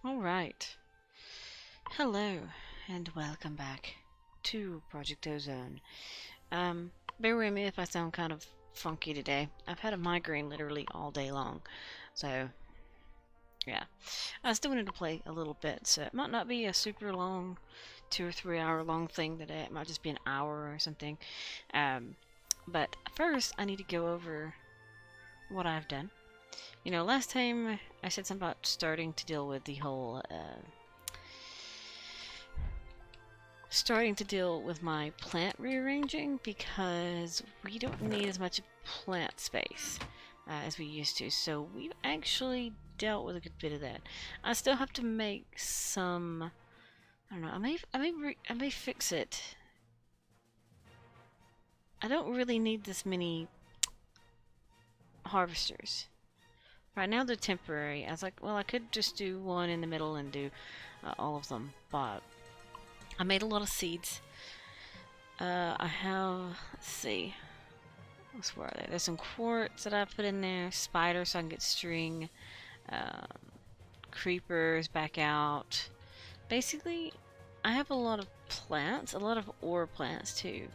Alright. Hello, and welcome back to Project Ozone. Bear with me if I sound kind of funky today. I've had a migraine literally all day long. So, yeah. I still wanted to play a little bit, so it might not be a super long 2 or 3 hour long thing today. It might just be an hour or something. But first, I need to go over what I've done. You know, last time I said something about starting to deal with the whole, starting to deal with my plant rearranging because we don't need as much plant space as we used to. So we've actually dealt with a good bit of that. I still have to make some. I don't know. I may fix it. I don't really need this many harvesters. Right now they're temporary. I was like, well, I could just do one in the middle and do all of them, but I made a lot of seeds. I have, let's see, where are they? There's some quartz that I put in there, spiders so I can get string, creepers back out. Basically, I have a lot of plants, a lot of ore plants too,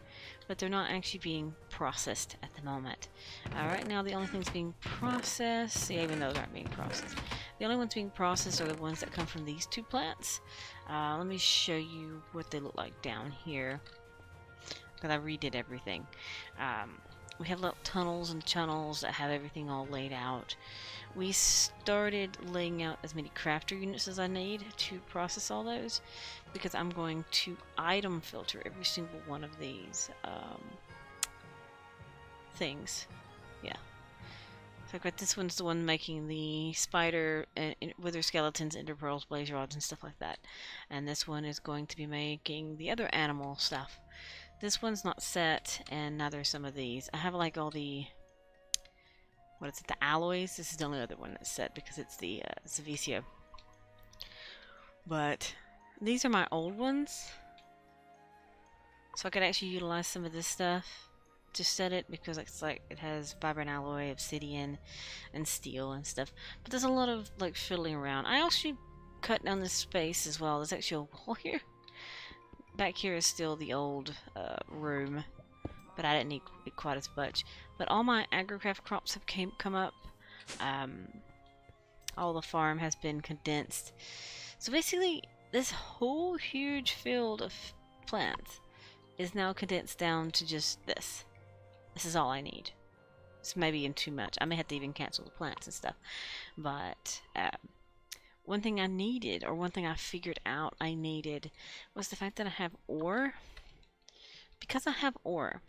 but they're not actually being processed at the moment. Right now the only things being processed, yeah, even those aren't being processed. The only ones being processed are the ones that come from these two plants. Let me show you what they look like down here, because I redid everything. We have little tunnels and channels that have everything all laid out. We started laying out as many crafter units as I need to process all those, because I'm going to item filter every single one of these things. Yeah. So I've got this one's the one making the spider and wither skeletons, ender pearls, blaze rods, and stuff like that. And this one is going to be making the other animal stuff. This one's not set, and neither are some of these. I have like all the, what is it, the alloys? This is the only other one that's set because it's the Zavicio. But these are my old ones. So I could actually utilize some of this stuff to set it, because it's like it has vibrant alloy, obsidian, and steel and stuff. But there's a lot of like fiddling around. I also cut down this space as well. There's actually a wall here. Back here is still the old room, but I didn't need it quite as much. But all my agrocraft crops have come up. All the farm has been condensed. So basically, this whole huge field of plants is now condensed down to just this. This is all I need. It's maybe in too much. I may have to even cancel the plants and stuff. But one thing I needed, or one thing I figured out I needed, was the fact that I have ore. Because I have ore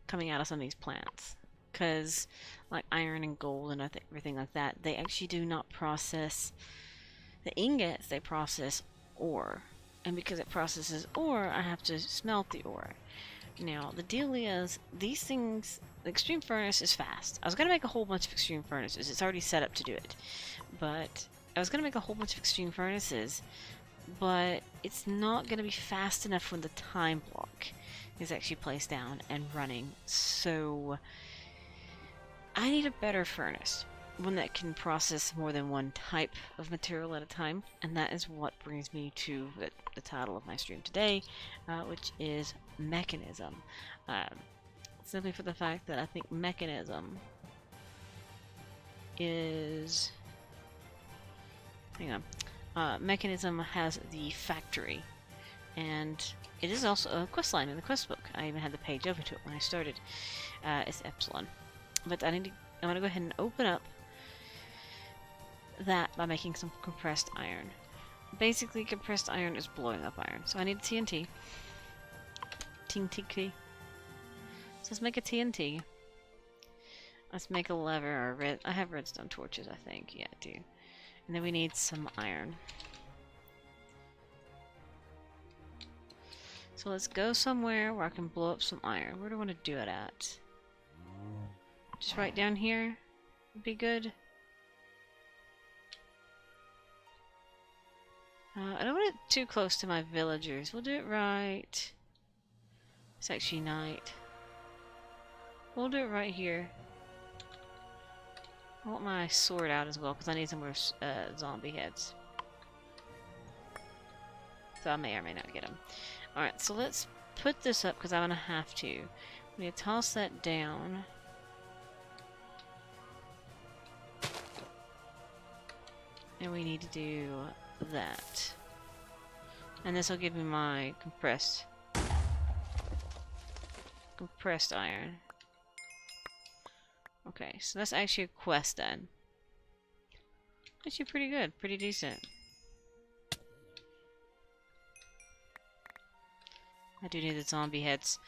coming out of some of these plants, because like iron and gold and everything like that, they actually do not process the ingots, they process ore. And because it processes ore, I have to smelt the ore. Now, the deal is, these things, the extreme furnace is fast. I was going to make a whole bunch of extreme furnaces. It's already set up to do it. But I was going to make a whole bunch of extreme furnaces, but it's not going to be fast enough when the time block is actually placed down and running. So I need a better furnace, one that can process more than one type of material at a time, and that is what brings me to the title of my stream today, which is Mechanism. Simply for the fact that I think Mechanism is... hang on. Mechanism has the factory, and it is also a quest line in the quest book. I even had the page open to it when I started. It's Epsilon. But I'm going to go ahead and open up that by making some compressed iron. Basically, compressed iron is blowing up iron. So I need TNT. TNT. So let's make a TNT. Let's make a lever or red. I have redstone torches, I think. Yeah, I do. And then we need some iron. So let's go somewhere where I can blow up some iron. Where do I want to do it at? Just right down here would be good. I don't want it too close to my villagers. We'll do it right. It's actually night. We'll do it right here. I want my sword out as well, because I need some more zombie heads. So I may or may not get them. Alright, so let's put this up because I'm going to have to. We need to toss that down. And we need to do that. And this will give me my compressed iron. Okay, so that's actually a quest then. Actually pretty good, pretty decent. I do need the zombie heads.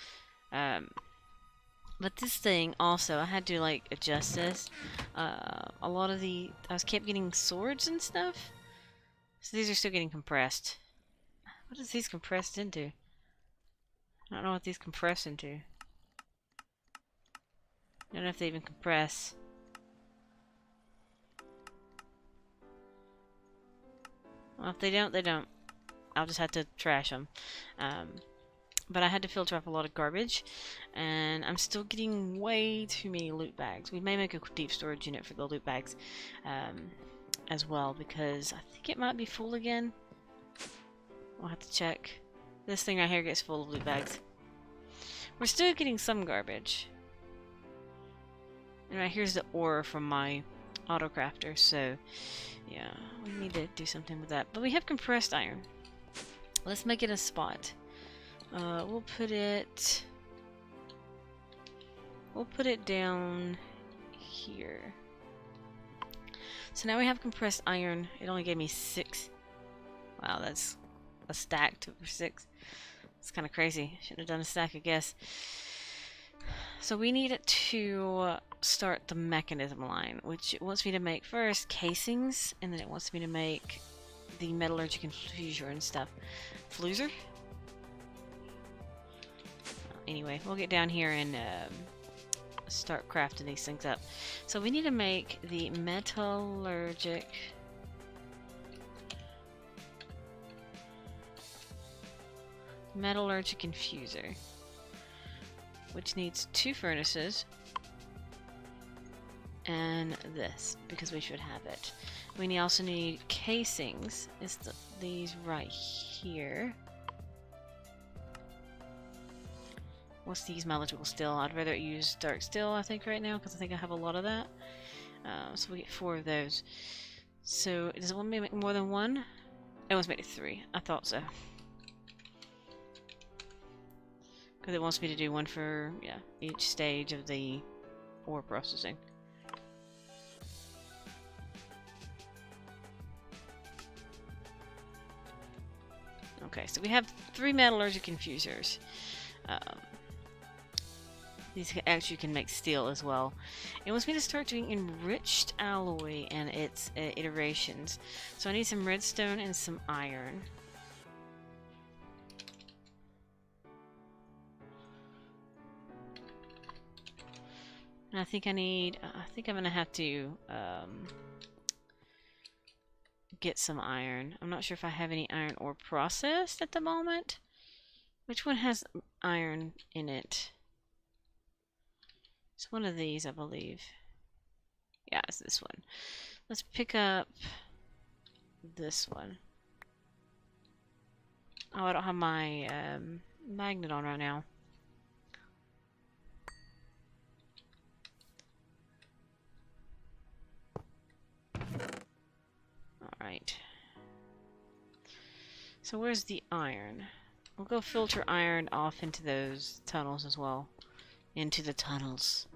But this thing also, I had to like adjust this. A lot of I kept getting swords and stuff. So these are still getting compressed. What is these compressed into? I don't know what these compress into. I don't know if they even compress. Well, if they don't, they don't. I'll just have to trash them. But I had to filter off a lot of garbage, and I'm still getting way too many loot bags. We may make a deep storage unit for the loot bags as well, because I think it might be full again. We'll have to check. This thing right here gets full of loot bags. We're still getting some garbage. And right here's the ore from my autocrafter, so yeah, we need to do something with that. But we have compressed iron. Let's make it a spot. We'll put it down here. So now we have compressed iron. It only gave me 6. Wow, that's a stack for 6. It's kind of crazy. Shouldn't have done a stack, I guess. So we need to start the mechanism line, which it wants me to make first casings, and then it wants me to make the metallurgic infuser and stuff. Fluser? Anyway, we'll get down here and start crafting these things up. So we need to make the metallurgic infuser, which needs 2 furnaces and this, because we should have it. We also need casings. It's these right here. Let's use metallurgical steel. I'd rather use dark steel, I think, right now, because I think I have a lot of that. So we get 4 of those. So does it want me to make more than 1? It wants me to make 3. I thought so. Because it wants me to do 1 for, yeah, each stage of the ore processing. Okay, so we have 3 metallurgic infusers. These actually can make steel as well. It wants me to start doing enriched alloy and its iterations. So I need some redstone and some iron. And I think I think I'm gonna have to get some iron. I'm not sure if I have any iron ore processed at the moment. Which one has iron in it? It's one of these, I believe. Yeah, it's this one. Let's pick up this one. Oh, I don't have my magnet on right now. Alright. So where's the iron? We'll go filter iron off into those tunnels as well. Into the tunnels.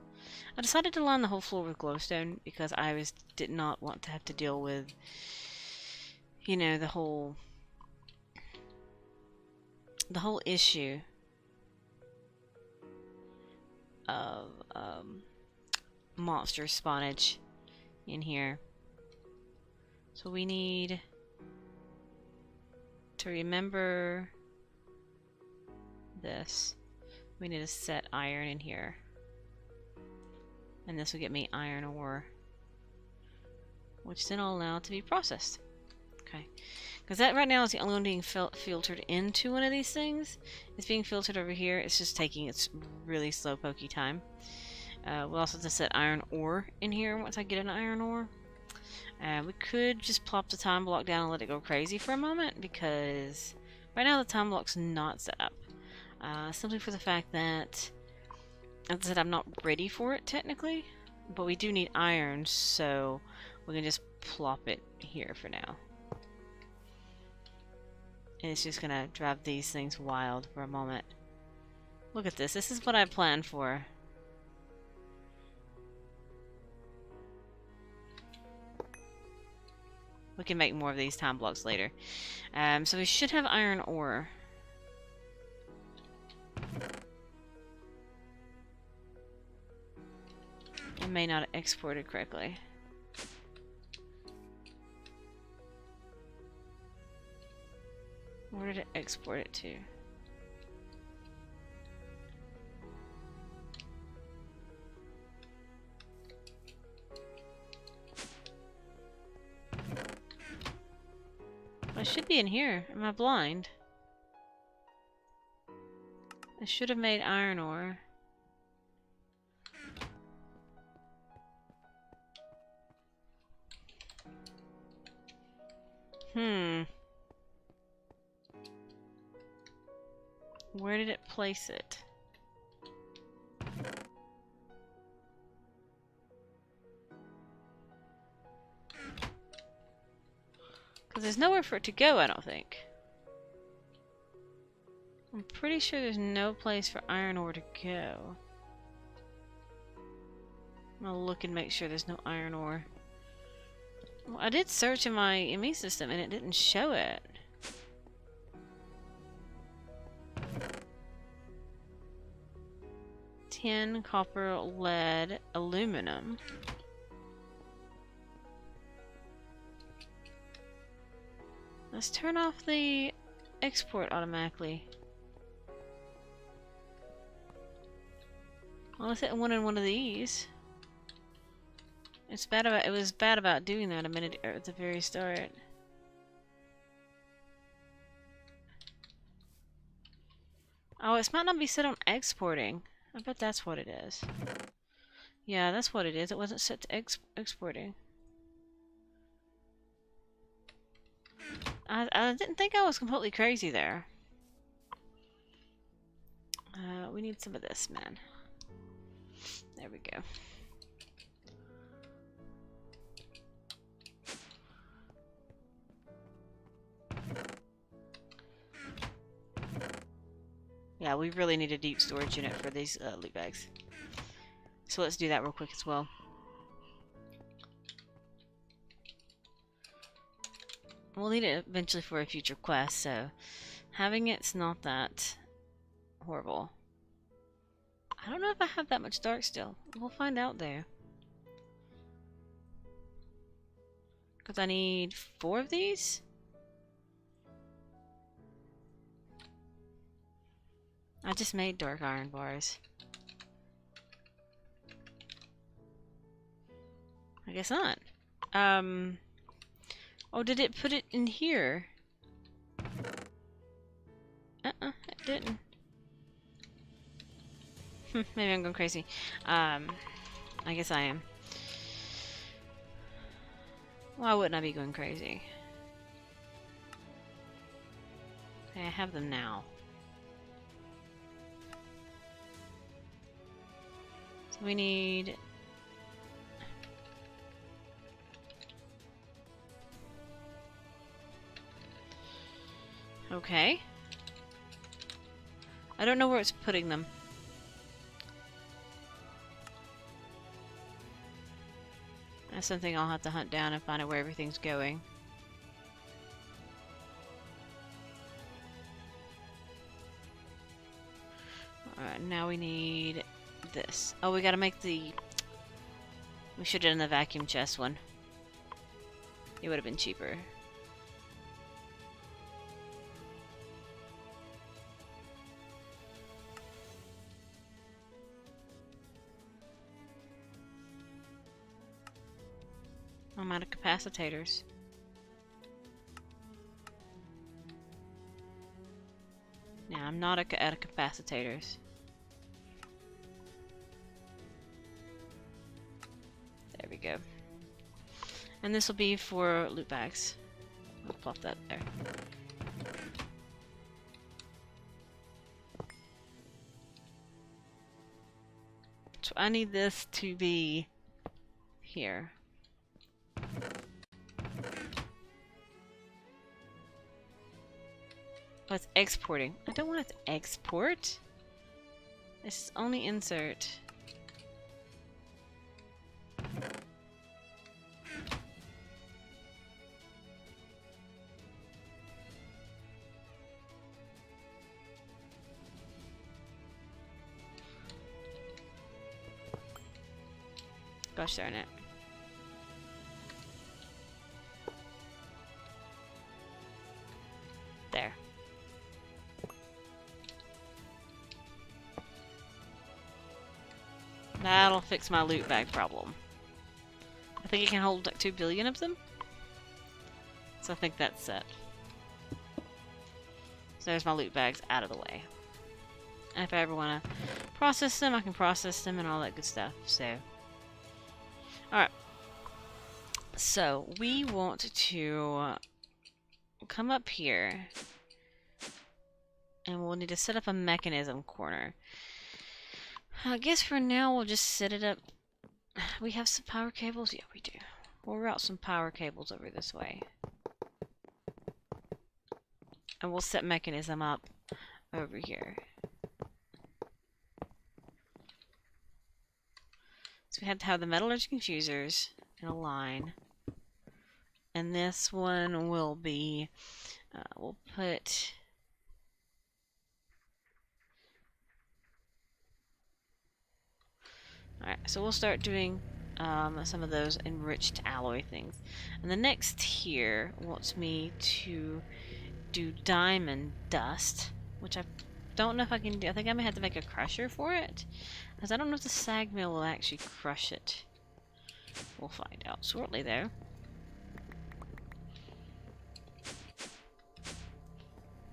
I decided to line the whole floor with glowstone because I did not want to have to deal with, you know, the whole issue of monster spawnage in here. So we need to remember this. We need to set iron in here. And this will get me iron ore, which then I'll allow to be processed. Okay. Because that right now is the only one being filtered into one of these things. It's being filtered over here. It's just taking its really slow pokey time. We'll also have to set iron ore in here once I get an iron ore. We could just plop the time block down and let it go crazy for a moment, because Right now the time block's not set up. Simply for the fact that, as I said, I'm not ready for it technically, but we do need iron, so we can just plop it here for now. And it's just gonna drive these things wild for a moment. Look at this. This is what I planned for. We can make more of these time blocks later. So we should have iron ore. It may not have exported correctly. Where did it export it to? Well, it should be in here. Am I blind? I should have made iron ore. Where did it place it? Because there's nowhere for it to go, I don't think. I'm pretty sure there's no place for iron ore to go. I'm gonna look and make sure there's no iron ore. Well, I did search in my ME system and it didn't show it. Tin, copper, lead, aluminum. Let's turn off the export automatically. Well, let's hit one in one of these. It was bad about doing that a minute at the very start. Oh, it might not be set on exporting. I bet that's what it is. Yeah, that's what it is. It wasn't set to exporting. I didn't think I was completely crazy there. We need some of this, man. There we go. Yeah, we really need a deep storage unit for these loot bags. So let's do that real quick as well. We'll need it eventually for a future quest, so having it's not that horrible. I don't know if I have that much dark still. We'll find out there. Because I need 4 of these? I just made dark iron bars. I guess not. Oh, did it put it in here? It didn't. Maybe I'm going crazy. I guess I am. Why wouldn't I be going crazy? Okay, I have them now. So we need... Okay. I don't know where it's putting them. That's something I'll have to hunt down and find out where everything's going. Alright, now we need this. Oh, we gotta make the... We should have done the vacuum chest one. It would have been cheaper. I'm out of capacitors. Yeah, I'm not out of capacitors. There we go. And this will be for loot bags. I'll plop that there. I need this to be here. Oh, it's exporting. I don't want it to export. It's only insert. Gosh darn it. There. That'll fix my loot bag problem. I think it can hold like 2 billion of them. So I think that's set. So there's my loot bags out of the way. And if I ever want to process them, I can process them and all that good stuff. So, alright. So, we want to come up here. And we'll need to set up a mechanism corner. I guess for now we'll just set it up. We have some power cables? Yeah, we do. We'll route some power cables over this way. And we'll set mechanism up over here. So we have to have the metallurgical infusers in a line. And this one will be, we'll put... Alright, so we'll start doing some of those enriched alloy things. And the next here wants me to do diamond dust, which I don't know if I can do. I think I may have to make a crusher for it, because I don't know if the sag mill will actually crush it. We'll find out shortly there.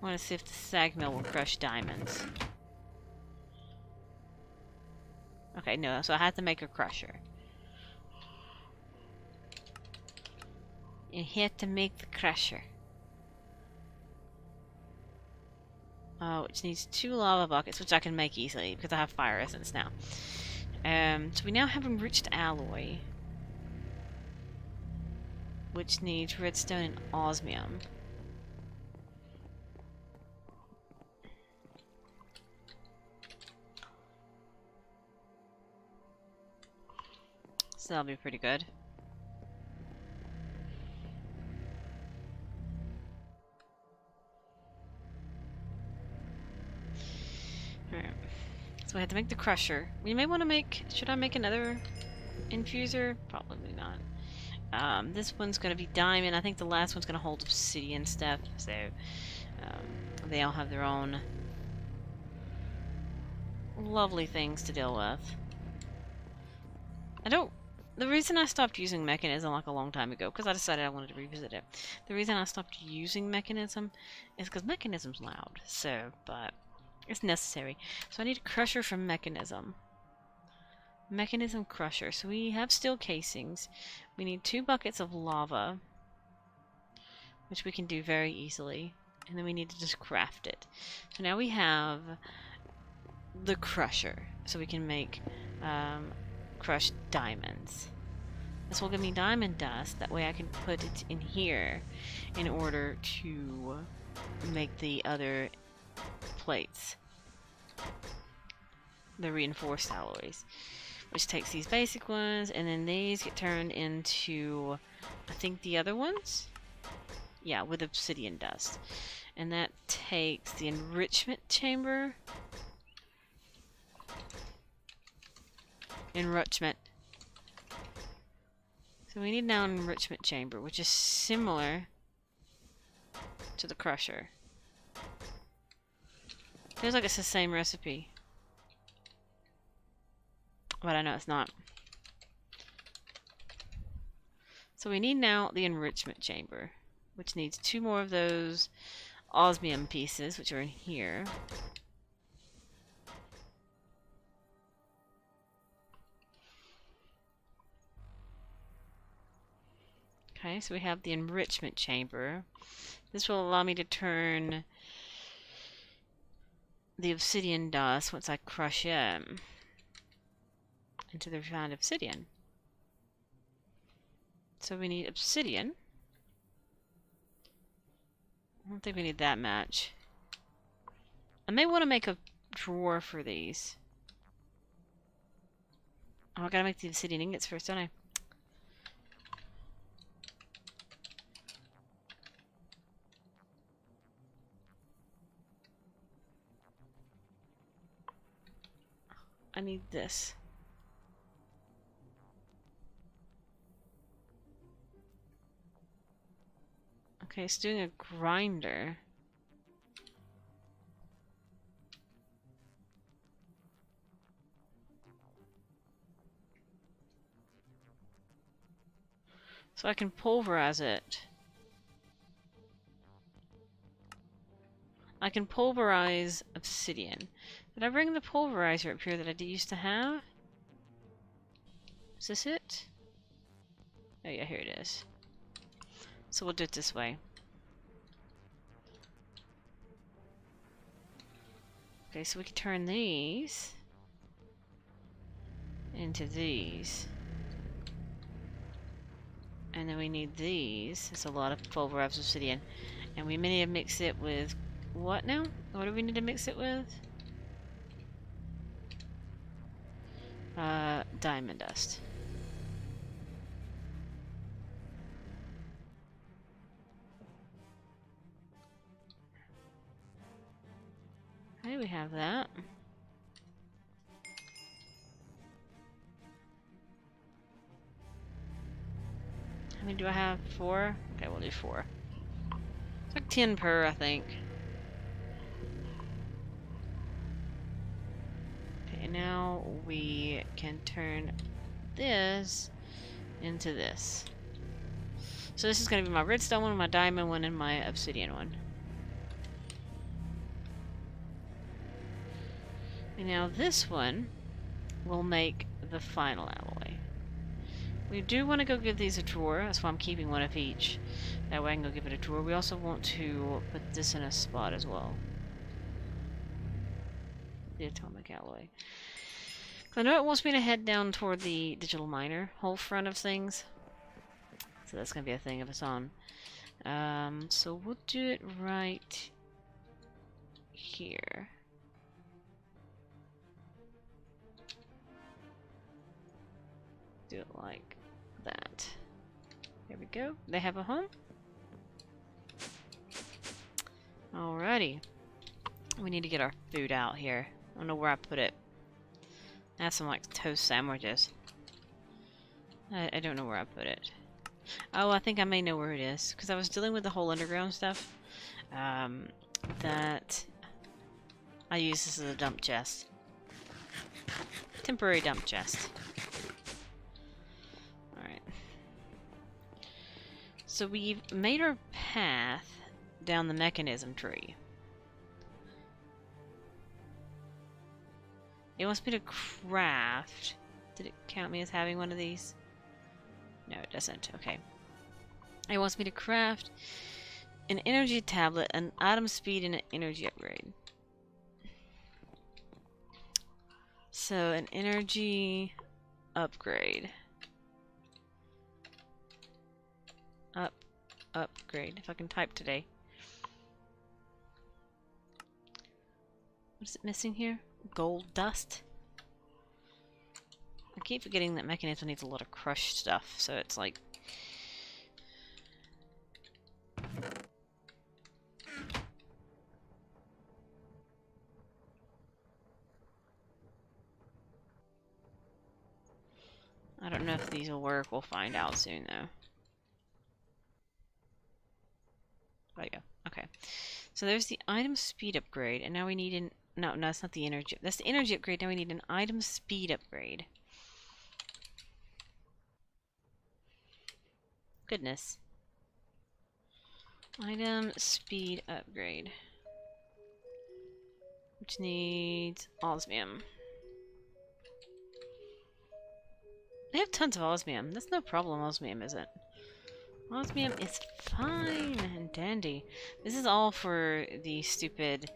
I want to see if the sag mill will crush diamonds. Okay, no, so I have to make a crusher. You have to make the crusher. Which needs 2 lava buckets, which I can make easily because I have fire essence now. So we now have enriched alloy, which needs redstone and osmium. So that'll be pretty good. Alright. So we have to make the crusher. We may want to make... Should I make another infuser? Probably not. This one's going to be diamond. I think the last one's going to hold obsidian stuff. So they all have their own lovely things to deal with. The reason I stopped using Mekanism like a long time ago, because I decided I wanted to revisit it. The reason I stopped using Mekanism is because Mekanism's loud. So, but it's necessary. So I need a crusher from Mekanism. Mekanism crusher. So we have steel casings. We need 2 buckets of lava, which we can do very easily. And then we need to just craft it. So now we have the crusher. So we can make crushed diamonds. This will give me diamond dust. That way I can put it in here in order to make the other plates. The reinforced alloys. Which takes these basic ones, and then these get turned into, I think, the other ones? Yeah, with obsidian dust. And that takes the enrichment chamber. Enrichment. So we need now an enrichment chamber, which is similar to the crusher. Feels like it's the same recipe. But I know it's not. So we need now the enrichment chamber, which needs 2 more of those osmium pieces, which are in here. Okay, so we have the enrichment chamber. This will allow me to turn the obsidian dust once I crush it into the refined obsidian. So we need obsidian. I don't think we need that much. I may want to make a drawer for these. Oh, I gotta make the obsidian ingots first, don't I? I need this. Okay, it's doing a grinder. So I can pulverize it. I can pulverize obsidian. Did I bring the pulverizer up here that I used to have? Is this it? Oh yeah, here it is. So we'll do it this way. Okay, so we can turn these into these. And then we need these. It's a lot of pulverized obsidian. And we may need to mix it with what now? What do we need to mix it with? Diamond dust. Okay, we have that. How many do I have? 4? Okay, we'll do 4. It's like 10 per, I think. Okay, now we can turn this into this. So this is going to be my redstone one, my diamond one, and my obsidian one. And now this one will make the final alloy. We do want to go give these a drawer. That's why I'm keeping one of each. That way I can go give it a drawer. We also want to put this in a spot as well. The atomic alloy. I know it wants me to head down toward the digital miner, whole front of things. So that's going to be a thing of its own. So we'll do it right here. Do it like that. There we go. They have a home. Alrighty. We need to get our food out here. I don't know where I put it. I have some like toast sandwiches. I don't know where I put it. Oh, I think I may know where it is. Because I was dealing with the whole underground stuff. That I use this as a dump chest. Temporary dump chest. Alright. So we've made our path down the mechanism tree. It wants me to craft. Did it count me as having one of these? No, it doesn't. Okay. It wants me to craft an energy tablet, an item speed, and an energy upgrade. So, an energy upgrade. Upgrade. If I can type today. What is it missing here? Gold dust? I keep forgetting that Mekanism needs a lot of crushed stuff, so it's like... I don't know if these will work. We'll find out soon, though. There you go. Okay. So there's the item speed upgrade, and now we need an... No, that's not the energy. That's the energy upgrade. Now we need an item speed upgrade. Goodness. Item speed upgrade. Which needs osmium. They have tons of osmium. That's no problem, osmium, is it? Osmium is fine and dandy. This is all for the stupid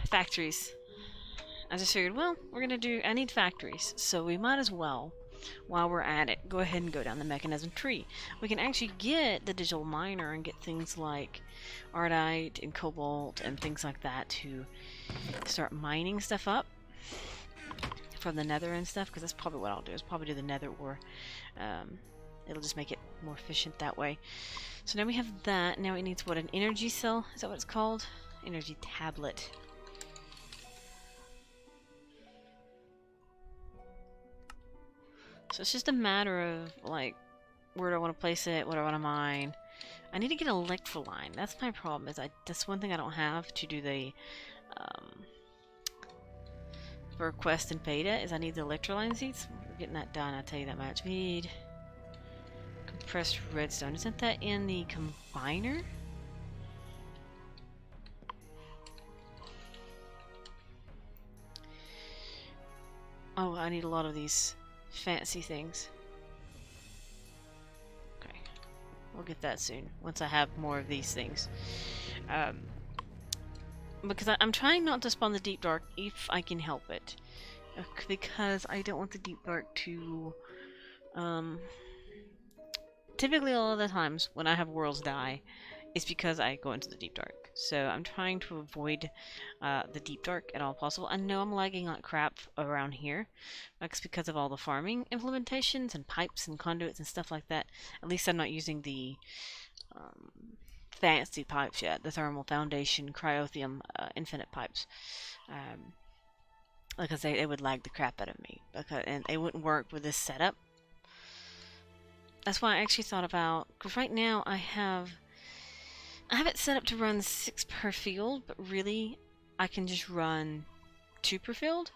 factories I just figured, well, I need factories, so we might as well, while we're at it, go ahead and go down the mechanism tree. We can actually get the digital miner and get things like ardite and cobalt and things like that to start mining stuff up from the nether and stuff, because that's probably what I'll do, is probably do the nether ore. It'll just make it more efficient that way. So now we have that. Now it needs, what, an energy cell? Is that what it's called? Energy tablet. So it's just a matter of, like, where do I want to place it? What do I want to mine? I need to get electroline. That's my problem. That's one thing I don't have to do the for quest and beta, is I need the electroline seeds. We're getting that done, I'll tell you that much. We need compressed redstone. Isn't that in the combiner? Oh, I need a lot of these fancy things. Okay, we'll get that soon once I have more of these things. Because I'm trying not to spawn the deep dark if I can help it, because I don't want the deep dark to typically a lot of the times when I have worlds die, it's because I go into the deep dark. So I'm trying to avoid the deep dark at all possible. I know I'm lagging like crap around here. That's because of all the farming implementations and pipes and conduits and stuff like that. At least I'm not using the fancy pipes yet. The thermal foundation, cryothium, infinite pipes. Because they would lag the crap out of me. And it wouldn't work with this setup. That's why I actually thought about, because right now I have it set up to run 6 per field, but really I can just run 2 per field,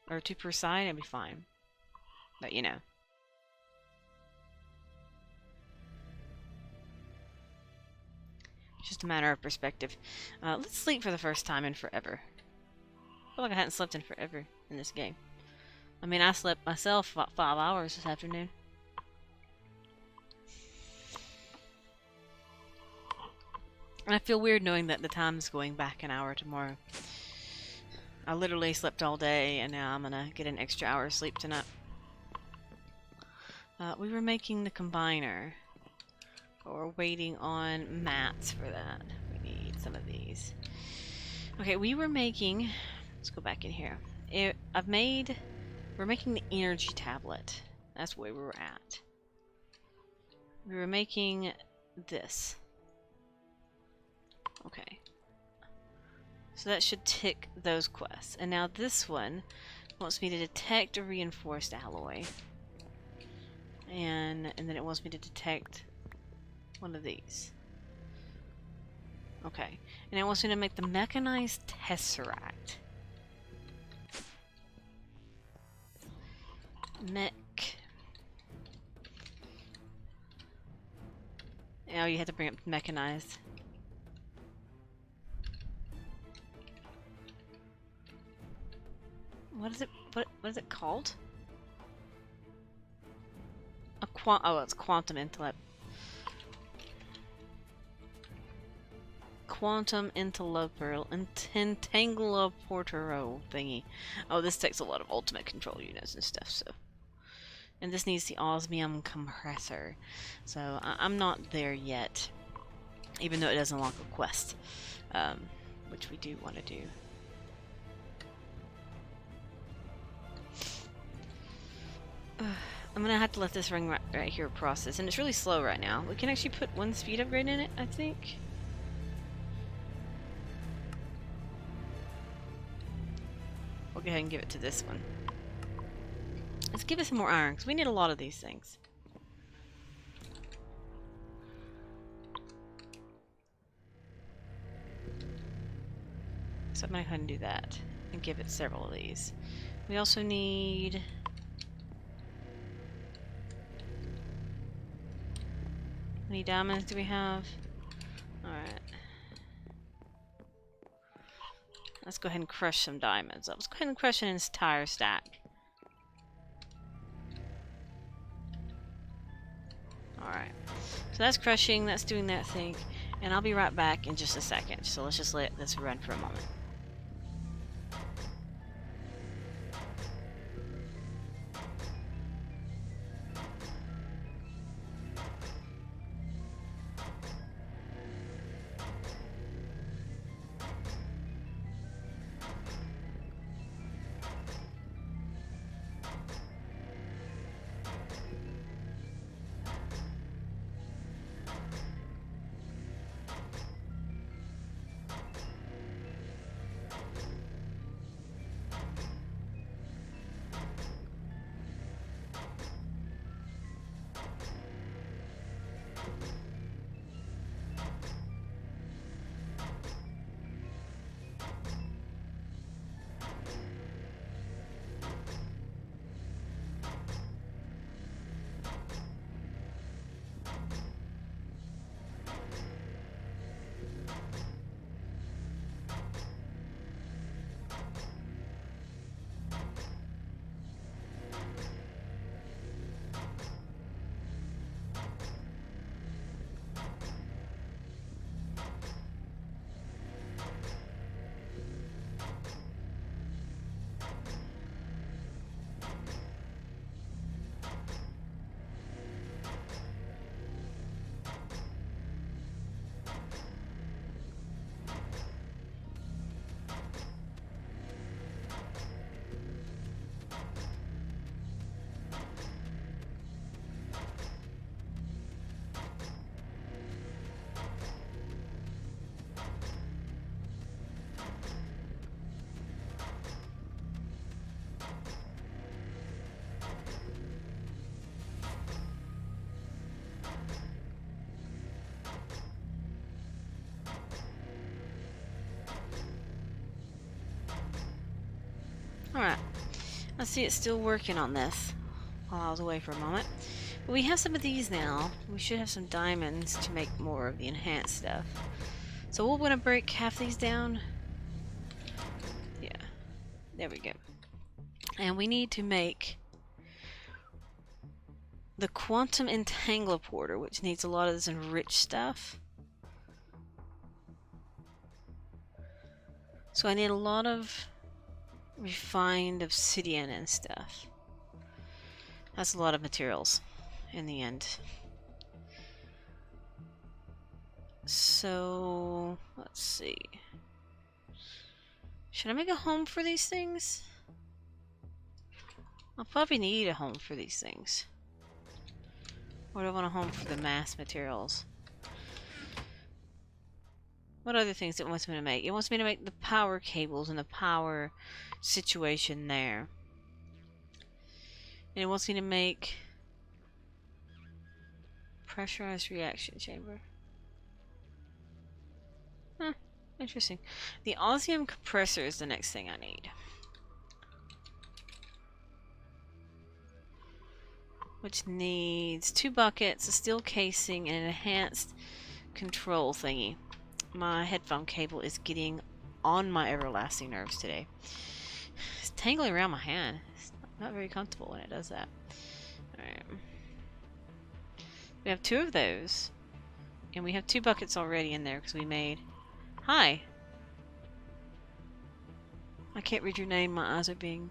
or 2 per side, and be fine. But you know. It's just a matter of perspective. Let's sleep for the first time in forever. I feel like I hadn't slept in forever in this game. I mean, I slept myself about 5 hours this afternoon. And I feel weird knowing that the time's going back an hour tomorrow. I literally slept all day, and now I'm gonna get an extra hour of sleep tonight. We were making the combiner. But we're waiting on mats for that. We need some of these. Okay, we were making... Let's go back in here. We're making the energy tablet. That's where we were at. We were making this. Okay. So that should tick those quests. And now this one wants me to detect a reinforced alloy. And then it wants me to detect one of these. Okay. And it wants me to make the mechanized tesseract. Oh, you had to bring up mechanized. What is it? What is it called? Oh, it's quantum intellect. Quantum interloper, entangloportero thingy. Oh, this takes a lot of ultimate control units and stuff. So, and this needs the osmium compressor. So I'm not there yet, even though it doesn't unlock a quest, which we do want to do. I'm gonna have to let this ring right here process, and it's really slow right now. We can actually put 1 speed upgrade in it, I think. We'll go ahead and give it to this one. Let's give it some more iron, because we need a lot of these things. So I'm gonna go ahead and do that, and give it several of these. We also need... How many diamonds do we have? Alright. Let's go ahead and crush some diamonds. Let's go ahead and crush an entire stack. Alright. So that's crushing, that's doing that thing. And I'll be right back in just a second. So let's just let this run for a moment. Alright. I see it's still working on this while I was away for a moment. But we have some of these now. We should have some diamonds to make more of the enhanced stuff. So we'll want to break half these down. Yeah. There we go. And we need to make the quantum entangloporter, which needs a lot of this enriched stuff. So I need a lot of refined obsidian and stuff. That's a lot of materials in the end. So let's see. Should I make a home for these things? I'll probably need a home for these things. Or do I want a home for the mass materials? What other things it wants me to make? It wants me to make the power cables and the power situation there. And it wants me to make pressurized reaction chamber. Huh, interesting. The Ozone compressor is the next thing I need. Which needs 2 buckets, a steel casing, and an enhanced control thingy. My headphone cable is getting on my everlasting nerves today. It's tangling around my hand. It's not very comfortable when it does that. Alright. We have 2 of those. And we have 2 buckets already in there because we made... Hi! I can't read your name. My eyes are being...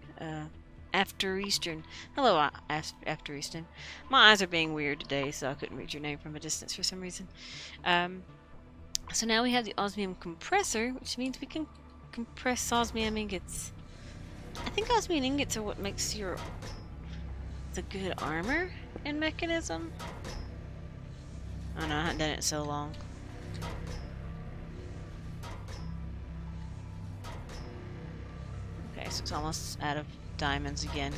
After Eastern. Hello, After Eastern. My eyes are being weird today, so I couldn't read your name from a distance for some reason. So now we have the osmium compressor, which means we can compress osmium ingots. I think osmium ingots are what makes the good armor in Mekanism. I don't know, I haven't done it in so long. Okay, so it's almost out of diamonds again.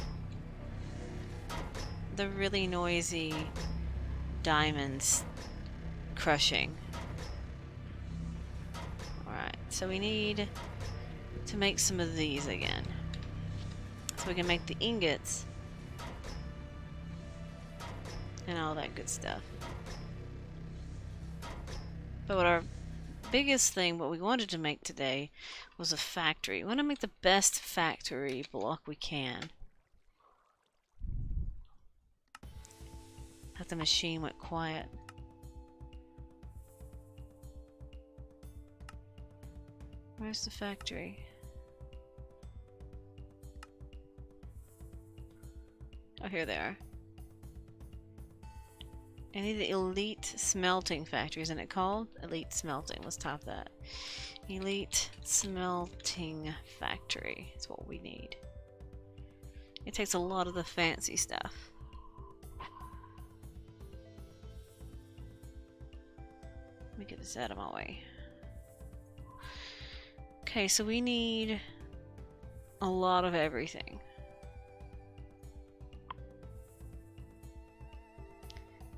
The really noisy diamonds crushing. Alright, so we need to make some of these again. So we can make the ingots and all that good stuff. But what our biggest thing, what we wanted to make today, was a factory. We want to make the best factory block we can. Like the machine went quiet. Where's the factory? Oh, here they are. I need the elite smelting factory, isn't it called? Elite smelting. Let's type that. Elite smelting factory is what we need. It takes a lot of the fancy stuff. Let me get this out of my way. Okay, so we need a lot of everything.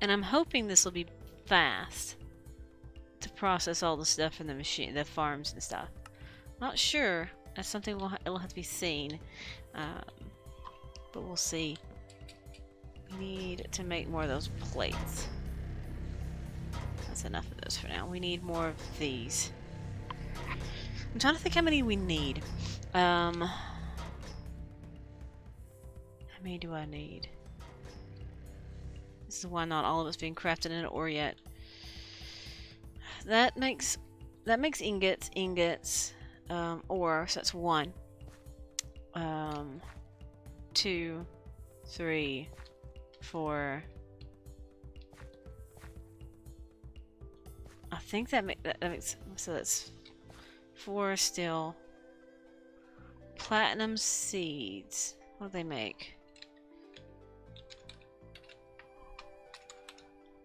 And I'm hoping this will be fast to process all the stuff in the machine, the farms and stuff. Not sure. That's something it'll have to be seen. But we'll see. We need to make more of those plates. That's enough of those for now. We need more of these. I'm trying to think how many we need. How many do I need? This is why not all of it's being crafted in an ore yet. That makes ingots, ore, so that's 1. 2, 3, 4. I think that makes, so that's 4 still. Platinum seeds. What do they make?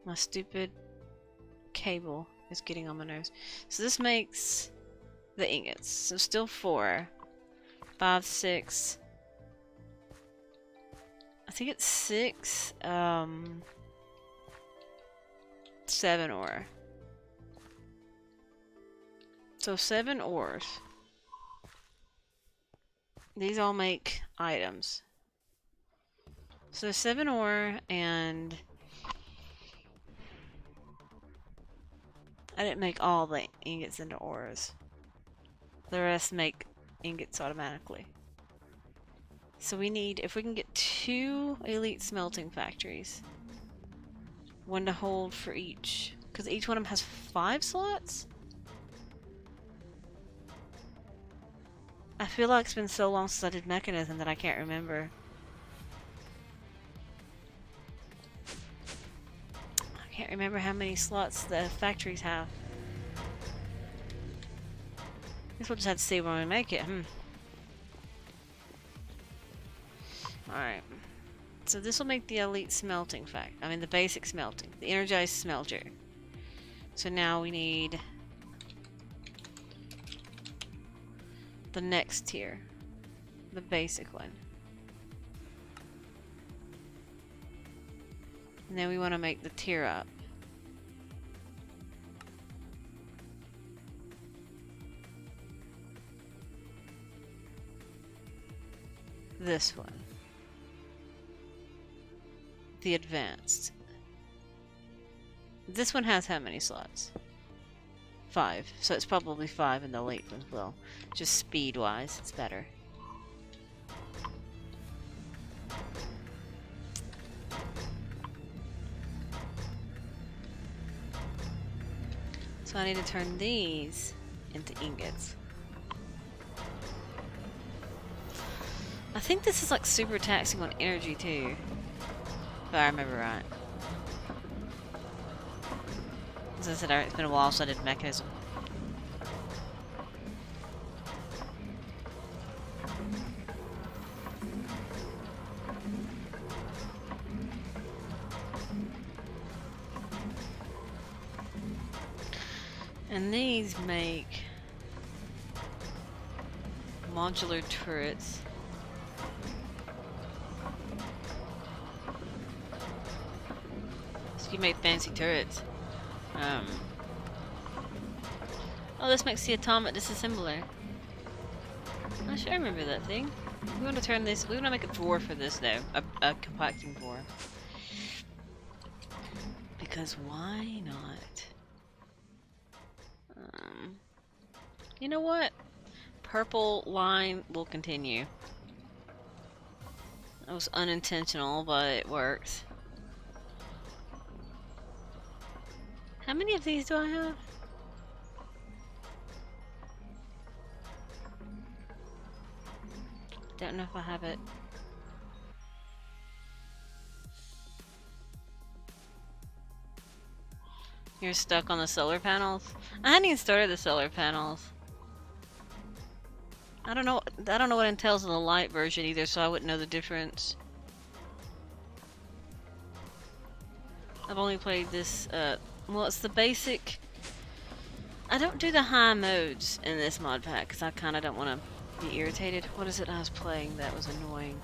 My stupid cable is getting on my nerves. So this makes the ingots. So still 4. 5, 6. I think it's 6. 7 ore. So 7 ores. These all make items. So 7 ore, and I didn't make all the ingots into ores. The rest make ingots automatically. So we need, if we can get 2 elite smelting factories, one to hold for each, because each one of them has 5 slots? I feel like it's been so long since I did Mechanism that I can't remember. I can't remember how many slots the factories have. Guess we'll just have to see when we make it. Alright. So this will make the elite smelting the basic smelting. The energized smelter. So now we need the next tier. The basic one. And then we want to make the tier up. This one. The advanced. This one has how many slots? 5. So it's probably 5 in the late one as well. Just speed-wise, it's better. So I need to turn these into ingots. I think this is like super taxing on energy too. If I remember right. As I said, it's been a while since I did Mechanism. And these make modular turrets. So you make fancy turrets. Oh, this makes the atomic disassembler. I should remember that thing. We want to turn this. We want to make a drawer for this, though. A compacting drawer. Because why not? You know what? Purple line will continue. That was unintentional, but it works. How many of these do I have? Don't know if I have it. You're stuck on the solar panels? I hadn't even started the solar panels. I don't know what it entails in the light version either, so I wouldn't know the difference. I've only played this, well, it's the basic. I don't do the high modes in this mod pack because I kind of don't want to be irritated. What is it I was playing that was annoying?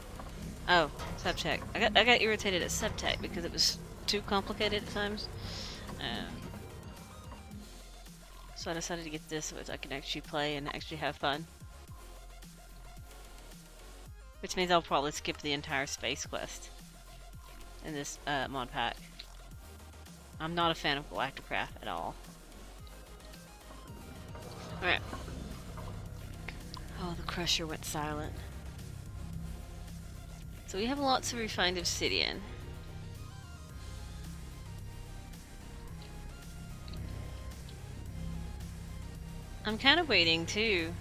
Oh, Subtech. I got irritated at Subtech because it was too complicated at times. So I decided to get this so I can actually play and actually have fun. Which means I'll probably skip the entire space quest in this mod pack. I'm not a fan of Galacticraft at all. Alright. Oh, the crusher went silent. So we have lots of refined obsidian. I'm kind of waiting too.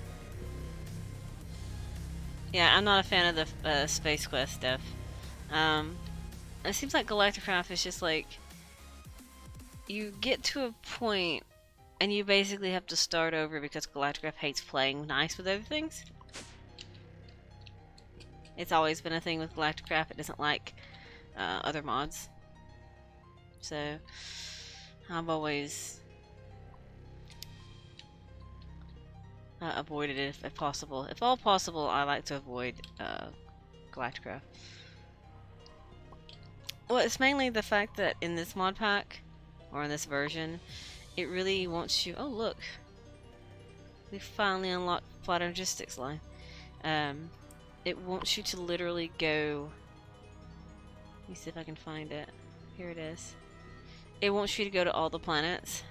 Yeah, I'm not a fan of the Space Quest stuff. It seems like Galacticraft is just like you get to a point and you basically have to start over because Galacticraft hates playing nice with other things. It's always been a thing with Galacticraft. It doesn't like other mods. So I've always avoided it if possible. If all possible, I like to avoid Galacticraft. Well, it's mainly the fact that in this mod pack, or in this version, it really wants you... Oh, look! We finally unlocked Flight Logistics line. it wants you to literally go... Let me see if I can find it. Here it is. It wants you to go to all the planets.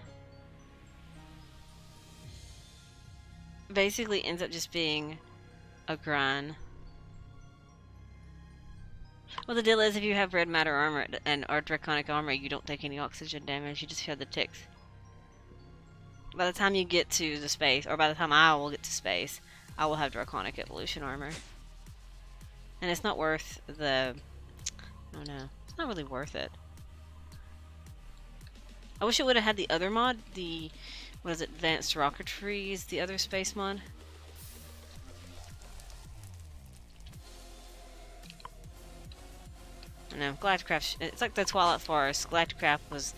Basically ends up just being a grind. Well, the deal is if you have red matter armor and or draconic armor, you don't take any oxygen damage, you just feel the ticks. By the time you get to the space, or by the time I will get to space, I will have draconic evolution armor. And it's not worth the... I don't know. It's not really worth it. I wish it would have had the other mod, the... What is it? Advanced Rocketry is the other space mod. No, Galacticraft... It's like the Twilight Forest. Galacticraft was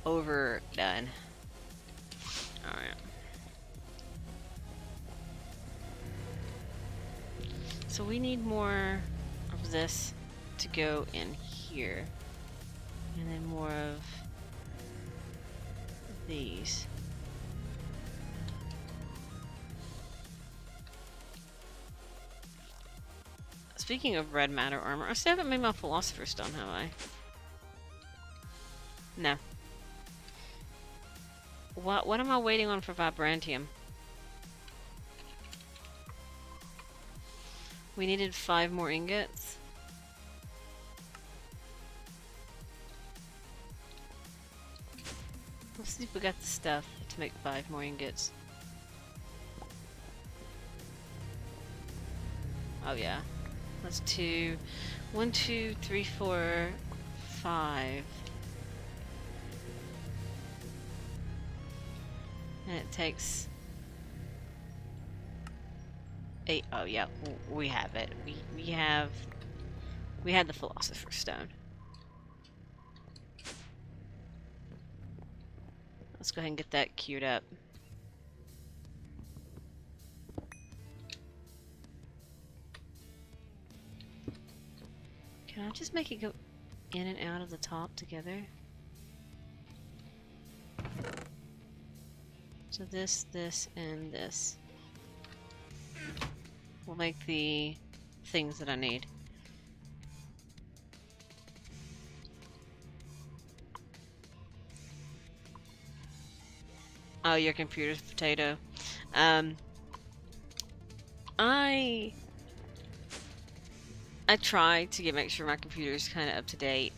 overdone. Alright. So we need more of this to go in here. And then more of these. Speaking of red matter armor, I still haven't made my Philosopher's Stone, have I? No. What am I waiting on for Vibrantium? We needed 5 more ingots. Let's see if we got the stuff to make 5 more ingots. Oh yeah. Let's do 1, 2, 3, 4, 5. And it takes 8. Oh yeah, we have it. We had the Philosopher's Stone. Let's go ahead and get that queued up. Can I just make it go in and out of the top together? So this, and this will make the things that I need. Oh, your computer's potato. I try to make sure my computer's kind of up to date,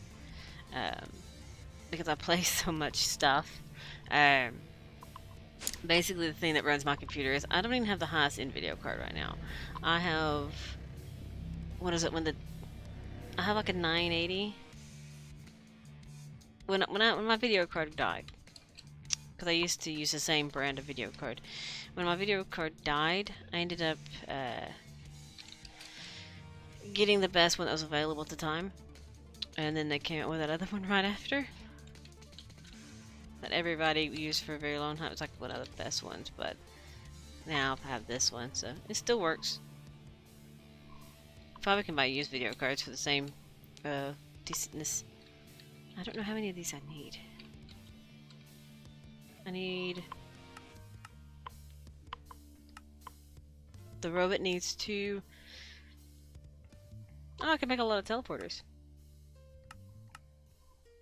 because I play so much stuff. Basically, the thing that runs my computer is I don't even have the highest end video card right now. I have, what is it? I have like a 980. When my video card died, because I used to use the same brand of video card. When my video card died, I ended up getting the best one that was available at the time, and then they came out with that other one right after that everybody used for a very long time. It was like one of the best ones, but now I have this one, so it still works. Probably can buy used video cards for the same decentness. I don't know how many of these I need. I need... The robot needs 2. Oh, I can make a lot of teleporters.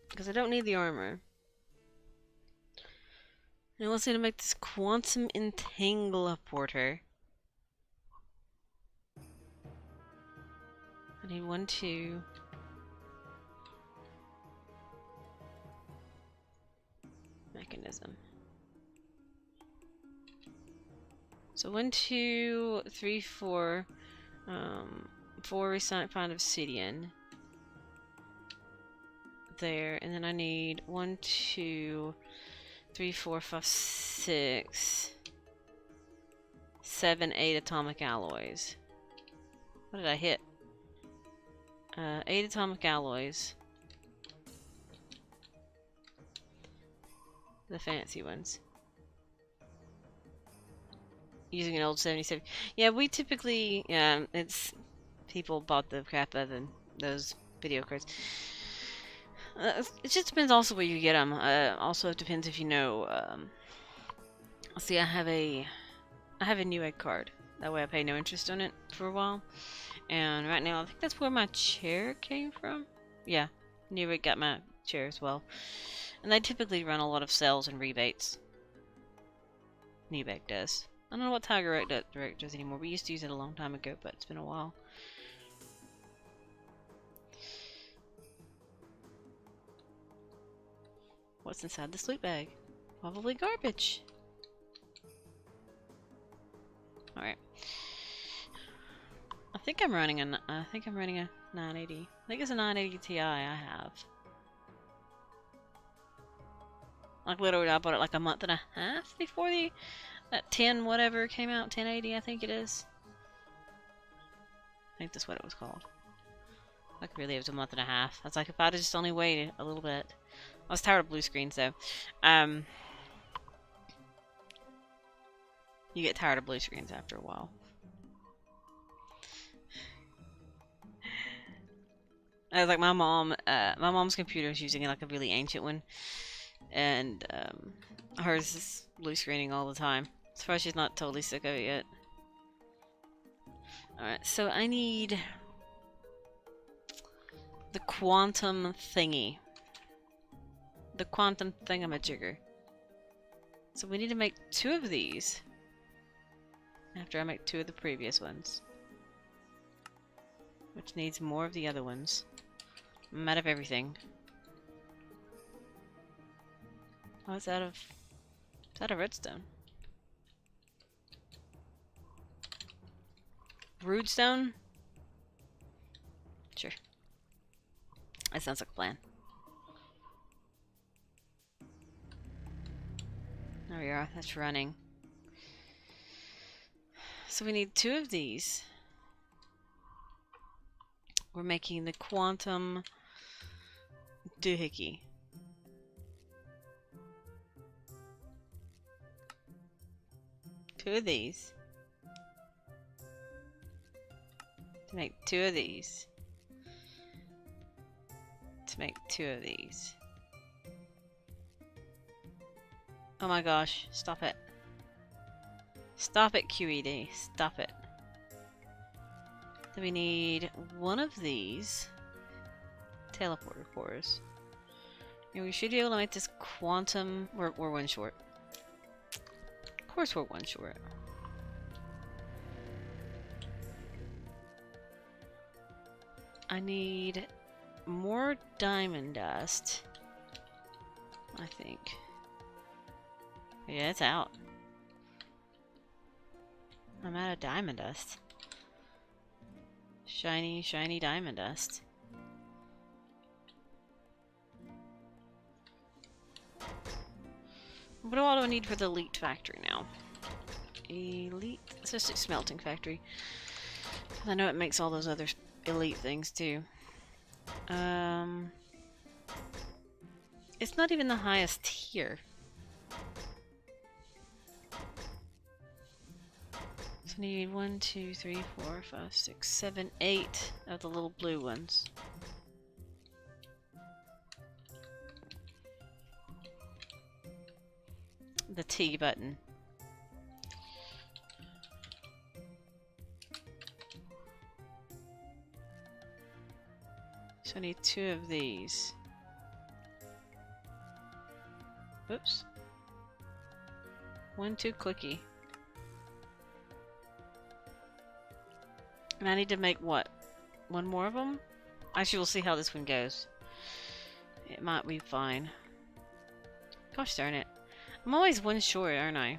Because I don't need the armor. And it wants me to make this quantum entangleporter. I need 1, 2. Mechanism. So 1, 2, 3, 4. 4 refined obsidian. There, and then I need 1, 2, 3, 4, 5, 6, 7, 8 atomic alloys. What did I hit? 8 atomic alloys. The fancy ones. Using an old 77. Yeah, we typically, it's people bought the crap out of those video cards. It just depends also where you get them. Also, it depends if you know. See, I have a Newegg card. That way, I pay no interest on it for a while. And right now, I think that's where my chair came from. Yeah, Newegg got my chair as well. And they typically run a lot of sales and rebates. Newegg does. I don't know what Tiger Direct does anymore. We used to use it a long time ago, but it's been a while. What's inside this loot bag? Probably garbage. Alright. I think I'm running a 980. I think it's a 980 Ti I have. Like literally I bought it like a month and a half before that 10 whatever came out. 1080 I think it is. I think that's what it was called. Like really it was a month and a half. I was like if I'd just only waited a little bit. I was tired of blue screens though. You get tired of blue screens after a while. I was like my mom's computer is using like a really ancient one, and hers is blue screening all the time. As far as she's not totally sick of it yet. Alright, so I need the quantum thingy. The quantum thingamajigger. So we need to make 2 of these after I make 2 of the previous ones, which needs more of the other ones. I'm out of everything. Oh, it's out of redstone. Broodstone? Sure. That sounds like a plan. There we are, that's running. So we need 2 of these. We're making the quantum doohickey. Two of these. To make 2 of these. To make 2 of these. Oh my gosh, stop it. Stop it, QED. Stop it. Then we need 1 of these teleporter cores. And we should be able to make this quantum... We're 1 short. Of course we're 1 short. I need more diamond dust, I think. Yeah, it's out. I'm out of diamond dust. Shiny, shiny diamond dust. What all do I need for the elite factory now? Elite? It's just a smelting factory. I know it makes all those other elite things too. It's not even the highest tier. So I need 1, 2, 3, 4, 5, 6, 7, 8 of the little blue ones. The T button. So I need 2 of these. Oops. 1 too clicky. And I need to make what? 1 more of them? Actually, we'll see how this one goes. It might be fine. Gosh darn it. I'm always 1 short, aren't I?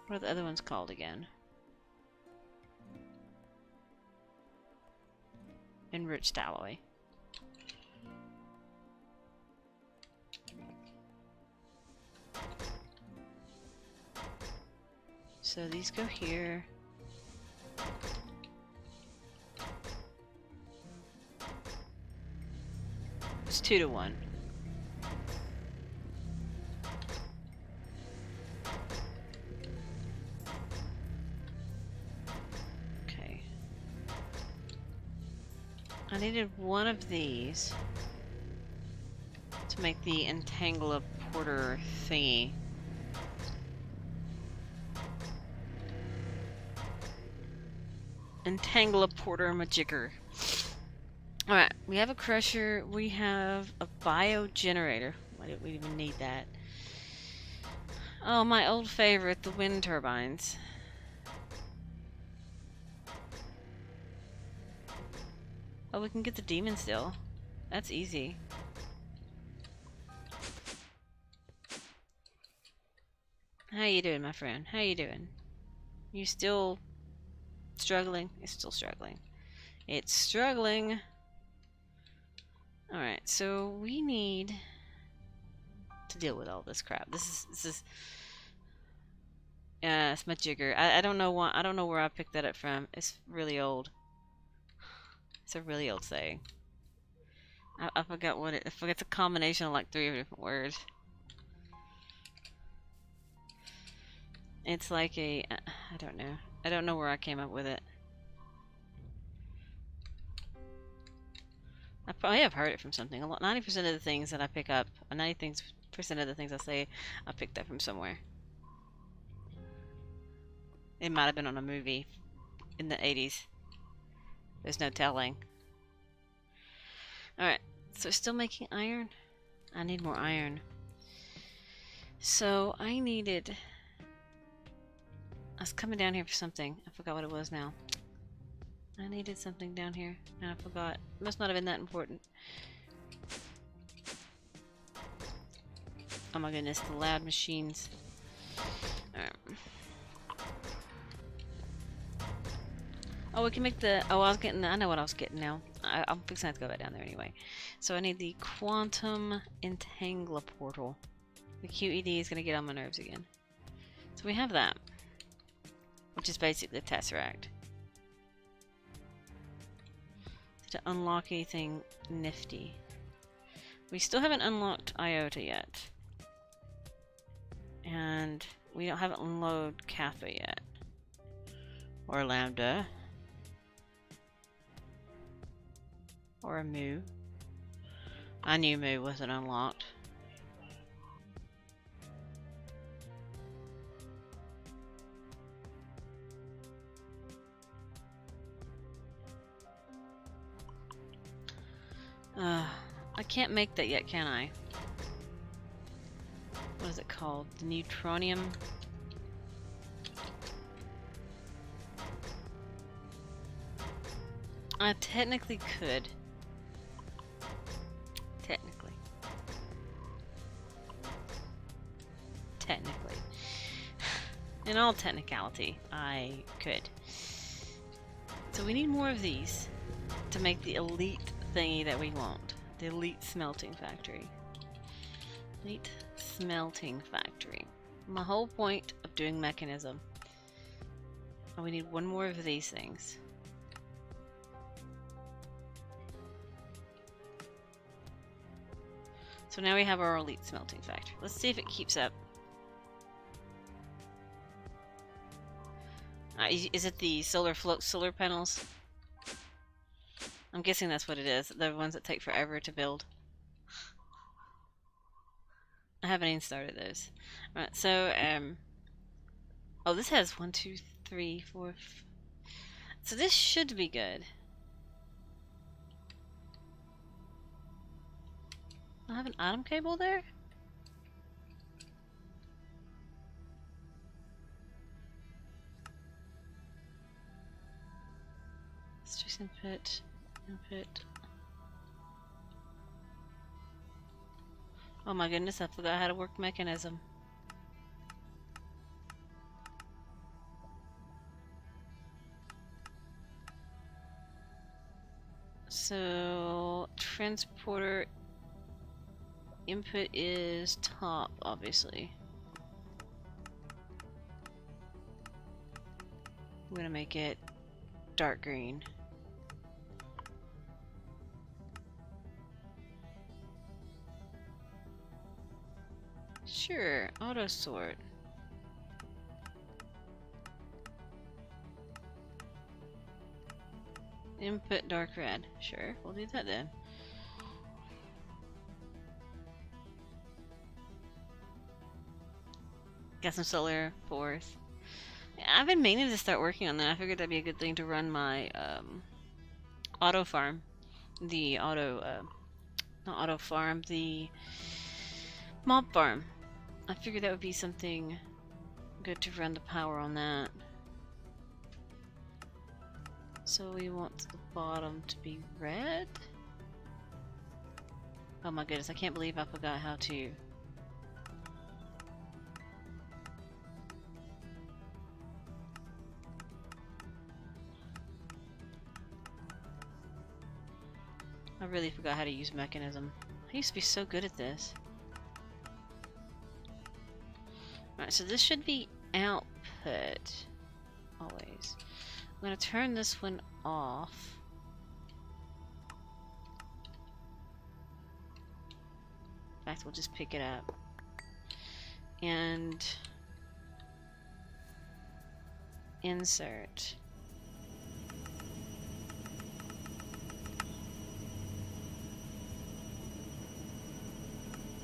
What are the other ones called again? Enriched alloy. So these go here. It's 2 to 1. Okay. I needed 1 of these to make the Entangler Porter thingy. Entangle a porter majigger. Alright, we have a crusher. We have a biogenerator. Why did we even need that? Oh, my old favorite, the wind turbines. Oh, we can get the demon still. That's easy. How you doing, my friend? How you doing? You still struggling? It's still struggling. It's struggling. Alright, so we need to deal with all this crap. This is it's my jigger. I don't know why, I don't know where I picked that up from. It's really old. It's a really old saying. I forgot what it. I forget, it's a combination of like 3 different words. It's like a. I don't know. I don't know where I came up with it. I probably have heard it from something. 90% of the things that I pick up, 90% of the things I say, I picked up from somewhere. It might have been on a movie in the 80s. There's no telling. Alright, so still making iron? I need more iron. So I needed... I was coming down here for something. I forgot what it was now. I needed something down here, and I forgot. It must not have been that important. Oh my goodness, the loud machines. Alright. Oh, we can make the... Oh, I was getting... I know what I was getting now. I'm fixing to have to go back down there anyway. So I need the quantum entangler portal. The QED is going to get on my nerves again. So we have that. Which is basically the Tesseract. To unlock anything nifty. We still haven't unlocked Iota yet. And we haven't unloaded Kappa yet. Or Lambda. Or a Mu. I knew Mu wasn't unlocked. I can't make that yet, can I? What is it called? The neutronium? I technically could. Technically. In all technicality, I could. So we need more of these to make the elite thingy that we want. The elite smelting factory. Elite smelting factory. My whole point of doing Mekanism. And we need one more of these things. So now we have our elite smelting factory. Let's see if it keeps up. Is it the solar panels? I'm guessing that's what it is. The ones that take forever to build. I haven't even started those. Alright, so, oh, this has 1, 2, 3, 4... So this should be good. I have an atom cable there? Stress input. Oh my goodness, I forgot how to work Mekanism. So, transporter input is top, obviously. I'm gonna make it dark green. Sure, auto sort. Input dark red. Sure, we'll do that then. Got some solar force. I've been meaning to start working on that. I figured that'd be a good thing to run my auto farm. The not auto farm, the mob farm. I figured that would be something good to run the power on that. So we want the bottom to be red. Oh my goodness, I can't believe I forgot how to. I really forgot how to use Mechanism. I used to be so good at this. Alright, so this should be output. Always. I'm going to turn this one off. In fact, we'll just pick it up. And insert.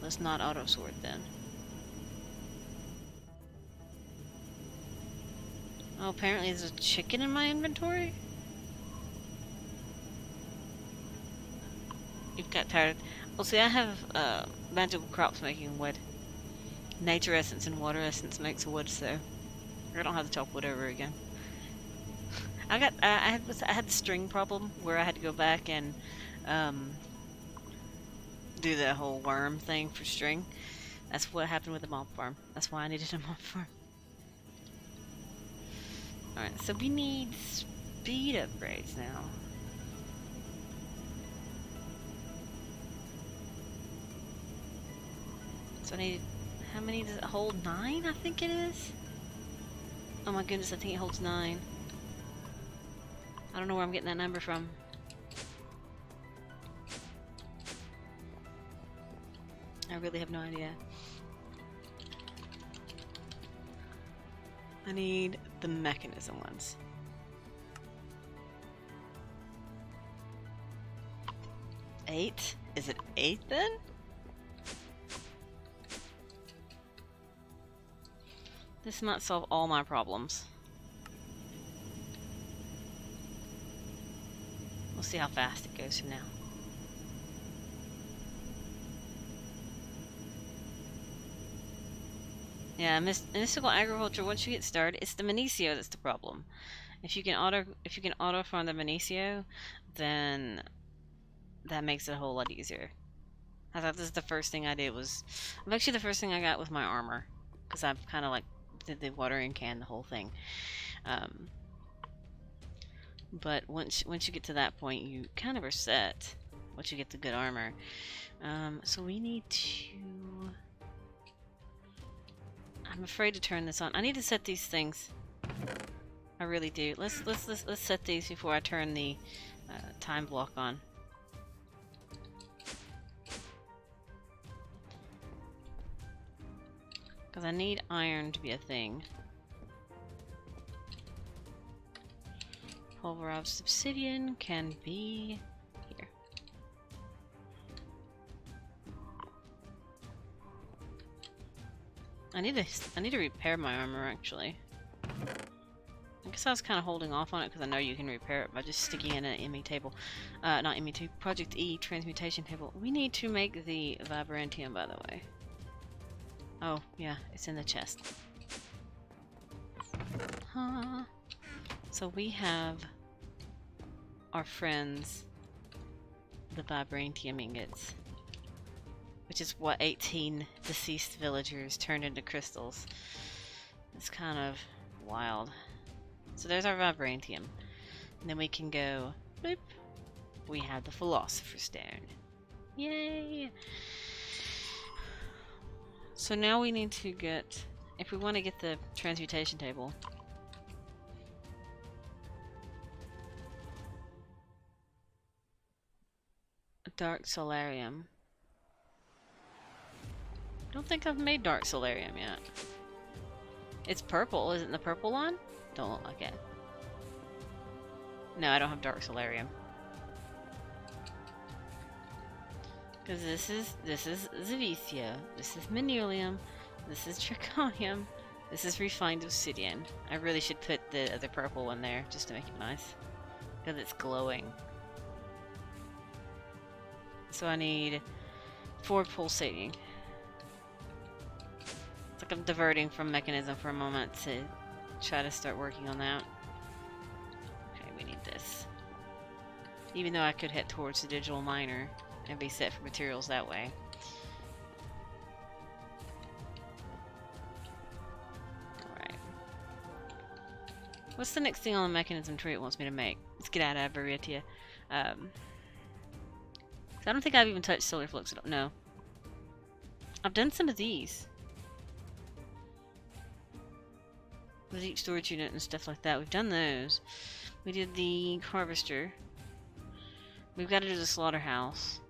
Let's not auto sort then. Oh, apparently there's a chicken in my inventory? You've got tired. Well, see, I have magical crops making wood. Nature essence and water essence makes wood, so I don't have to chop wood over again. I had the string problem where I had to go back and do the whole worm thing for string. That's what happened with the mob farm. That's why I needed a mob farm. Alright, so we need speed upgrades now. So I need, how many does it hold? 9, I think it is? Oh my goodness, I think it holds 9. I don't know where I'm getting that number from. I really have no idea. I need the mechanism ones. Eight? Is it 8 then? This might solve all my problems. We'll see how fast it goes from now. Yeah, mystical agriculture. Once you get started, it's the Minicio that's the problem. If you can auto farm the Minicio, then that makes it a whole lot easier. I thought this is the first thing I did was, actually the first thing I got with my armor, because I've kind of like did the watering can, the whole thing. But once you get to that point, you kind of are set. Once you get the good armor, so we need to. I'm afraid to turn this on. I need to set these things. I really do. Let's set these before I turn the time block on. Because I need iron to be a thing. Pulverized obsidian can be here. I need to repair my armor actually. I guess I was kind of holding off on it because I know you can repair it by just sticking in an ME table. Not ME2, Project E transmutation table. We need to make the Vibrantium, by the way. Oh, yeah, it's in the chest. So we have our friends, the Vibrantium ingots, which is what 18 deceased villagers turned into crystals. It's kind of wild. So there's our Vibrantium. And then we can go, boop. We have the Philosopher's Stone. Yay! So now we need to get, if we want to get the transmutation table, a dark solarium. Don't think I've made dark solarium yet. It's purple, isn't the purple one? Don't look like it. No, I don't have dark solarium. Because this is Zavicia, this is Manulium, this is Draconium, This is refined obsidian. I really should put the other purple one there just to make it nice. Because it's glowing. So I need 4 pulsating. It's like I'm diverting from Mechanism for a moment to try to start working on that. Okay, we need this. Even though I could head towards the digital miner and be set for materials that way. Alright. What's the next thing on the Mechanism tree it wants me to make? Let's get out of Baritia. I don't think I've even touched solar flux. No. I've done some of these. The deep storage unit and stuff like that. We've done those. We did the harvester. We've got to do the slaughterhouse.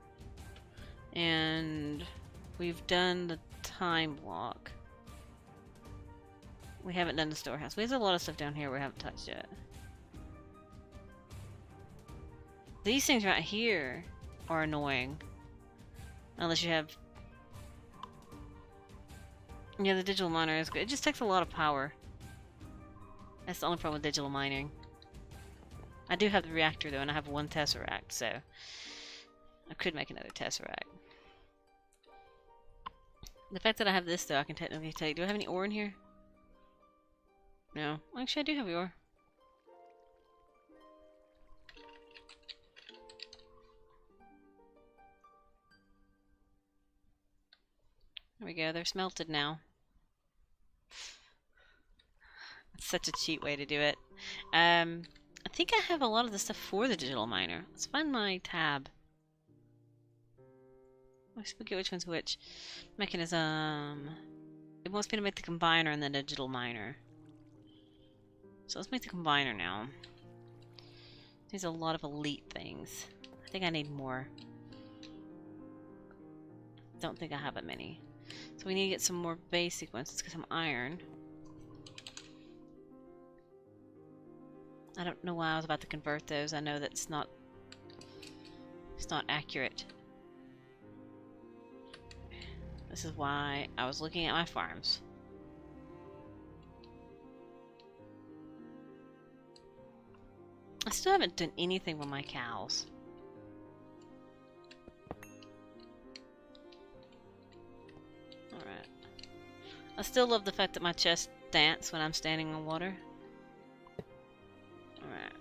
And we've done the time block. We haven't done the storehouse. There's a lot of stuff down here we haven't touched yet. These things right here are annoying. Unless you have... Yeah, the digital miner is good. It just takes a lot of power. That's the only problem with digital mining. I do have the reactor though, and I have 1 tesseract, so I could make another tesseract. The fact that I have this though, I can technically take. Do I have any ore in here? No. Actually, I do have the ore. There we go, they're smelted now. It's such a cheap way to do it. I think I have a lot of the stuff for the digital miner. Let's find my tab. Let's look at which one's which. Mechanism. It wants me to make the combiner and the digital miner. So let's make the combiner now. There's a lot of elite things. I think I need more. Don't think I have that many. So we need to get some more basic ones. Let's get some iron. I don't know why I was about to convert those. I know that's not... It's not accurate. This is why I was looking at my farms. I still haven't done anything with my cows. Alright. I still love the fact that my chest dance when I'm standing on water. Alright.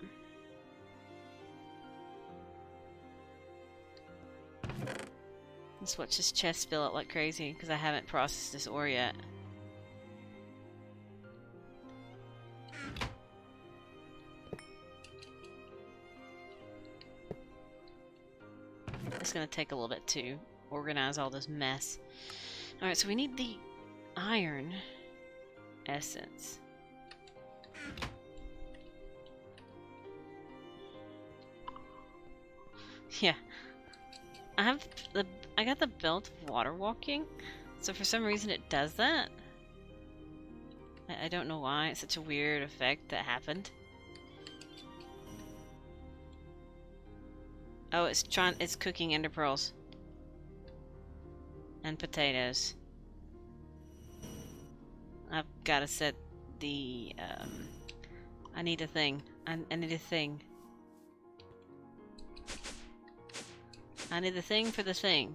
Let's watch this chest fill up like crazy because I haven't processed this ore yet. It's gonna take a little bit to organize all this mess. Alright, so we need the iron essence. Yeah. I got the belt of water walking, so for some reason it does that. I don't know why. It's such a weird effect that happened. Oh, it's cooking ender pearls. And potatoes. I've gotta set the, I need a thing. I need a thing. I need the thing for the thing.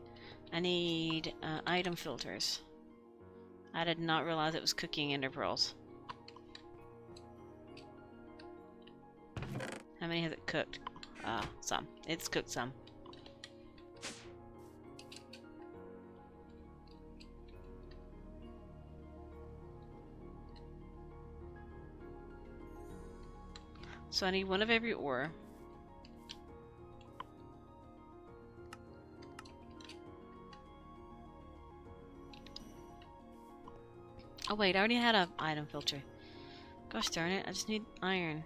I need, item filters. I did not realize it was cooking ender pearls. How many has it cooked? Some. It's cooked some. So I need one of every ore. Oh wait, I already had an item filter. Gosh darn it, I just need iron.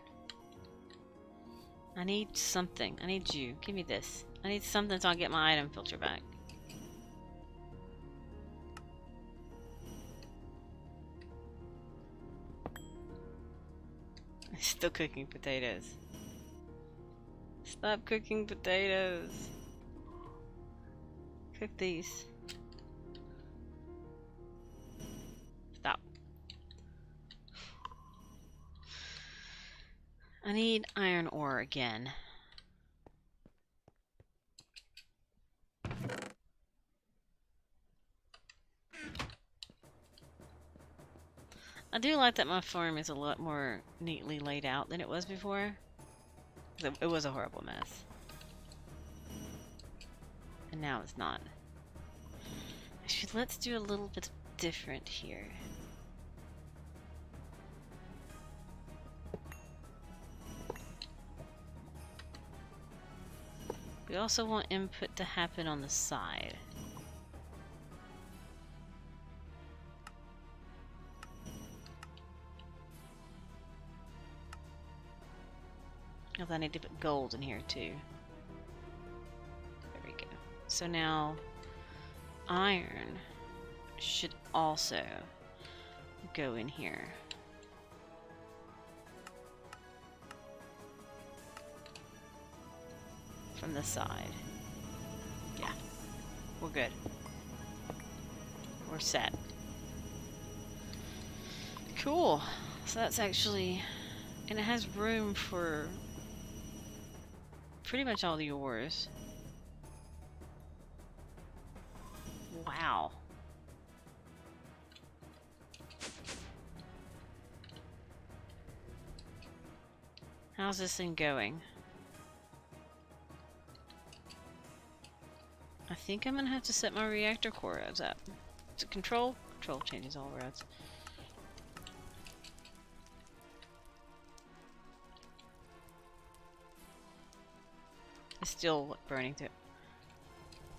I need something. I need you. Give me this. I need something so I'll get my item filter back. Still cooking potatoes. Stop cooking potatoes. Cook these. Stop. I need iron ore again. I do like that my farm is a lot more neatly laid out than it was before. It was a horrible mess. And now it's not. Actually, let's do a little bit different here. We also want input to happen on the side. Because I need to put gold in here too. There we go. So now iron should also go in here. From the side. Yeah. We're good. We're set. Cool. So that's actually... And it has room for pretty much all the ores. Wow. How's this thing going? I think I'm gonna have to set my reactor core rods up. Is it control? Control changes all rods. It's still burning through.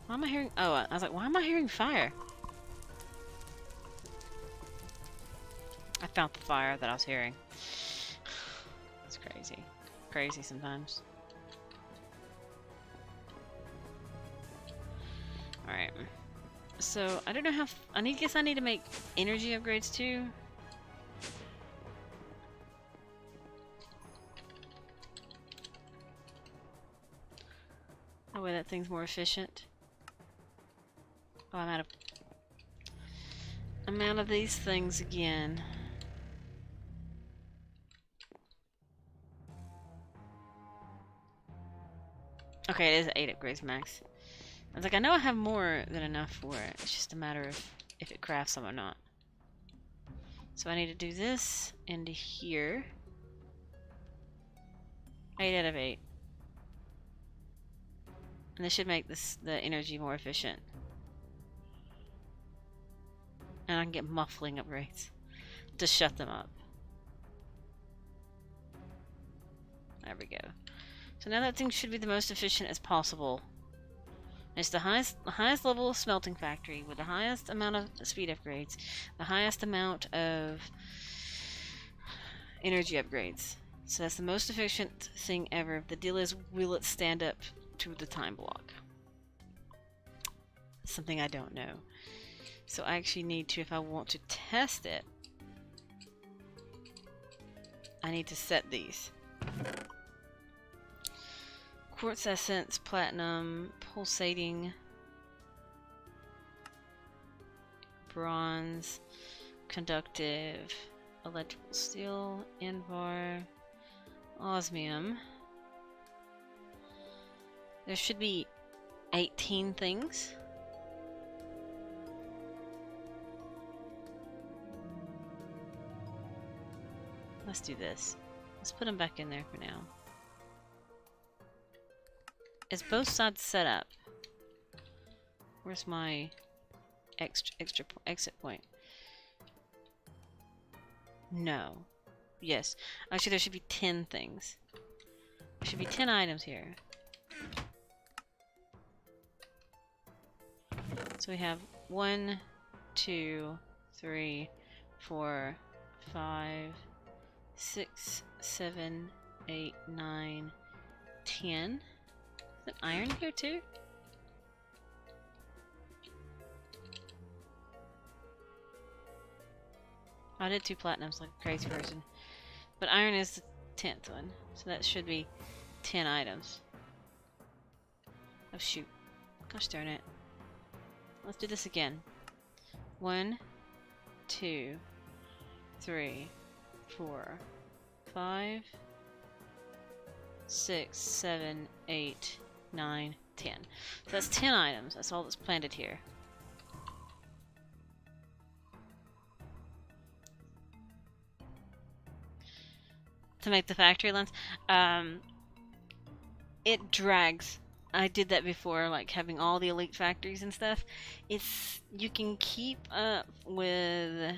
Why am I hearing? Oh, I was like, why am I hearing fire? I found the fire that I was hearing. It's crazy. Crazy sometimes. Alright. So, I don't know how... guess I need to make energy upgrades too. That way that thing's more efficient. Oh, I'm out of these things again. Okay, it is 8 upgrades max. I was like, I know I have more than enough for it. It's just a matter of if it crafts them or not. So I need to do this into here. 8 out of 8. And this should make the energy more efficient. And I can get muffling upgrades to shut them up. There we go. So now that thing should be the most efficient as possible. It's the highest level of smelting factory with the highest amount of speed upgrades, the highest amount of energy upgrades. So that's the most efficient thing ever. The deal is, will it stand up to the time block? Something I don't know. So I actually need to, if I want to test it, I need to set these. Quartz essence, platinum, pulsating, bronze, conductive, electrical steel, invar, osmium. There should be 18 things. Let's do this. Let's put them back in there for now. Is both sides set up? Where's my exit point? No. Yes. Actually, there should be 10 things. There should be 10 items here. So we have 1, 2, 3, 4, 5, 6, 7, 8, 9, 10. Is it iron here too? I did 2 platinums like a crazy person. But iron is the 10th one. So that should be 10 items. Oh shoot. Gosh darn it. Let's do this again. 1, 2, 3, 4, 5, 6, 7, 8, 9, 10. So that's 10 items. That's all that's planted here. To make the factory lens, it drags. I did that before, like having all the elite factories and stuff. You can keep up with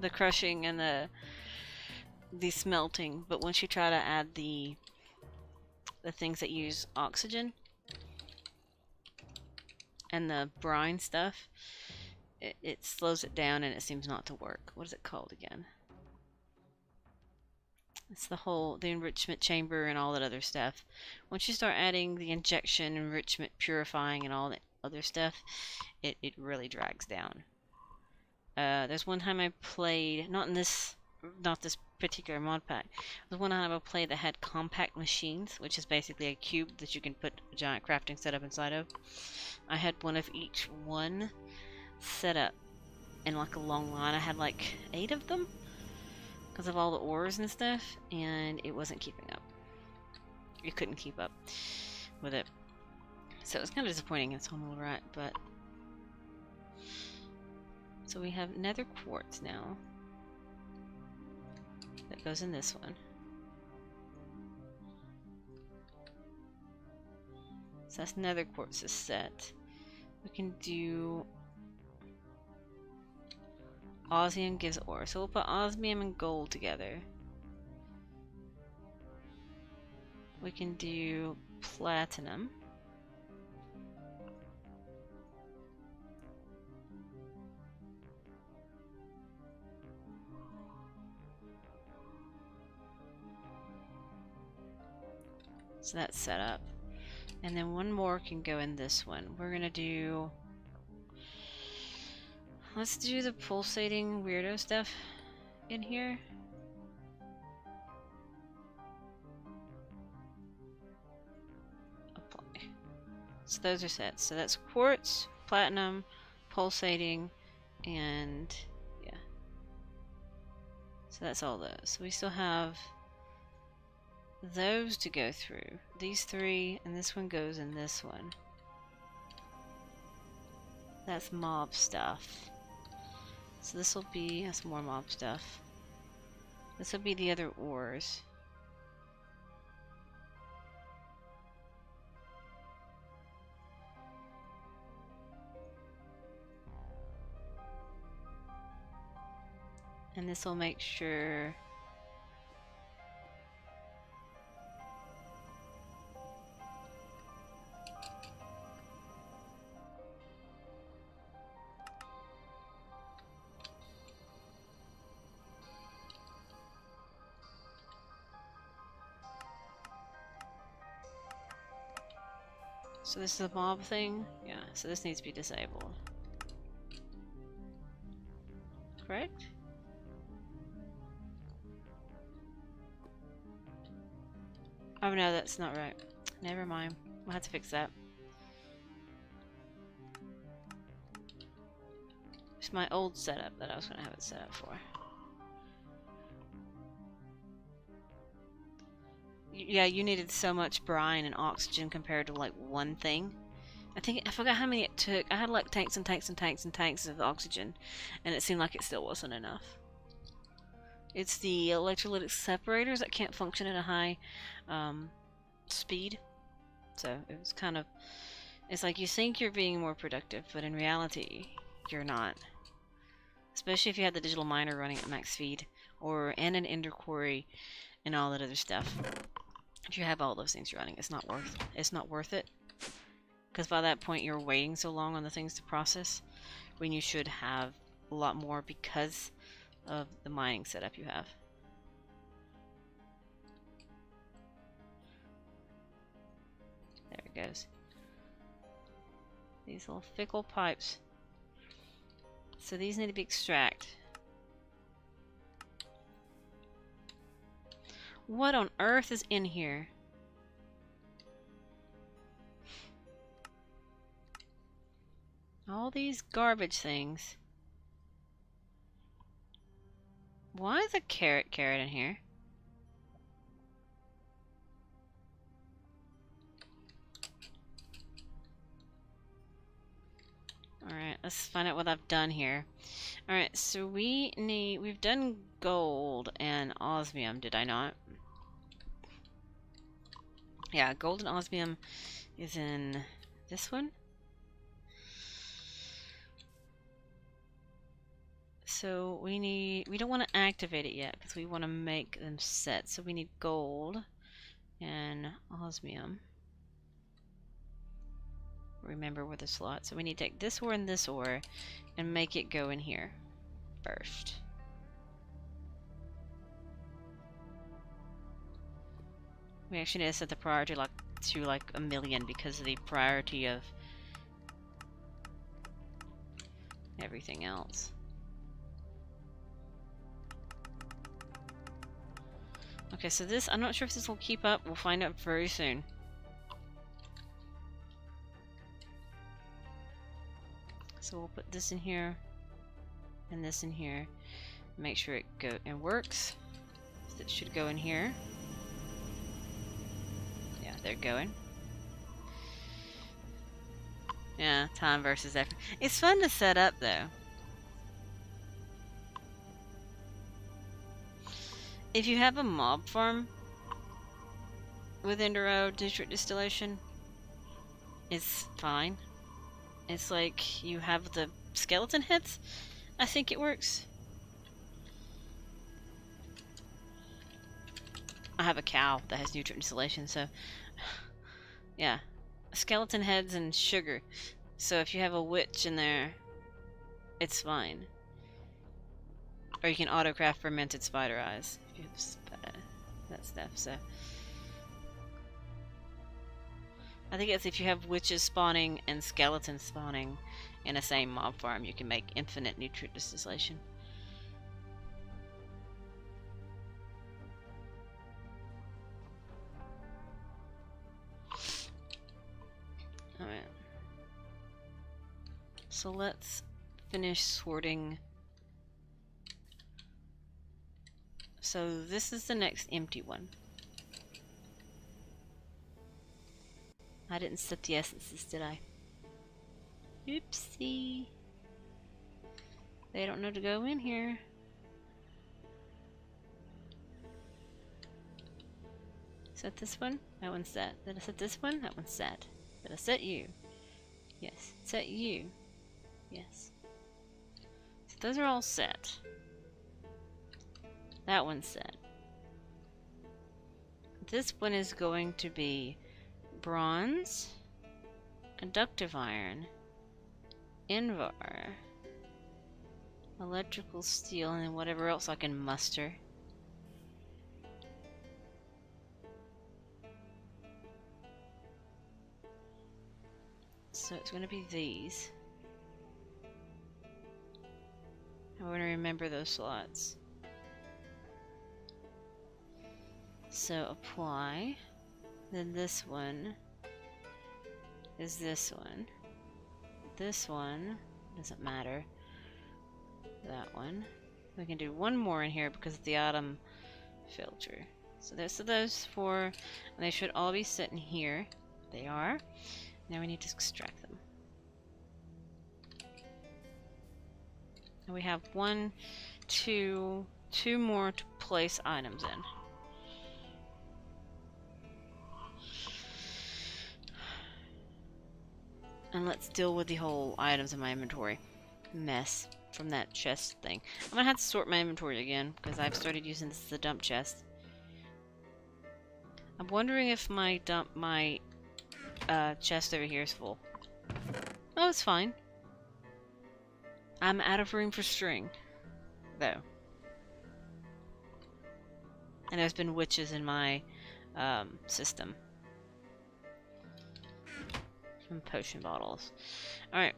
the crushing and the smelting, but once you try to add the things that use oxygen and the brine stuff, it slows it down and it seems not to work. What is it called again? It's the enrichment chamber and all that other stuff. Once you start adding the injection, enrichment, purifying, and all that other stuff, it really drags down. There's one time I played, not this particular mod pack. There's one time I played that had compact machines, which is basically a cube that you can put a giant crafting setup inside of. I had one of each one set up in like a long line. I had like 8 of them because of all the ores and stuff, and it wasn't keeping up. You couldn't keep up with it. So it was kind of disappointing in its own right, but... So we have nether quartz now. That goes in this one. So that's nether quartz's set. We can do... Osmium gives ore. So we'll put osmium and gold together. We can do platinum. So that's set up. And then one more can go in this one. We're gonna do... Let's do the pulsating weirdo stuff in here. Apply. So those are set. So that's quartz, platinum, pulsating, and yeah. So that's all those. So we still have those to go through. These 3, and this one goes in this one. That's mob stuff. So this will be, that's more mob stuff. This will be the other ores. And this will make sure so this is a mob thing? Yeah, so this needs to be disabled. Correct? Oh no, that's not right. Never mind. We'll have to fix that. It's my old setup that I was going to have it set up for. Yeah, you needed so much brine and oxygen compared to like one thing. I forgot how many it took. I had like tanks and tanks and tanks and tanks of oxygen, and it seemed like it still wasn't enough. It's the electrolytic separators that can't function at a high speed. So it was kind of... It's like you think you're being more productive, but in reality, you're not. Especially if you had the digital miner running at max speed, and an ender quarry, and all that other stuff. If you have all those things running, it's not worth it. Because by that point, you're waiting so long on the things to process, when you should have a lot more because of the mining setup you have. There it goes. These little fickle pipes. So these need to be extracted. What on earth is in here? All these garbage things. Why is a carrot in here? let's find out what I've done here. Alright, so we've done gold and osmium, did I not? Yeah, gold and osmium is in this one. So we don't want to activate it yet because we want to make them set. So we need gold and osmium. Remember where the slot. So we need to take this ore and this ore and make it go in here first. We actually need to set the priority to like 1,000,000 because of the priority of everything else. Okay, so this, I'm not sure if this will keep up. We'll find out very soon. So we'll put this in here and this in here. Make sure it works. So it should go in here. Yeah, they're going. Yeah, time versus effort. It's fun to set up though. If you have a mob farm with Enduro district distillation, it's fine. It's like you have the skeleton heads. I think it works. I have a cow that has nutrient distillation, so yeah. Skeleton heads and sugar. So if you have a witch in there, it's fine. Or you can autocraft fermented spider eyes if you have that stuff. So I think it's if you have witches spawning and skeletons spawning in the same mob farm, you can make infinite nutrient distillation. Alright. So let's finish sorting. So this is the next empty one. I didn't set the essences, did I? Oopsie. They don't know to go in here. Set this one? That one's set. Did I set this one? That one's set. Did I set you? Yes. Set you? Yes. So those are all set. That one's set. This one is going to be bronze, conductive iron, invar, electrical steel, and then whatever else I can muster. So it's going to be these. I want to remember those slots. So apply. Then this one is this one. This one doesn't matter. That one. We can do one more in here because of the autumn filter. So there's those four, and they should all be sitting here. They are. Now we need to extract them. And we have two more to place items in. And let's deal with the whole items in my inventory mess from that chest thing. I'm gonna have to sort my inventory again because I've started using this as a dump chest. I'm wondering if my chest over here is full. Oh, it's fine. I'm out of room for string, though. And there's been witches in my system. Some potion bottles. Alright.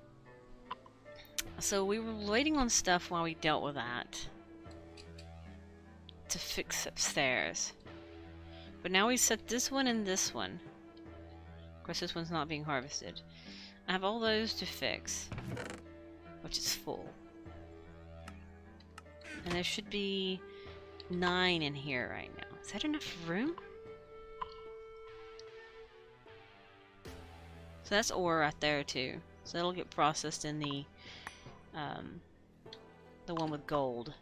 So we were waiting on stuff while we dealt with that. To fix upstairs. But now we set this one and this one. Of course this one's not being harvested. I have all those to fix. Which is full. And there should be 9 in here right now. Is that enough room? So that's ore right there too. So it'll get processed in the one with gold.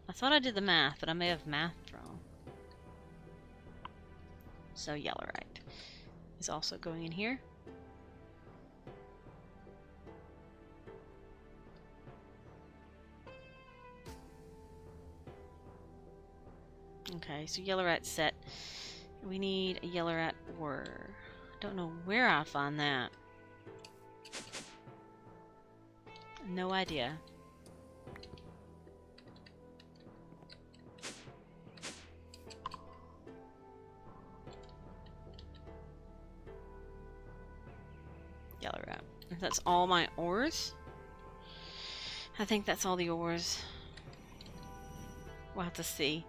I thought I did the math, but I may have mathed wrong. So yellowite is also going in here. Okay, so yellowite set. We need a yellowite ore. Don't know where I'll find that. No idea. Yellowite. That's all my ores? I think that's all the ores. We'll have to see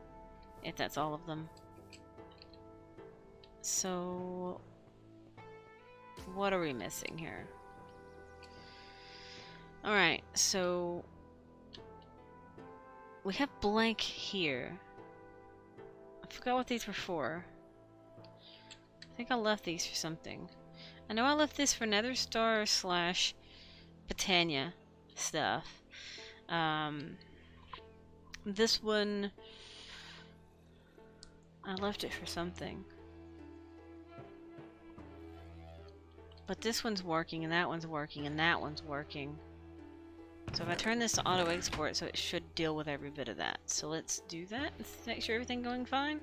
if that's all of them. So, what are we missing here? Alright, so we have blank here. I forgot what these were for. I think I left these for something. I know I left this for Nether Star / Britannia stuff. This one, I left it for something. But this one's working, and that one's working, and that one's working. So if I turn this to auto export, so it should deal with every bit of that. So let's do that and make sure everything's going fine.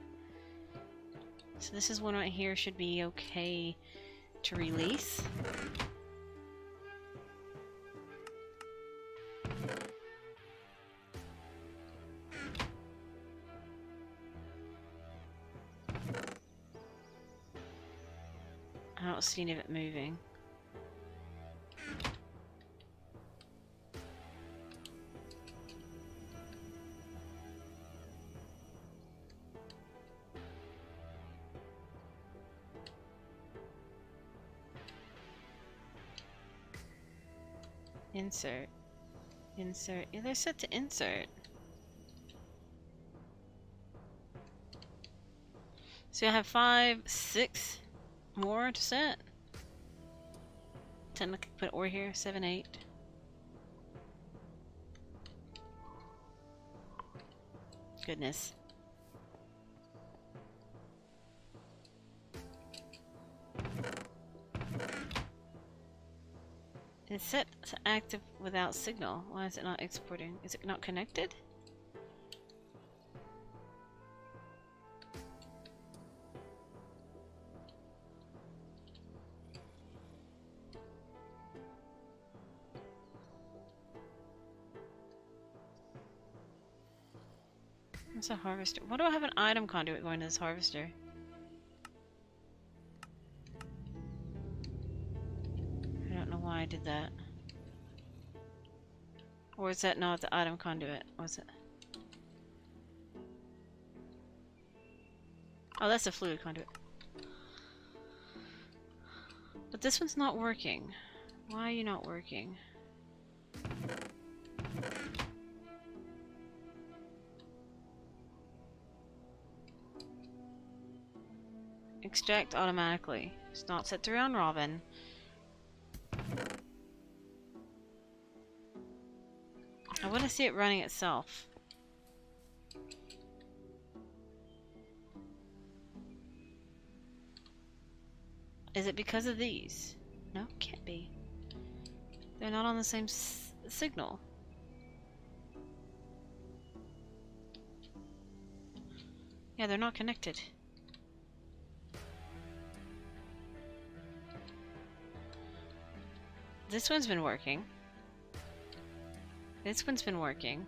So this is one right here, should be okay to release. I don't see any of it moving. Insert. Insert. Yeah, they're set to insert. So I have 5, 6 more to set. 10, put ore here. 7, 8. Goodness. It's set to active without signal. Why is it not exporting? Is it not connected? It's a harvester. Why do I have an item conduit going to this harvester? I don't know why I did that. Or is that not the item conduit? Was it? Oh, that's a fluid conduit. But this one's not working. Why are you not working? Extract automatically. It's not set to round robin. I want to see it running itself. Is it because of these? No, it can't be. They're not on the same signal. Yeah, they're not connected. This one's been working. This one's been working.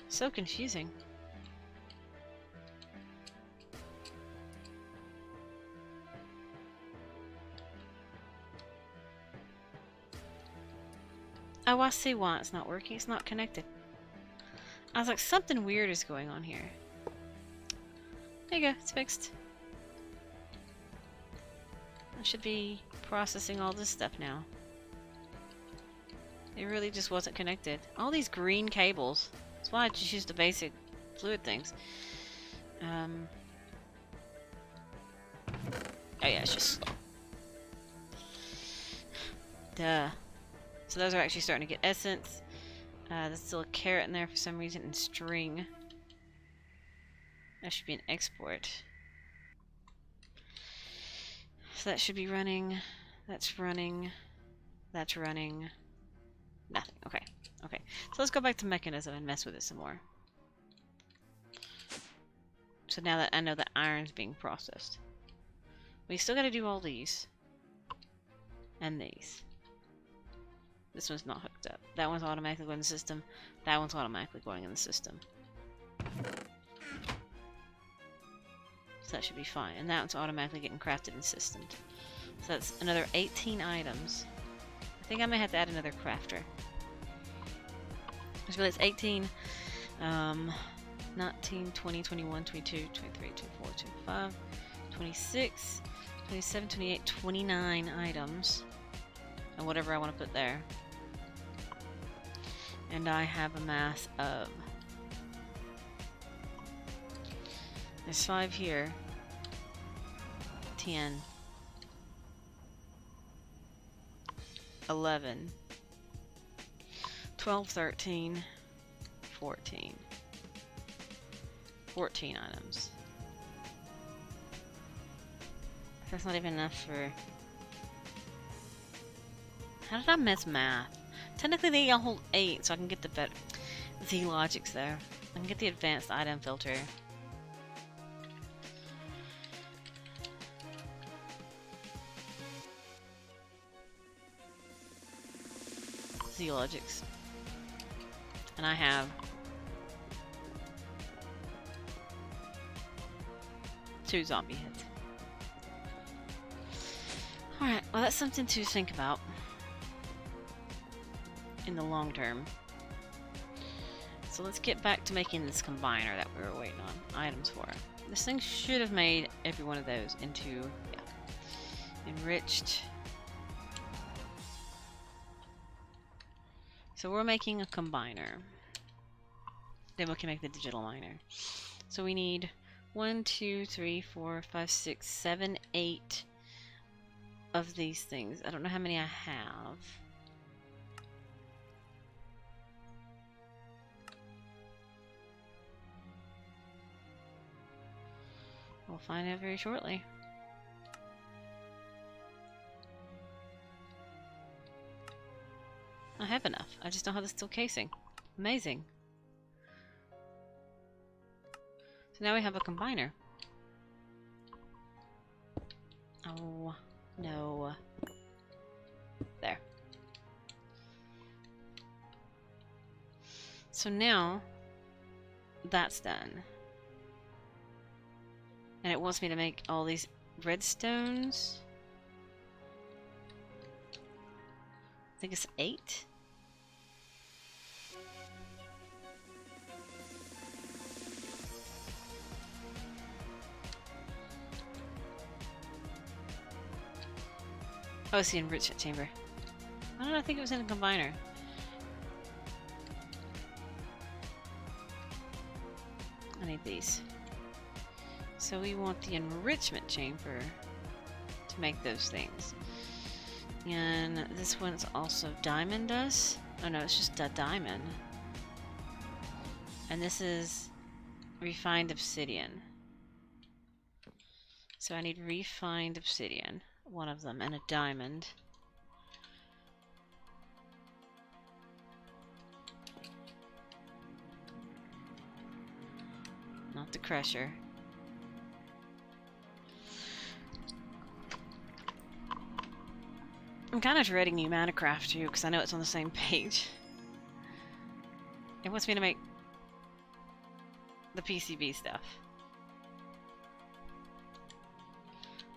So confusing. Oh, I see why it's not working. It's not connected. I was like, something weird is going on here. There you go. It's fixed. should be processing all this stuff now. It really just wasn't connected. All these green cables. That's why I just used the basic fluid things. Oh yeah, it's just slow. Duh. So those are actually starting to get essence. There's still a carrot in there for some reason, and string. That should be an export. So that should be running. That's running. That's running. Nothing. Okay. Okay. So let's go back to Mekanism and mess with it some more. So now that I know that iron's being processed. We still gotta do all these. And these. This one's not hooked up. That one's automatically going in the system. That one's automatically going in the system. So that should be fine. And that one's automatically getting crafted in the system. So that's another 18 items. I think I may have to add another crafter. So it's 18, 19, 20, 21, 22, 23, 24, 25, 26, 27, 28, 29 items. And whatever I want to put there. And I have a mass of... There's 5 here. 10. 11. 12, 13. 14. 14 items. That's not even enough for... How did I miss math? Technically they all hold 8, so I can get the better... Z logics there. I can get the advanced item filter. Z logics. And I have... 2 zombie heads. Alright, well that's something to think about. In the long term. So let's get back to making this combiner that we were waiting on items for. This thing should have made every one of those into, yeah, enriched. So we're making a combiner. Then we can make the digital miner. So we need 1, 2, 3, 4, 5, 6, 7, 8 of these things. I don't know how many I have. We'll find out very shortly. I have enough. I just don't have the steel casing. Amazing. So now we have a combiner. Oh, no. There. So now, that's done. And it wants me to make all these redstones. I think it's 8. Oh, it's the enrichment chamber. Why did I think it was in a combiner? I need these. So we want the enrichment chamber to make those things. And this one's also diamond dust. Oh no, it's just a diamond. And this is refined obsidian. So I need refined obsidian, one of them, and a diamond. Not the crusher. I'm kind of dreading new Minecraft too, because I know it's on the same page. It wants me to make the PCB stuff.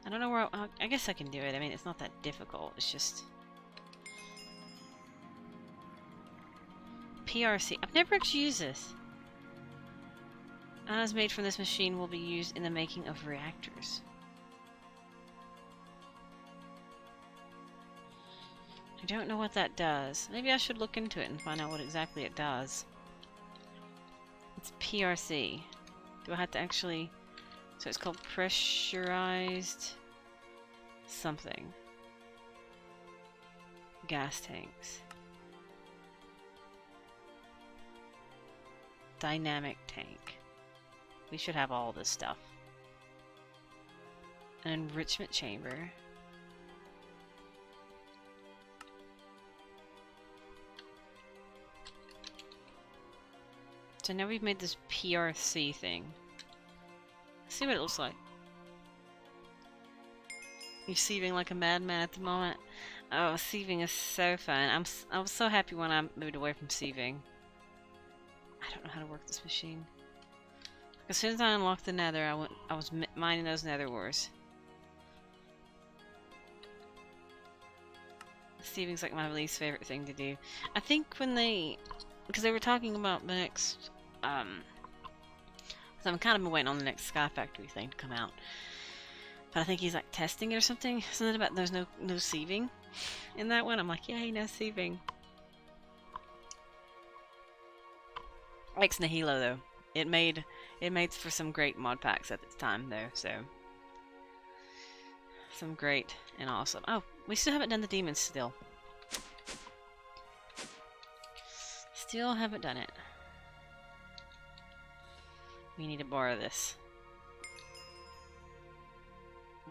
I don't know where I guess I can do it. I mean, it's not that difficult. It's just... PRC. I've never actually used this. Atoms made from this machine will be used in the making of reactors. I don't know what that does. Maybe I should look into it and find out what exactly it does. It's PRC. Do I have to actually... So it's called pressurized... something. Gas tanks. Dynamic tank. We should have all this stuff. An enrichment chamber. So now we've made this PRC thing. Let's see what it looks like. You're sieving like a madman at the moment. Oh, sieving is so fun. I was so happy when I moved away from sieving. I don't know how to work this machine. As soon as I unlocked the nether, I was mining those nether ores. Sieving's like my least favorite thing to do. I think when because they were talking about the next, so I'm kind of waiting on the next Sky Factory thing to come out. But I think he's like testing it or something. Something about there's no sieving in that one. I'm like, yay, no sieving. Likes Nihilo though. It made for some great mod packs at the time though, so some great and awesome. Oh, we still haven't done the demons still. Still haven't done it. We need to borrow this.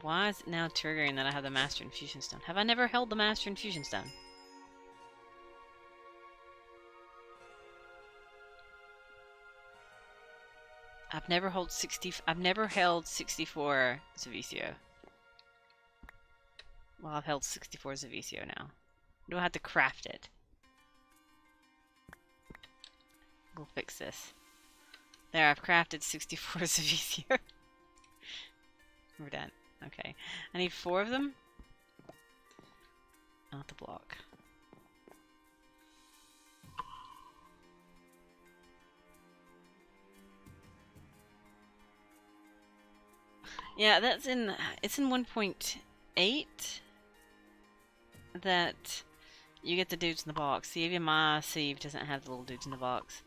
Why is it now triggering that I have the Master Infusion Stone? Have I never held the Master Infusion Stone? I've never held 64 Zavisio. Well, I've held 64 Zavisio now. Do I have to craft it? We'll fix this. There, I've crafted 64 Zavisio. We're done. Okay. I need 4 of them. Not the block. Yeah, it's in 1.8 that you get the dudes in the box. See, even my sieve doesn't have the little dudes in the box.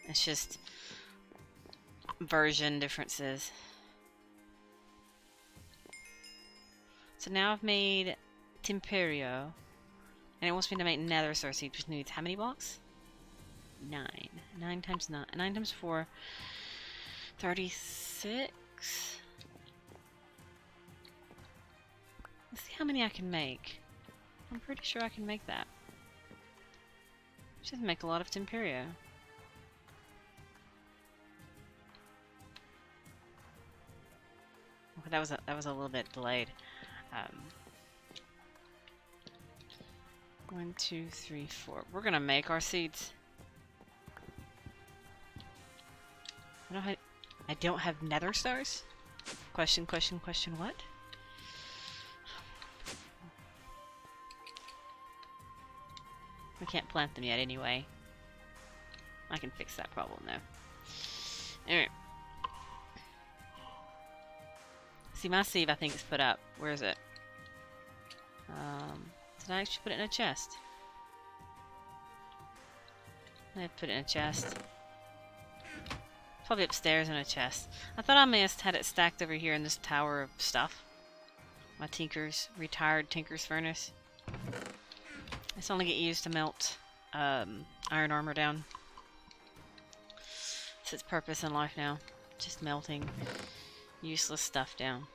It's just version differences. So now I've made Timperio, and it wants me to make Nether Star Seed, which needs how many blocks? 9. 9 times 9. 9 times 4. 36. Let's see how many I can make. I'm pretty sure I can make that. Should make a lot of Timperio. Okay, that was a little bit delayed. 1, 2, 3, 4. We're gonna make our seeds. I don't have nether stars? Question, what? We can't plant them yet anyway. I can fix that problem though. Alright. See, my sieve I think is put up. Where is it? Did I actually put it in a chest? I put it in a chest. Probably upstairs in a chest. I thought I may have had it stacked over here in this tower of stuff. My retired Tinker's furnace. It's only get used to melt iron armor down. It's its purpose in life now. Just melting useless stuff down.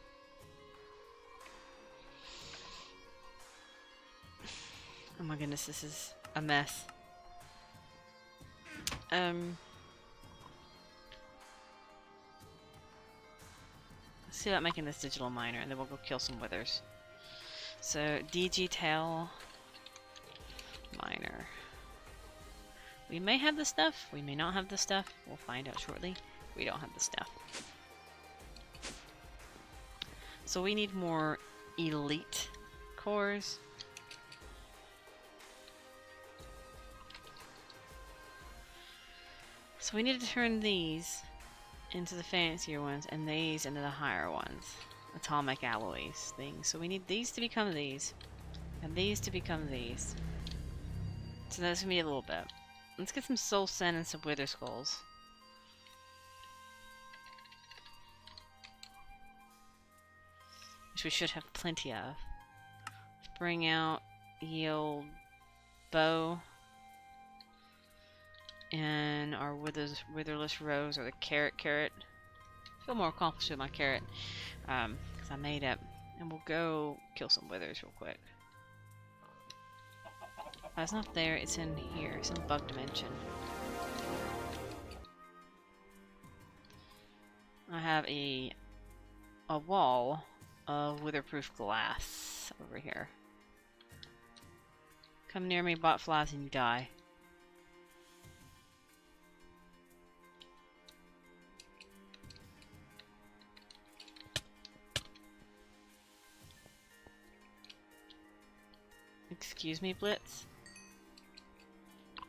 Oh my goodness, this is a mess. Let's see about making this digital miner, and then we'll go kill some withers. So, digital miner. We may have the stuff, we may not have the stuff. We'll find out shortly. We don't have the stuff. So we need more elite cores. So we need to turn these into the fancier ones and these into the higher ones. Atomic alloys things. So we need these to become these. And these to become these. So that's gonna be a little bit. Let's get some soul sand and some wither skulls. Which we should have plenty of. Let's bring out the old bow. And our witherless rose, or the carrot. I feel more accomplished with my carrot. Because I made it. And we'll go kill some withers real quick. Oh, it's not there, it's in here. It's in bug dimension. I have a wall of witherproof glass over here. Come near me, bot flies, and you die. Excuse me, Blitz?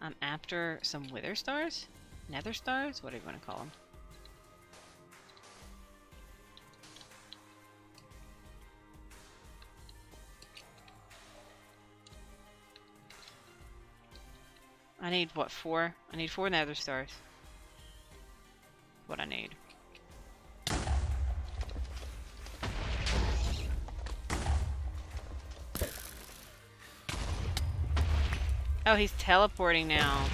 I'm after some wither stars? Nether stars? What do you want to call them? I need, what, 4? I need 4 nether stars. What I need. Oh, he's teleporting now.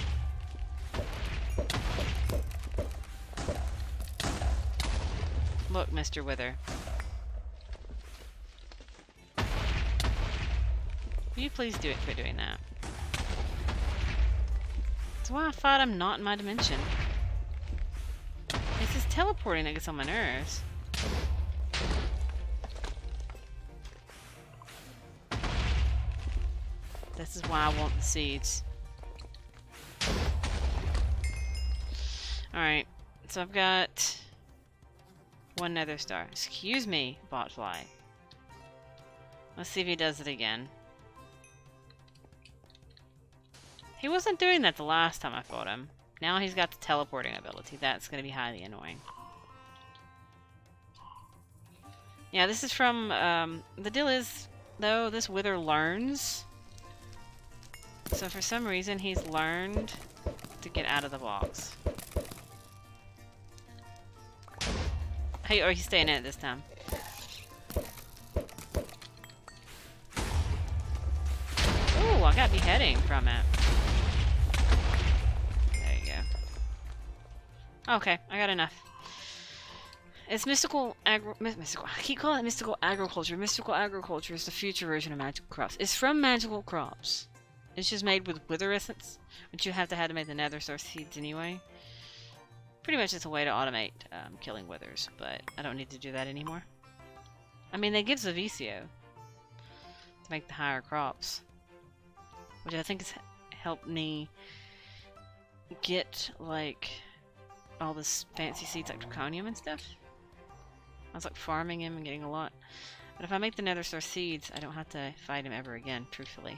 Look, Mr. Wither. Will you please do it for doing that? That's why I thought I'm not in my dimension. It's this teleporting that gets on my nerves. This is why I want the seeds. Alright, so I've got 1 nether star. Excuse me, botfly. Let's see if he does it again. He wasn't doing that the last time I fought him. Now he's got the teleporting ability. That's going to be highly annoying. Yeah, this is from, the deal is, though, this wither learns. So for some reason, he's learned to get out of the box. Hey, or he's staying in it this time. Ooh, I got beheading from it. There you go. Okay, I got enough. It's mystical I keep calling it mystical agriculture. Mystical agriculture is the future version of magical crops. It's from magical crops. It's just made with wither essence, which you have to make the nether source seeds anyway. Pretty much it's a way to automate killing withers, but I don't need to do that anymore. I mean, they give Zavicio to make the higher crops, which I think has helped me get, like, all this fancy seeds like draconium and stuff. I was like farming him and getting a lot. But if I make the nether source seeds, I don't have to fight him ever again, truthfully.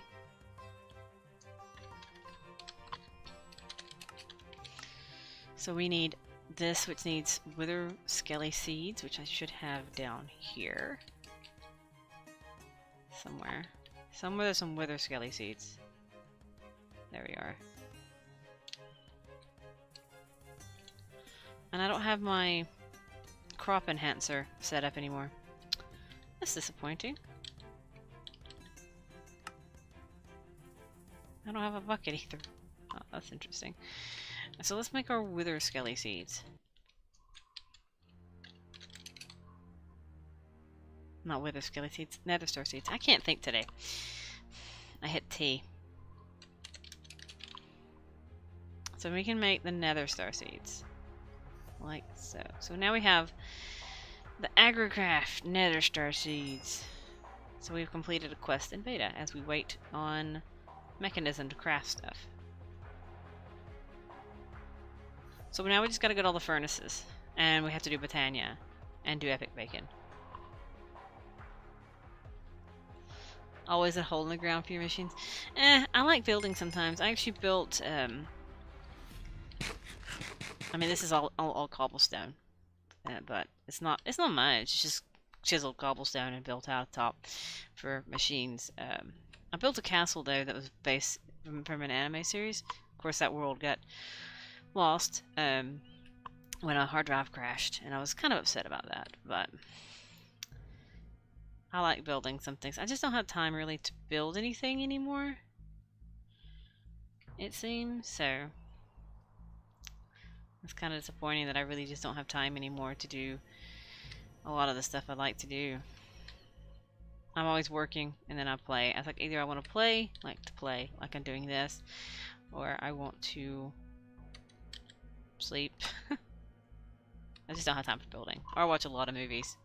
So we need this, which needs wither skelly seeds, which I should have down here. Somewhere. Somewhere there's some wither skelly seeds. There we are. And I don't have my crop enhancer set up anymore. That's disappointing. I don't have a bucket either. Oh, that's interesting. So let's make our wither skelly seeds. Not wither skelly seeds, nether star seeds. I can't think today. I hit T. So we can make the nether star seeds. Like so. So now we have the Agricraft nether star seeds. So we've completed a quest in beta as we wait on Mekanism to craft stuff. So now we just gotta get all the furnaces. And we have to do Botania. And do Epic Bacon. Always a hole in the ground for your machines. I like building sometimes. I actually built, I mean, this is all cobblestone. But it's not much. It's just chiseled cobblestone and built out top for machines. I built a castle though that was based from an anime series. Of course, that world got lost when a hard drive crashed, and I was kind of upset about that. But I like building some things. I just don't have time really to build anything anymore, it seems. So it's kind of disappointing that I really just don't have time anymore to do a lot of the stuff I like to do. I'm always working and then I play. I think either I want to play like I'm doing this, or I want to sleep. I just don't have time for building. Or watch a lot of movies.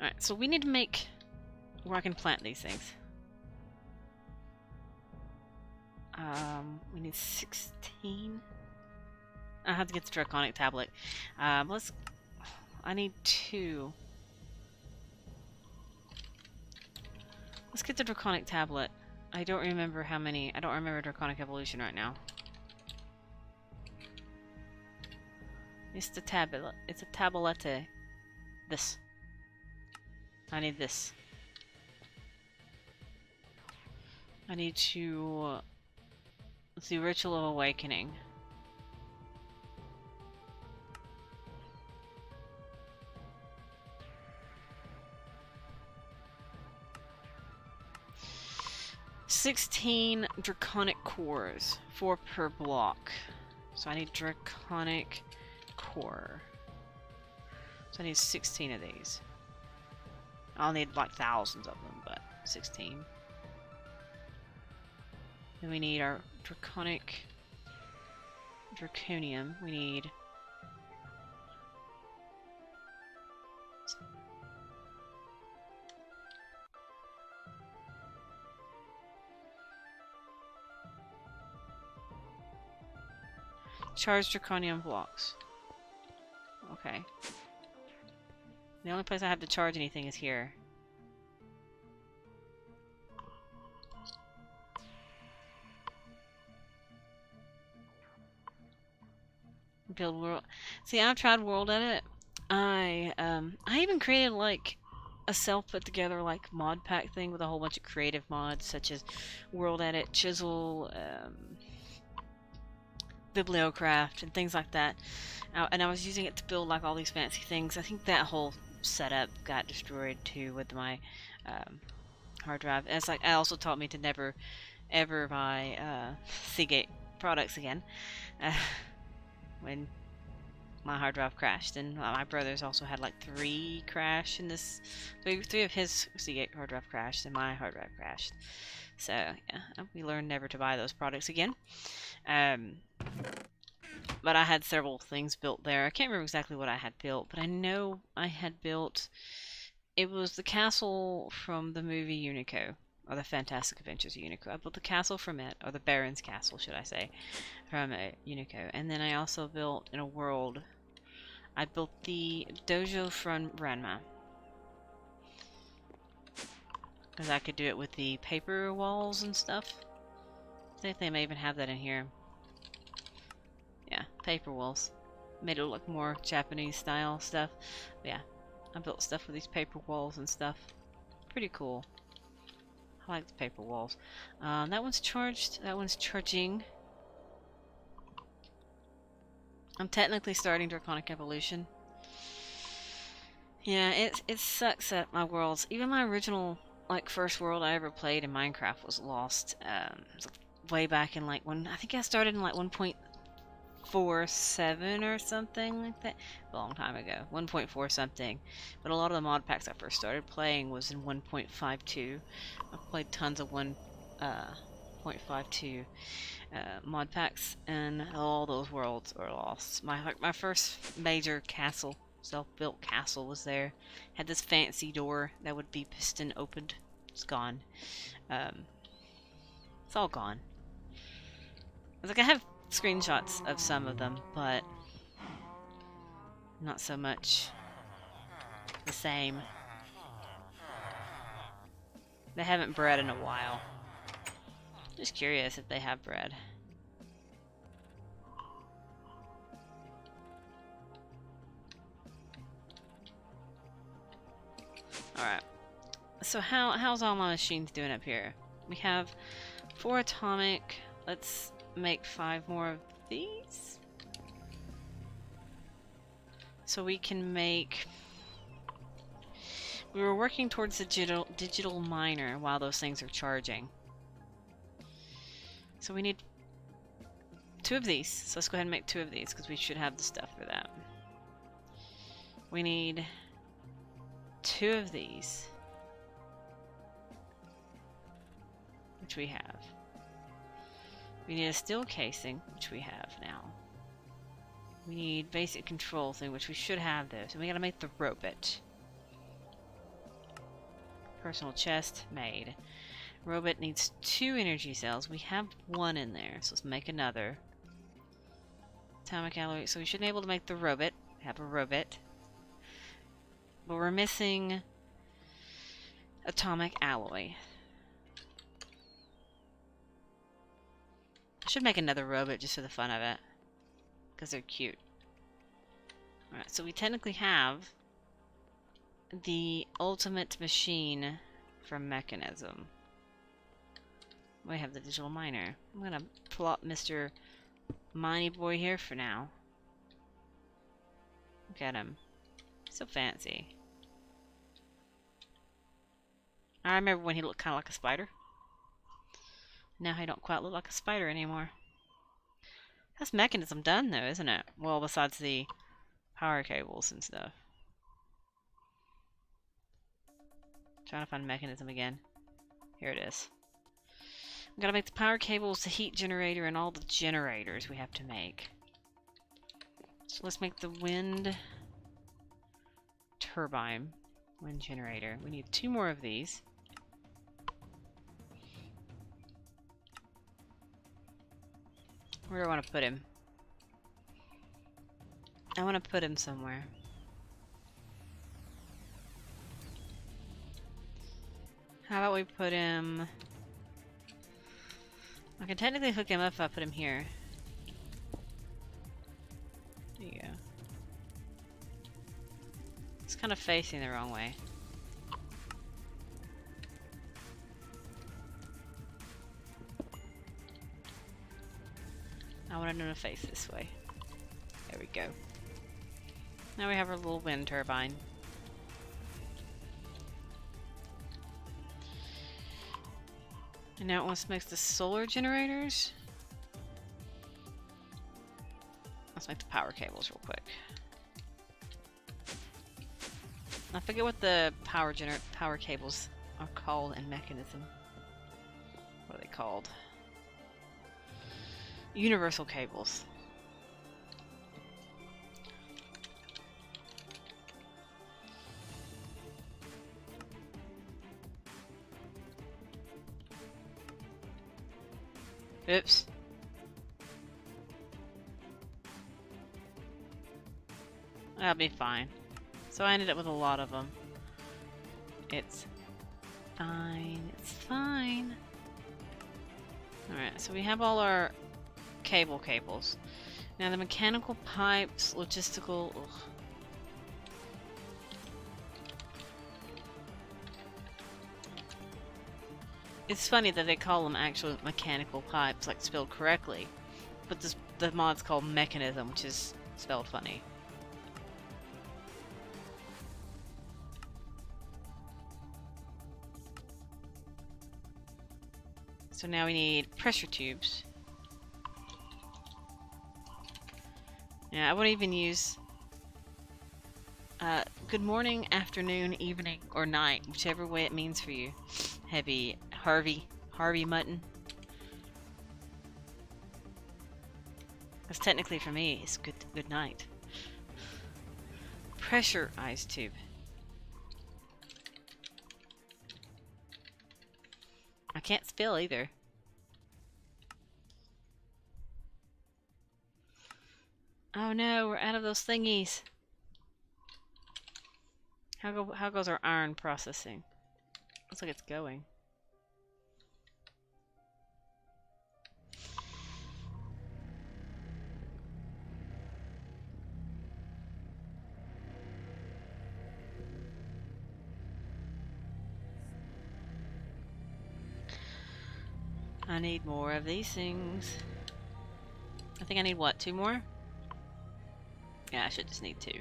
Alright, so we need to make where I can plant these things. We need 16. I have to get the draconic tablet. I need 2. Let's get the draconic tablet. I don't remember how many. I don't remember draconic evolution right now. It's the tablet. It's a tablette. This. I need this. I need to... It's the Ritual of Awakening. $16 draconic cores. 4 per block. So I need draconic core. So I need 16 of these. I'll need like thousands of them, but 16. Then we need our draconium. We need charged draconium blocks. Okay. The only place I have to charge anything is here. Build world. See, I've tried world edit. I even created like a self put together like mod pack thing with a whole bunch of creative mods such as world edit, chisel, bibliocraft, and things like that. And I was using it to build like all these fancy things. I think that whole setup got destroyed too with my hard drive. It's like it also taught me to never ever buy Seagate products again when my hard drive crashed. And my brothers also had like 3 crash in this. 3 of his Seagate hard drive crashed and my hard drive crashed. So yeah, we learned never to buy those products again. But I had several things built there. I can't remember exactly what I had built, but I know I had built... It was the castle from the movie Unico, or the Fantastic Adventures of Unico. I built the castle from it, or the Baron's Castle, should I say, from Unico. And then I also built, in a world, I built the dojo from Ranma. Because I could do it with the paper walls and stuff. I think they may even have that in here. Yeah, paper walls. Made it look more Japanese style stuff. But yeah, I built stuff with these paper walls and stuff. Pretty cool. I like the paper walls. That one's charged. That one's charging. I'm technically starting Draconic Evolution. Yeah, it sucks that my worlds, even my original like first world I ever played in Minecraft was lost. Way back in like I think I started in like 1.47 or something like that. A long time ago. 1.4 something. But a lot of the mod packs I first started playing was in 1.52. I've played tons of 1.52 mod packs, and all those worlds are lost. My first major castle, self-built castle, was there. Had this fancy door that would be piston opened. It's gone. It's all gone. It's like I have screenshots of some of them, but not so much the same. They haven't bred in a while. Just curious if they have bred. Alright. So how's all my machines doing up here? We have 4 atomic. Let's make 5 more of these. So we can make... We were working towards the digital miner while those things are charging. So we need 2 of these. So let's go ahead and make 2 of these because we should have the stuff for that. We need 2 of these. Which we have. We need a steel casing, which we have now. We need basic control thing, which we should have those. And we gotta make the robot. Personal chest made. Robot needs 2 energy cells. We have 1 in there, so let's make another. Atomic alloy. So we should be able to make the robot. Have a robot. But we're missing atomic alloy. I should make another robot just for the fun of it. Because they're cute. Alright, so we technically have the ultimate machine from Mekanism. We have the digital miner. I'm gonna plot Mr. Miney Boy here for now. Look at him. So fancy. I remember when he looked kind of like a spider. Now he don't quite look like a spider anymore. That's Mekanism done though, isn't it? Well, besides the power cables and stuff. Trying to find Mekanism again. Here it is. We gotta make the power cables, the heat generator, and all the generators we have to make. So let's make the wind turbine. Wind generator. We need 2 more of these. Where do I want to put him? I want to put him somewhere. How about we put him... I can technically hook him up if I put him here. There you go. It's kind of facing the wrong way. I wanted him to face this way. There we go. Now we have our little wind turbine. And now it wants to make the solar generators. Let's make the power cables real quick. I forget what the power cables are called in Mekanism. What are they called? Universal cables. Oops. That'll be fine. So I ended up with a lot of them. It's fine. It's fine. Alright, so we have all our cables. Now the mechanical pipes, logistical... Ugh. It's funny that they call them actual mechanical pipes, like spelled correctly. But the mod's called Mekanism, which is spelled funny. So now we need pressure tubes. Yeah, I wouldn't even use good morning, afternoon, evening, or night, whichever way it means for you. Heavy Harvey mutton. Because technically for me, it's good night. Pressure ice tube. I can't spell either. Oh no, we're out of those thingies. How goes our iron processing? Looks like it's going. I need more of these things. I think I need what? 2 more? Yeah, I should just need 2.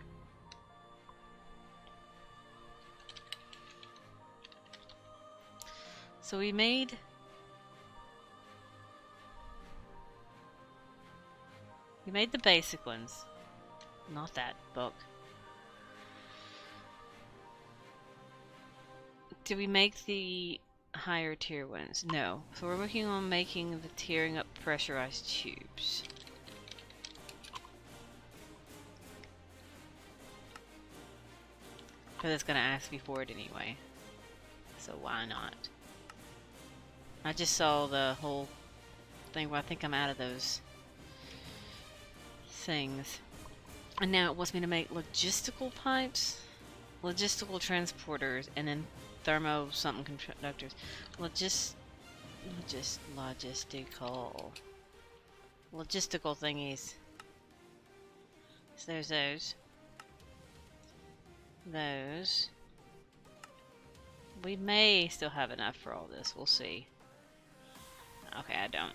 So we made the basic ones. Not that book. Did we make the higher tier ones? No. So we're working on making the tearing up pressurized tubes. Because it's going to ask me for it anyway. So why not? I just saw the whole thing where I think I'm out of those things. And now it wants me to make logistical pipes, logistical transporters, and then thermo something conductors. Logistical thingies. So there's those. Those. We may still have enough for all this. We'll see. Okay, I don't.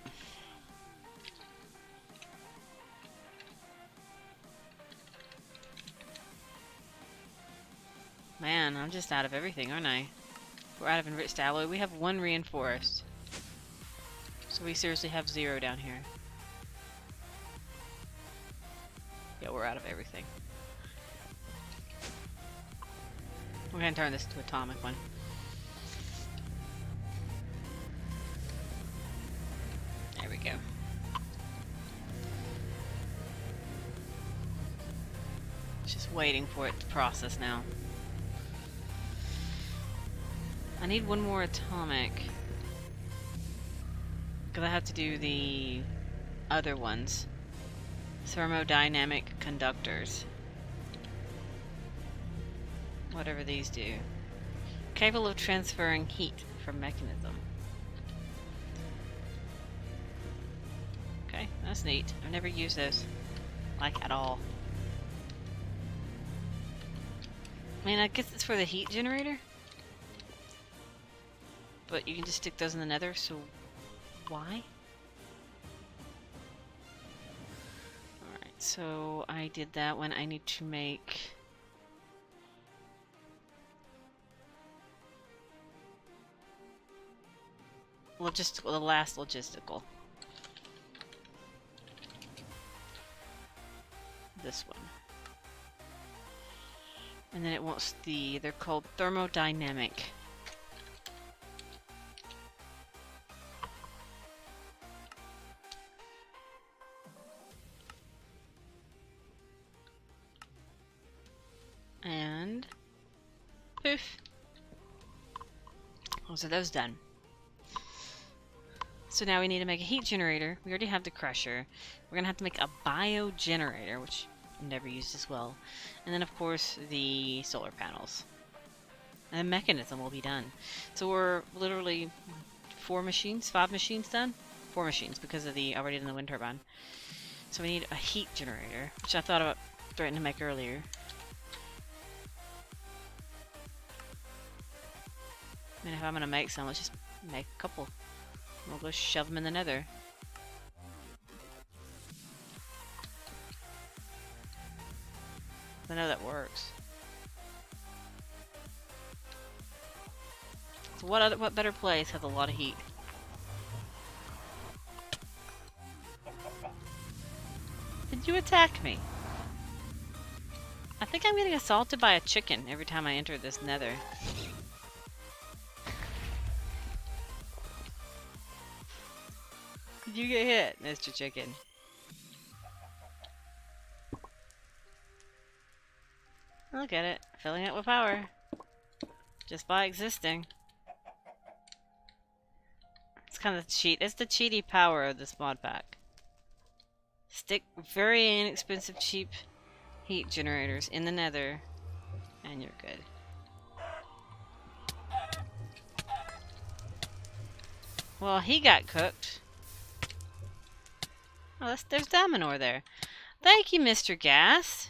Man, I'm just out of everything, aren't I? We're out of enriched alloy. We have 1 reinforced. So we seriously have 0 down here. Yeah, we're out of everything. We're gonna turn this to atomic one. There we go. Just waiting for it to process now. I need 1 more atomic. Because I have to do the other ones. Thermodynamic conductors. Whatever these do. Capable of transferring heat from mechanism. Okay, that's neat. I've never used those. Like, at all. I mean, I guess it's for the heat generator. But you can just stick those in the nether, so why? Alright, so I did that one. I need to make... logistical, the last logistical. This one. And then it wants they're called thermodynamic. And poof. Oh, so those done. So now we need to make a heat generator. We already have the crusher. We're gonna have to make a bio generator, which I've never used as well. And then of course the solar panels. And the mechanism will be done. So we're literally 5 machines done? 4 machines because of the already done the wind turbine. So we need a heat generator, which I thought about threatening to make earlier. I mean, if I'm gonna make some, let's just make a couple. We'll go shove them in the nether. I know that works. So what better place has a lot of heat? Did you attack me? I think I'm getting assaulted by a chicken every time I enter this nether. Did you get hit, Mr. Chicken? Look at it, filling it with power. Just by existing. It's kind of cheat. It's the cheaty power of this mod pack. Stick very inexpensive, cheap heat generators in the nether, and you're good. Well, he got cooked. Oh, there's diamond ore there. Thank you, Mr. Gas.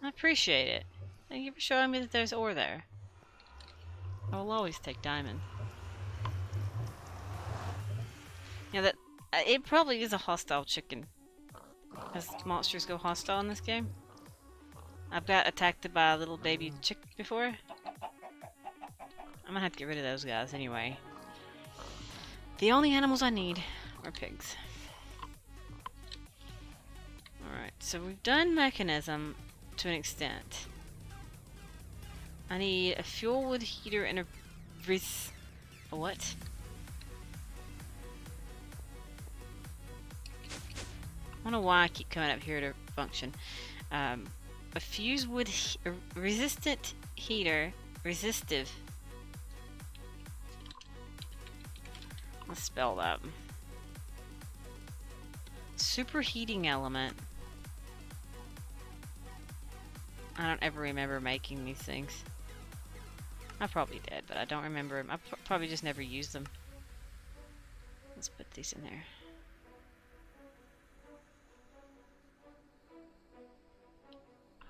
I appreciate it. Thank you for showing me that there's ore there. I will always take diamond. Yeah, that it probably is a hostile chicken. As monsters go hostile in this game. I've got attacked by a little baby chick before. I'm gonna have to get rid of those guys anyway. The only animals I need are pigs. Alright, so we've done Mechanism to an extent. I need a fuel wood heater and a what? I don't know why I keep coming up here to function. A fuse wood resistant heater. Resistive. Let's spell that. Superheating element. I don't ever remember making these things. I probably did, but I don't remember them. I probably just never used them. Let's put these in there.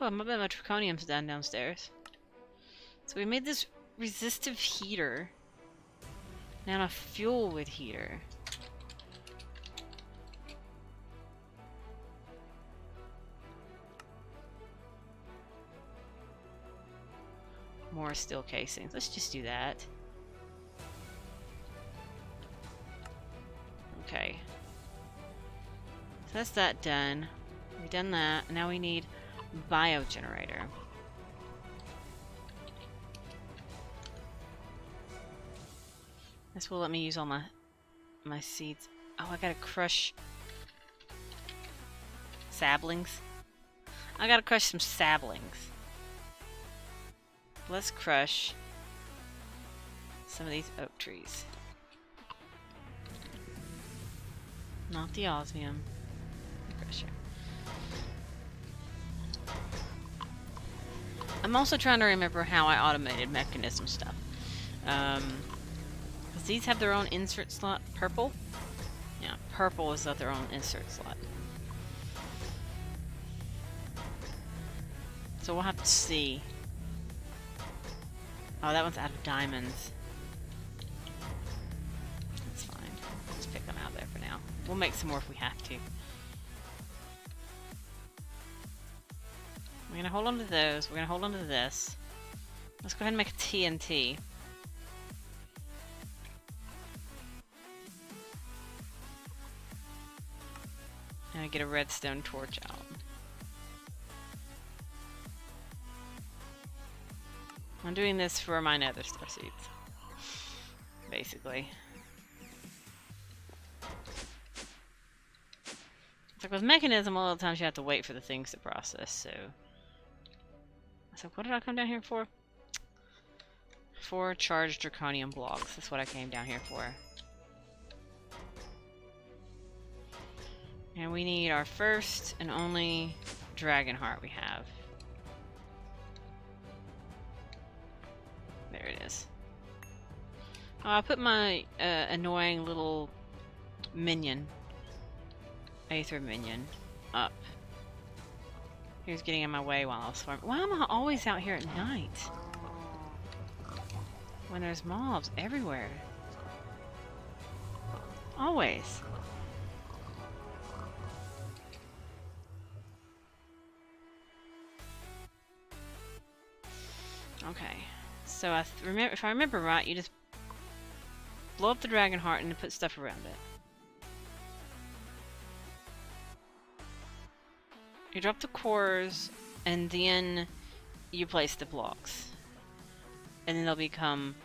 Oh, I bet my draconium's downstairs. So we made this resistive heater. Now a fuel wood heater. More steel casings. Let's just do that. Okay. So that's that done. We've done that. Now we need biogenerator. This will let me use all my seeds. Oh, I gotta crush saplings. I gotta crush some saplings. Let's crush some of these oak trees. Not the osmium. Crusher. I'm also trying to remember how I automated Mechanism stuff. Because these have their own insert slot. Purple? Yeah, purple is their own insert slot. So we'll have to see. Oh, that one's out of diamonds. That's fine. Just pick them out there for now. We'll make some more if we have to. We're gonna hold on to those. We're gonna hold on to this. Let's go ahead and make a TNT. And I get a redstone torch out. I'm doing this for my nether star seeds. Basically. It's like with Mechanism, a lot of times you have to wait for the things to process, so... So what did I come down here for? 4 charged draconium blocks. That's what I came down here for. And we need our first and only dragon heart we have. There it is. Oh, I put my annoying little minion, Aether minion, up. He was getting in my way while I was farming. Why am I always out here at night? When there's mobs everywhere. Always. Okay. So if I remember right, you just blow up the dragon heart and put stuff around it. You drop the cores, and then you place the blocks. And then they'll become...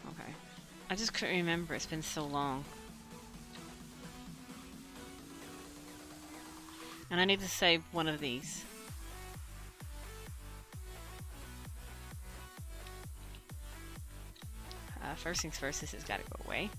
Okay. I just couldn't remember, it's been so long. And I need to save one of these. First things first, this has got to go away.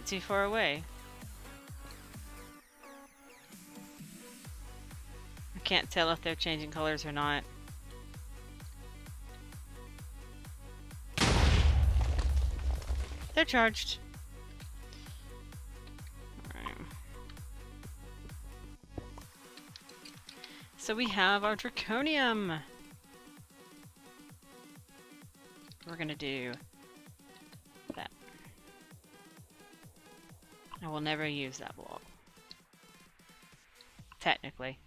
bit too far away. I can't tell if they're changing colors or not. They're charged. Alright. So we have our draconium. We're gonna do that. I will never use that block. Technically.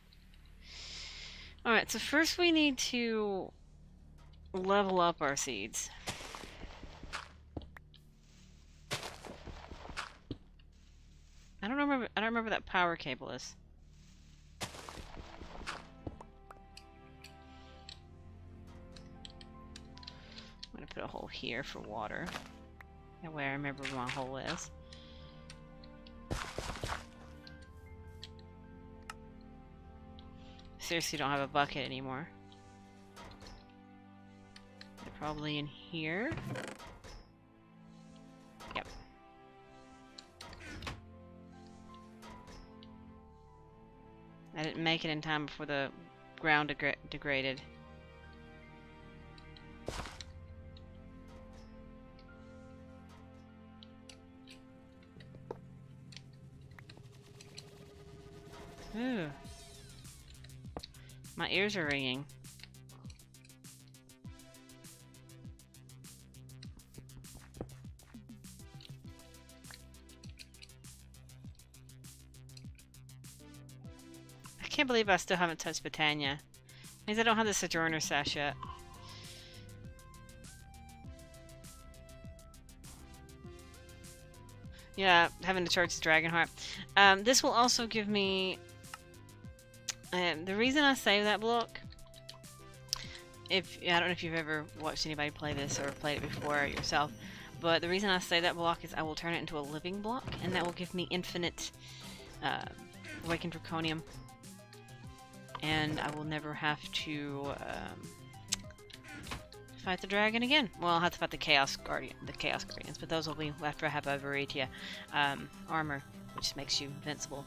Alright, so first we need to level up our seeds. I don't remember what that power cable is. I'm gonna put a hole here for water. That way I remember where my hole is. Seriously don't have a bucket anymore. They're probably in here. Yep. I didn't make it in time before the ground degraded. Ooh. My ears are ringing. I can't believe I still haven't touched Botania. Means I don't have the Sojourner Sash yet. Yeah, having to charge the Dragon Heart. This will also give me... the reason I save that block... I don't know if you've ever watched anybody play this or played it before yourself, but the reason I save that block is I will turn it into a living block, and that will give me infinite Awakened Draconium. And I will never have to fight the dragon again. Well, I'll have to fight the Chaos Guardians, but those will be after I have a Viridia armor, which makes you invincible.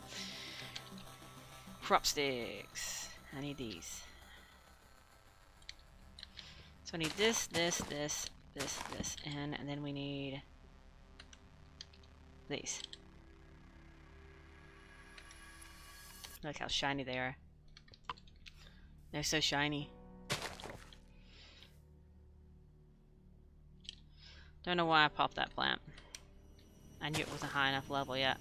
Crop sticks. I need these. So I need this, and then we need these. Look how shiny they are. They're so shiny. Don't know why I popped that plant. I knew it wasn't high enough level yet.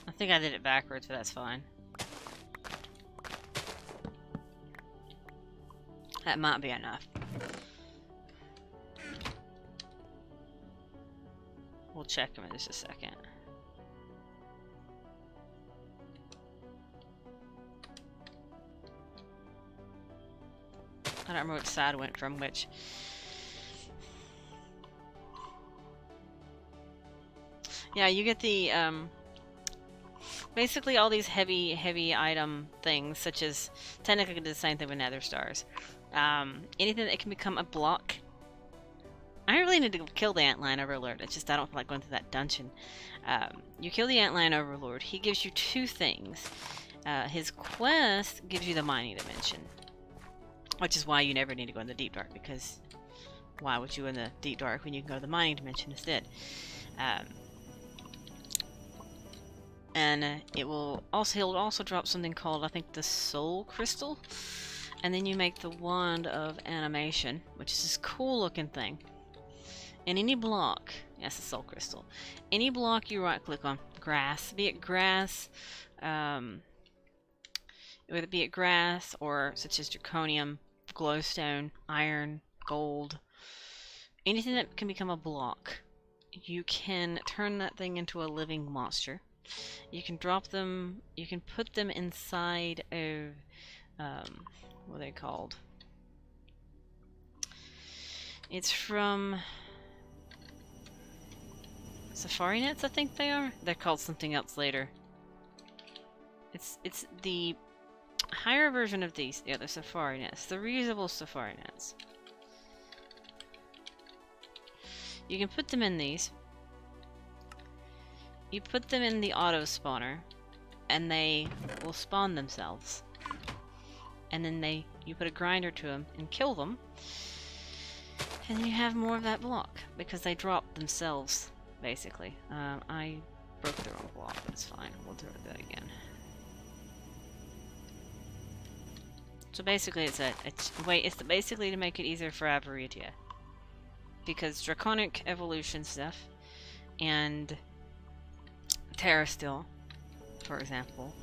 I think I did it backwards, but that's fine. That might be enough. We'll check them in just a second. I don't remember which side went from which. Yeah, you get the, basically all these heavy item things, such as, technically the same thing with nether stars. Anything that can become a block. I really need to kill the Antlion Overlord, it's just I don't feel like going through that dungeon. You kill the Antlion Overlord, he gives you two things. His quest gives you the mining dimension. Which is why you never need to go in the deep dark, because why would you in the deep dark when you can go to the mining dimension instead? And he'll also drop something called, I think, the Soul Crystal. And then you make the Wand of Animation, which is this cool looking thing. And any block, yes, the Soul Crystal. Any block you right click on, grass, be it grass, whether it be it grass or such as draconium, glowstone, iron, gold, anything that can become a block. You can turn that thing into a living monster. You can drop them, you can put them inside of, what are they called? It's from Safari Nets, I think they are? They're called something else later. It's the higher version of these, the other Safari Nets, the reusable Safari Nets. You can put them in these. You put them in the auto spawner, and they will spawn themselves. And then you put a grinder to them and kill them, and then you have more of that block because they drop themselves, basically. I broke the wrong block, but it's fine. We'll do that again. So basically, it's basically to make it easier for Aberitia, because Draconic Evolution stuff and Terra Steel, for example,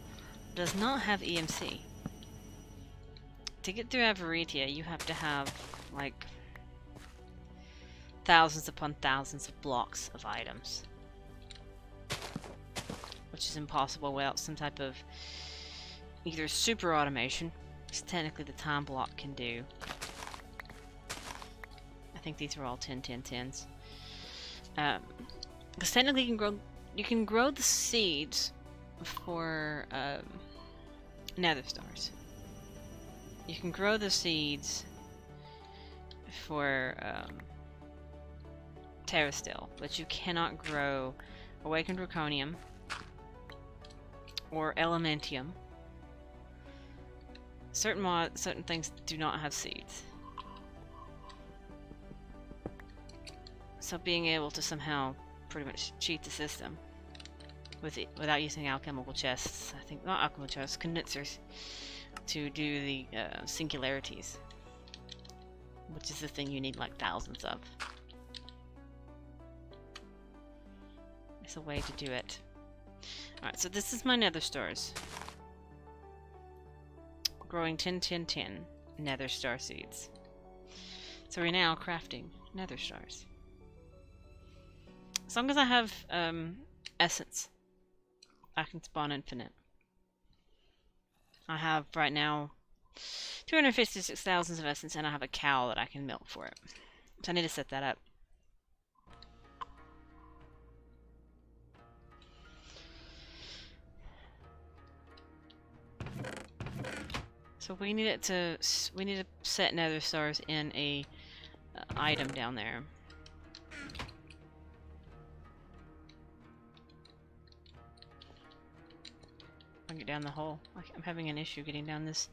does not have EMC. To get through Aberitia, you have to have, like, thousands upon thousands of blocks of items. Which is impossible without some type of either super automation, which technically the time block can do. I think these are all 10-10-10s. Because technically you can grow the seeds for nether stars. You can grow the seeds for Terra Steel, but you cannot grow Awakened Draconium or Elementium. Certain things do not have seeds. So being able to somehow pretty much cheat the system without using alchemical chests, I think, not alchemical chests, condensers, to do the singularities, which is the thing you need like thousands of. It's a way to do it. Alright, so this is my nether stars. Growing 10-10-10 nether star seeds. So we're now crafting nether stars. As long as I have essence, I can spawn infinite. I have right now 256,000 of essence, and I have a cow that I can milk for it. So I need to set that up. So we need to set nether stars in a item down there. I'll get down the hole. I'm having an issue getting down this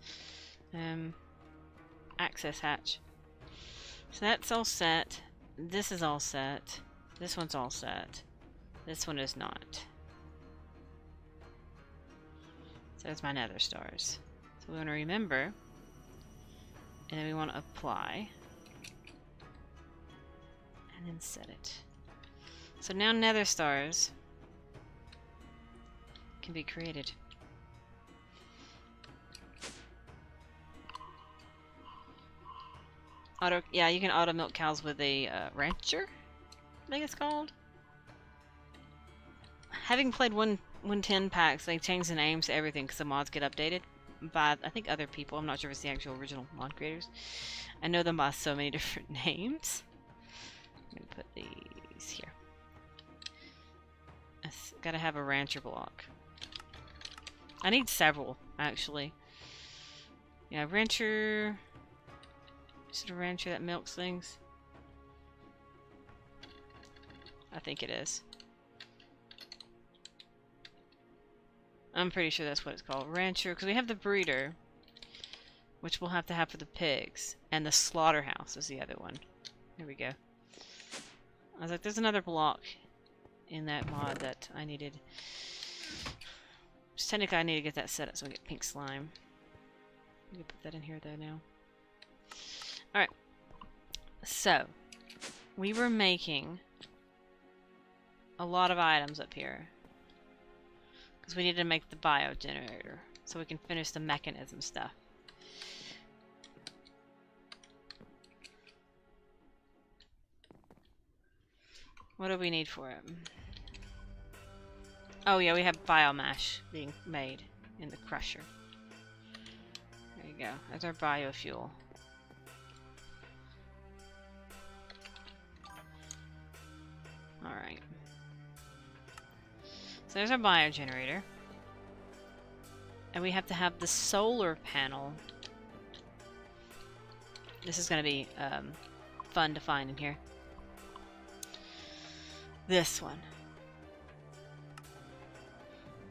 access hatch. So that's all set. This is all set. This one's all set. This one is not. So there's my nether stars. So we want to remember, and then we want to apply, and then set it. So now nether stars can be created. Yeah, you can auto milk cows with a rancher, I think it's called. Having played 110 packs, they change the names to everything because the mods get updated by, I think, other people. I'm not sure if it's the actual original mod creators. I know them by so many different names. I'm going to put these here. I've got to have a rancher block. I need several, actually. Yeah, rancher... Is it a rancher that milks things? I think it is. I'm pretty sure that's what it's called. Rancher, because we have the breeder, which we'll have to have for the pigs. And the slaughterhouse is the other one. There we go. I was like, there's another block in that mod that I needed. Just technically, I need to get that set up so we get pink slime. I'm gonna put that in here though now. Alright. So, we were making a lot of items up here. Because we need to make the bio generator so we can finish the mechanism stuff. What do we need for it? Oh yeah, we have biomass being made in the crusher. There you go. That's our biofuel. Alright. So there's our biogenerator. And we have to have the solar panel. This is going to be fun to find in here. This one.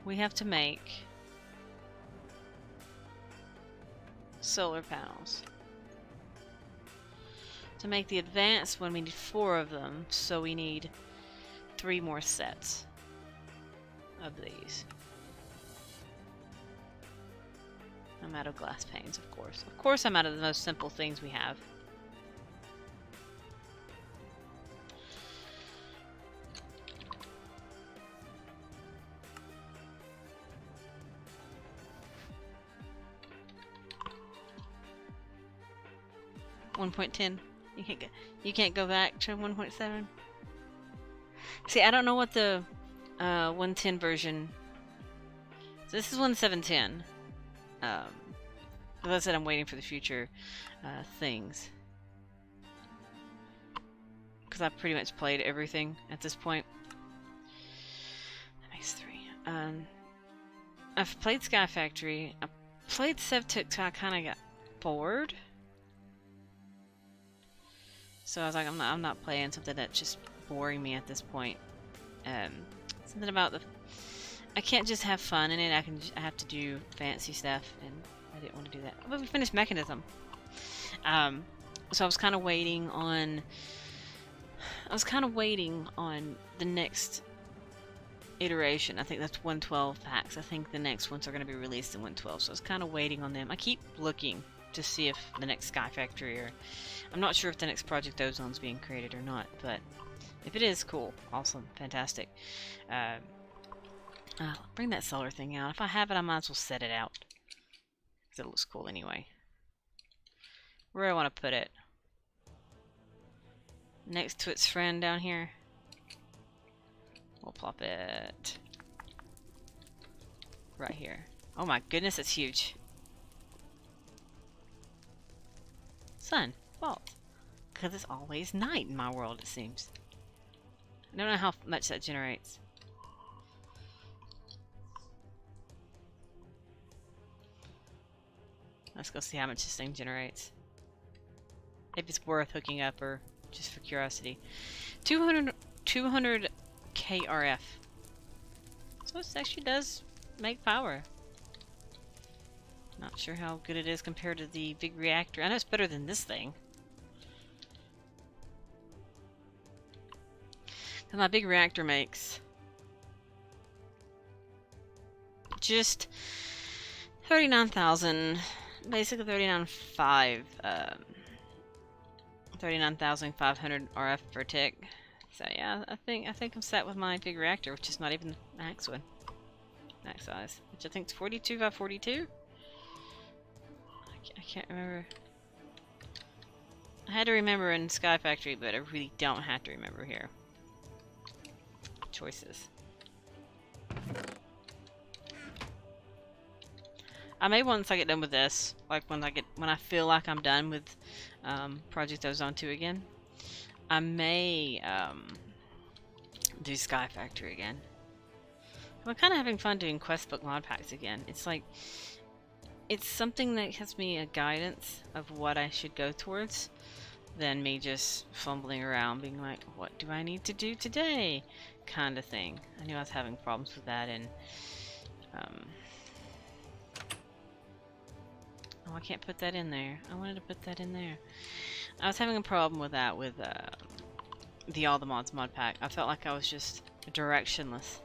We have to make solar panels. To make the advanced one, we need 4 of them, so we need 3 more sets of these. I'm out of glass panes, of course. Of course I'm out of the most simple things we have. .10. You can't go back to 1.7. See, I don't know what the 110 version. So this is 1710. As I said, I'm waiting for the future things, because I've pretty much played everything at this point. That makes 3. I've played Sky Factory. I played Sevtic, so I kind of got bored. So I was like, I'm not playing something that's just boring me at this point. Something about I can't just have fun in it. I have to do fancy stuff, and I didn't want to do that. But we finished Mechanism. So I was kind of waiting on. The next iteration. I think that's 112 packs. I think the next ones are going to be released in 112. So I was kind of waiting on them. I keep looking to see if the next Sky Factory, or I'm not sure if the next Project Ozone is being created or not, but if it is, cool, awesome, fantastic. Bring that solar thing out. If I have it, I might as well set it out, because it looks cool anyway. Where do I want to put it? Next to its friend down here. We'll plop it right here. Oh my goodness, it's huge. Sun, fault. Because it's always night in my world, it seems. I don't know how much that generates. Let's go see how much this thing generates. If it's worth hooking up, or just for curiosity. 200 KRF. So it actually does make power. Not sure how good it is compared to the big reactor. I know it's better than this thing. Because my big reactor makes just 39,000, basically 39,500 RF per tick. So yeah, I think I'm set with my big reactor, which is not even the max one, max size, which I think is 42 by 42. I can't remember. I had to remember in Sky Factory, but I really don't have to remember here. Choices. I may, once I get done with this, like when I feel like I'm done with Project Ozone 2 again, I may do Sky Factory again. I'm kind of having fun doing quest book mod packs again. It's like, it's something that gives me a guidance of what I should go towards, than me just fumbling around being like, what do I need to do today, kind of thing. I knew I was having problems with that, and oh, I can't put that in there. I wanted to put that in there. I was having a problem with that with the All the Mods mod pack. I felt like I was just directionless,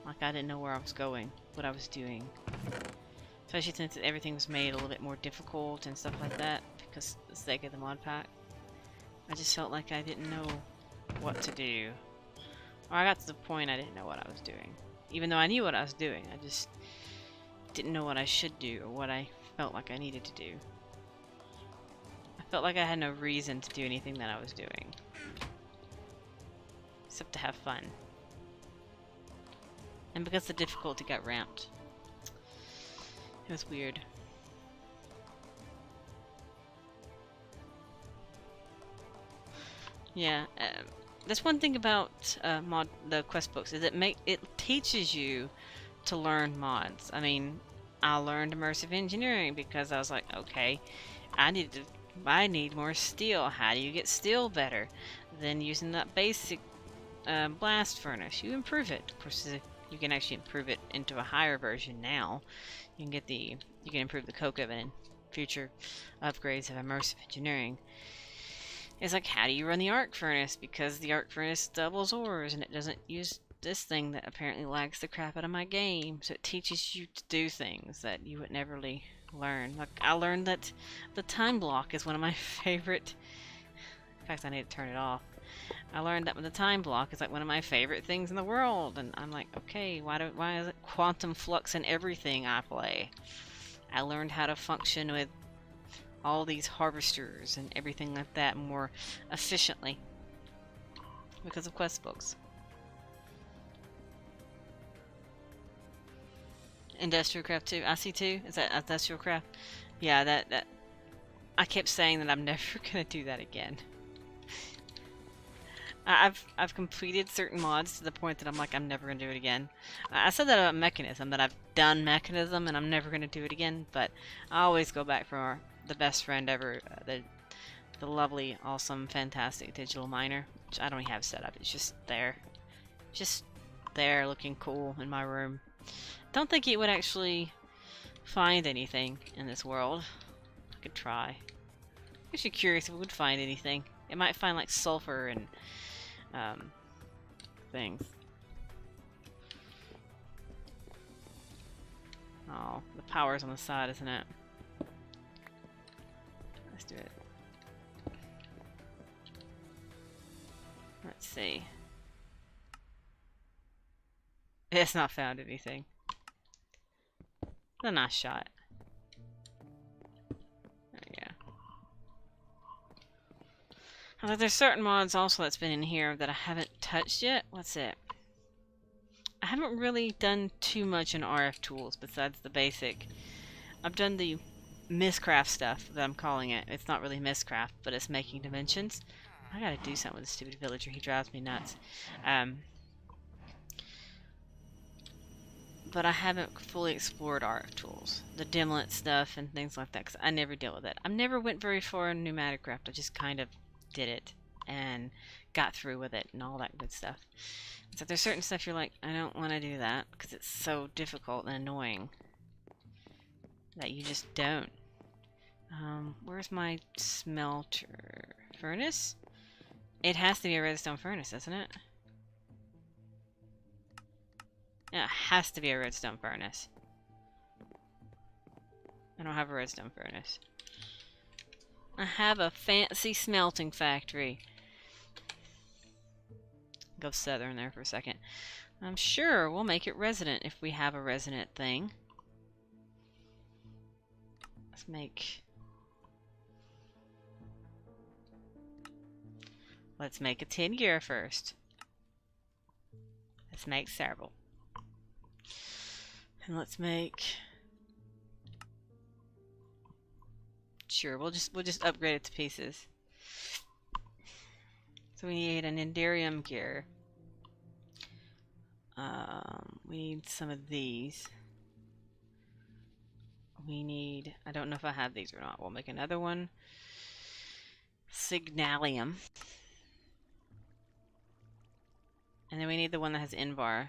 like I didn't know where I was going, what I was doing. Especially since everything was made a little bit more difficult and stuff like that, because of the sake of the mod pack. I just felt like I didn't know what to do. Or I got to the point I didn't know what I was doing. Even though I knew what I was doing, I just didn't know what I should do, or what I felt like I needed to do. I felt like I had no reason to do anything that I was doing. except to have fun. And because the difficulty got ramped. It was weird. Yeah, that's one thing about the quest books, is it teaches you to learn mods. I mean, I learned immersive engineering because I was like, okay, I need more steel. How do you get steel better? Then using that basic blast furnace, you improve it. Of course, you can actually improve it into a higher version now. You can improve the coke of it in future upgrades of immersive engineering. It's like, how do you run the arc furnace? Because the arc furnace doubles ores and it doesn't use this thing that apparently lags the crap out of my game. So it teaches you to do things that you would never really learn. Like, I learned that the time block is one of my favorite... In fact, I need to turn it off. I learned that the time block is like one of my favorite things in the world. And I'm like, okay, why is it quantum flux in everything I play? I learned how to function with all these harvesters and everything like that more efficiently because of quest books. Industrial craft 2, I see 2. Is that industrial craft? Yeah, that I kept saying that I'm never gonna do that again. I've completed certain mods to the point that I'm like, I'm never gonna do it again. I said that about Mekanism, that I've done Mekanism and I'm never gonna do it again, but I always go back for the best friend ever, the lovely, awesome, fantastic digital miner, which I don't even have set up. It's just there, looking cool in my room. Don't think it would actually find anything in this world. I could try. I'm actually curious if it would find anything. It might find like sulfur and things. Oh, the power's on the side, isn't it? Let's do it. Let's see. It's not found anything. A nice shot. There we go. Although there's certain mods also that's been in here that I haven't touched yet. What's it? I haven't really done too much in RF tools besides the basic. I've done the miscraft stuff that I'm calling it. It's not really miscraft, but it's making dimensions. I gotta do something with this stupid villager. He drives me nuts. But I haven't fully explored RF tools. The dimlet stuff and things like that, because I never dealt with it. I never went very far in pneumatic craft. I just kind of did it and got through with it and all that good stuff. So there's certain stuff you're like, I don't want to do that because it's so difficult and annoying that you just don't. Where's my smelter furnace? It has to be a redstone furnace, doesn't it? Yeah, it has to be a redstone furnace. I don't have a redstone furnace. I have a fancy smelting factory. Go southern there for a second. I'm sure we'll make it resident if we have a resident thing. Let's make a tin gear first. Let's make several. And let's make... Sure, we'll just upgrade it to pieces. So we need an Enderium gear. We need some of these. We need... I don't know if I have these or not. We'll make another one. Signalium. And then we need the one that has Invar.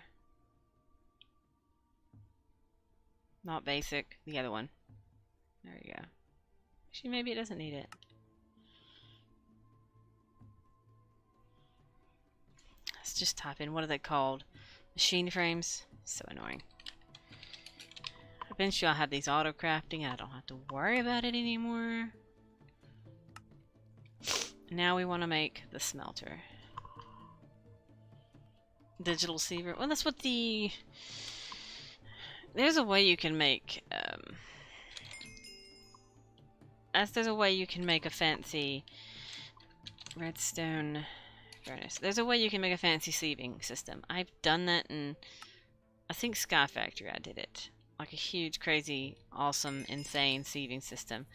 Not basic. The other one. There we go. Actually, maybe it doesn't need it. Let's just type in, what are they called? Machine frames? So annoying. Eventually I'll have these auto crafting and I don't have to worry about it anymore. Now we want to make the smelter. Digital Seaver. Well, that's what the... There's a way you can make... there's a way you can make a fancy redstone furnace. There's a way you can make a fancy sieving system. I've done that in, I think, Sky Factory. I did it. Like a huge, crazy, awesome, insane sieving system.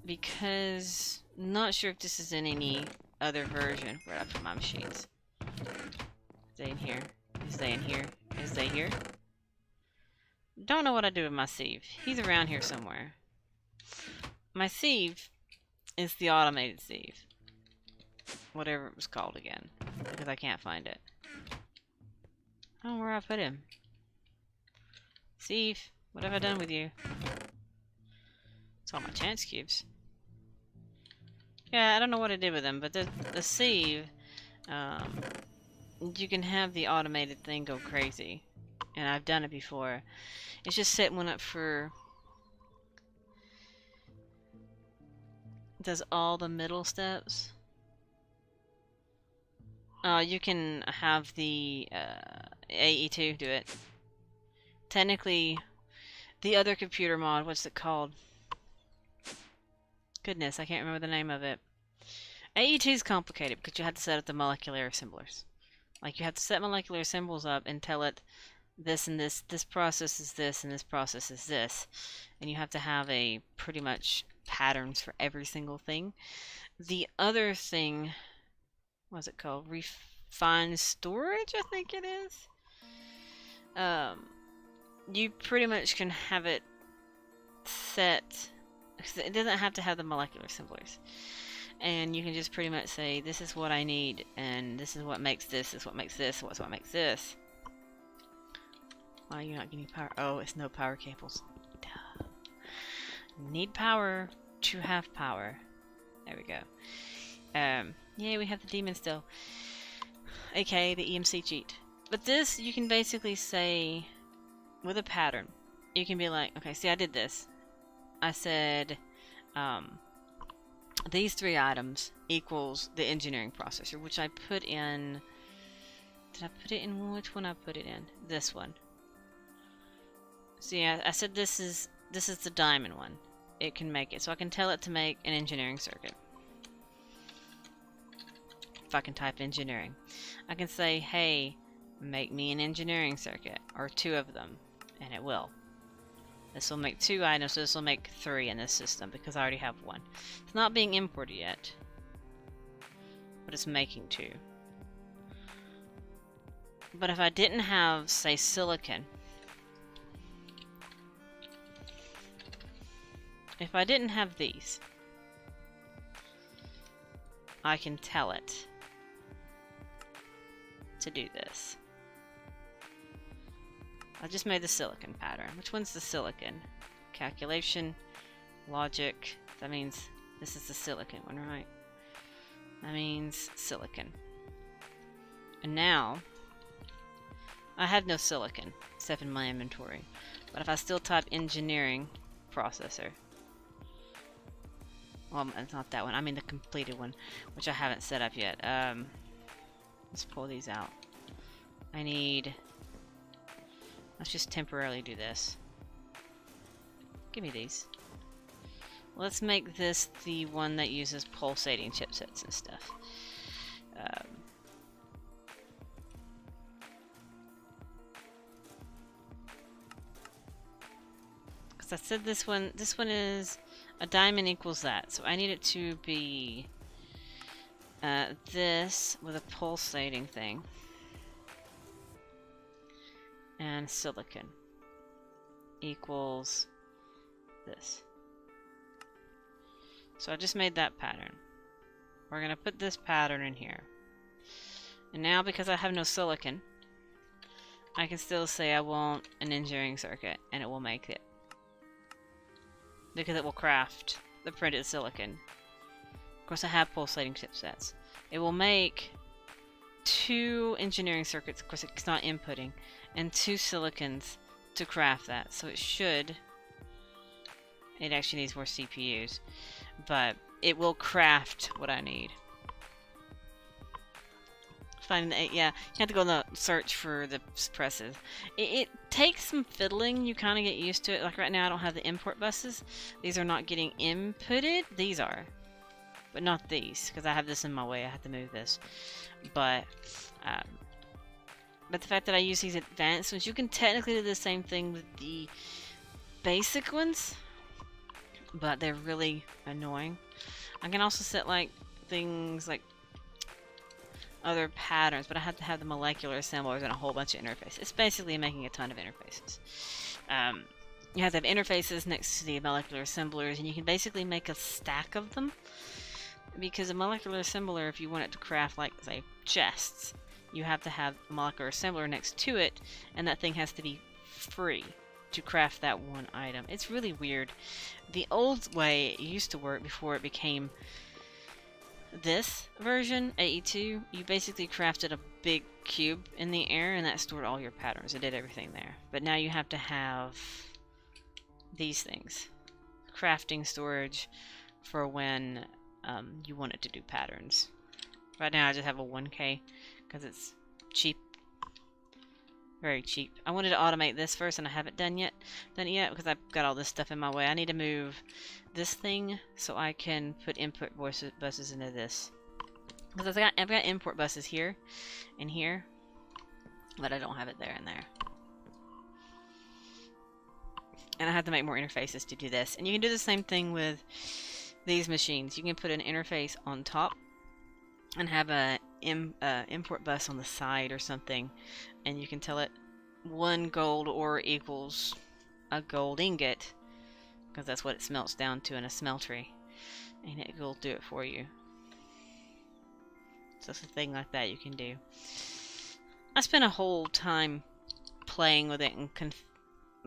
Because, not sure if this is in any other version. Where I put my machines. Is they in here? Is they in here? Is they here? Don't know what I do with my sieve. He's around here somewhere. My sieve is the automated sieve. Whatever it was called again. Because I can't find it. I don't know where I put him. Sieve, what have I done with you? It's all my chance cubes. Yeah, I don't know what I did with them, but the sieve, you can have the automated thing go crazy. And I've done it before. It's just setting one up for... Does all the middle steps. You can have the AE2 do it. Technically, the other computer mod, what's it called? Goodness, I can't remember the name of it. AE2 is complicated because you have to set up the molecular assemblers. Like, you have to set molecular assemblers up and tell it this and this process is this and this process is this. And you have to have a pretty much patterns for every single thing. The other thing, what's it called? Refined storage, I think it is. You pretty much can have it set, because it doesn't have to have the molecular assemblers. And you can just pretty much say, this is what I need, and this is what makes this, is what makes this, what's what makes this. Why are you not getting power? Oh, it's no power cables. Duh. Need power to have power. There we go. Yeah, we have the demon still. AKA the EMC cheat. But this, you can basically say, with a pattern, you can be like, okay, see, I did this. I said, these 3 items equals the engineering processor, which I put in... Did I put it in which one I put it in? This one. See, I said this is the diamond one. It can make it. So I can tell it to make an engineering circuit. If I can type engineering. I can say, hey, make me an engineering circuit. Or 2 of them. And it will. This will make 2 items, so this will make 3 in this system, because I already have 1. It's not being imported yet. But it's making 2. But if I didn't have, say, silicon... If I didn't have these, I can tell it to do this. I just made the silicon pattern. Which one's the silicon? Calculation, logic. That means this is the silicon one, right? That means silicon. And now, I have no silicon except in my inventory. But if I still type engineering processor, well, it's not that one. I mean the completed one, which I haven't set up yet. Let's pull these out. I need... Let's just temporarily do this. Give me these. Let's make this the one that uses pulsating chipsets and stuff. Because I said this one is... A diamond equals that, so I need it to be this with a pulsating thing. And silicon equals this. So I just made that pattern. We're going to put this pattern in here. And now, because I have no silicon, I can still say I want an engineering circuit, and it will make it. Because it will craft the printed silicon. Of course, I have pulsating chipsets. It will make 2 engineering circuits. Of course, it's not inputting. And 2 silicons to craft that. So it should... It actually needs more CPUs. But it will craft what I need. Finding the... Yeah, you have to go on the search for the presses. It takes some fiddling. You kind of get used to it. Like right now, I don't have the import buses. These are not getting inputted. These are. but not these, because I have this in my way. I have to move this. But the fact that I use these advanced ones, you can technically do the same thing with the basic ones, but they're really annoying. I can also set like things like other patterns, but I have to have the molecular assemblers and a whole bunch of interfaces. It's basically making a ton of interfaces. You have to have interfaces next to the molecular assemblers, and you can basically make a stack of them, because a molecular assembler, if you want it to craft, like, say, chests, you have to have a molecular assembler next to it, and that thing has to be free to craft that one item. It's really weird. The old way it used to work before it became this version, AE2, you basically crafted a big cube in the air, and that stored all your patterns. It did everything there. But now you have to have these things. Crafting storage for when you want it to do patterns. Right now I just have a 1K because it's cheap. Very cheap. I wanted to automate this first, and I haven't done it yet because I've got all this stuff in my way. I need to move this thing so I can put input buses into this. Because I've got import buses here and here, but I don't have it there and there. And I have to make more interfaces to do this. And you can do the same thing with these machines. You can put an interface on top and have a import bus on the side or something, and you can tell it 1 gold ore equals a gold ingot, because that's what it smelts down to in a smeltery, and it will do it for you. So it's a thing like that you can do. I spent a whole time playing with it and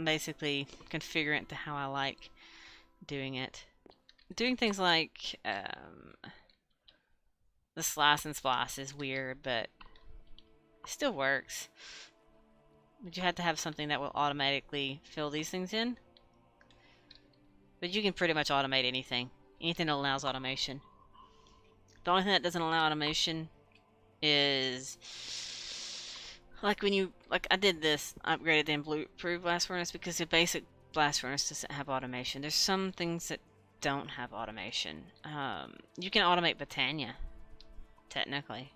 basically configuring it to how I like doing it. Doing things like the slice and splice is weird, but it still works. But you have to have something that will automatically fill these things in. But you can pretty much automate anything. Anything that allows automation. The only thing that doesn't allow automation is like when you, like I did this, I upgraded the improved blast furnace because the basic blast furnace doesn't have automation. There's some things that don't have automation. You can automate Botania, technically.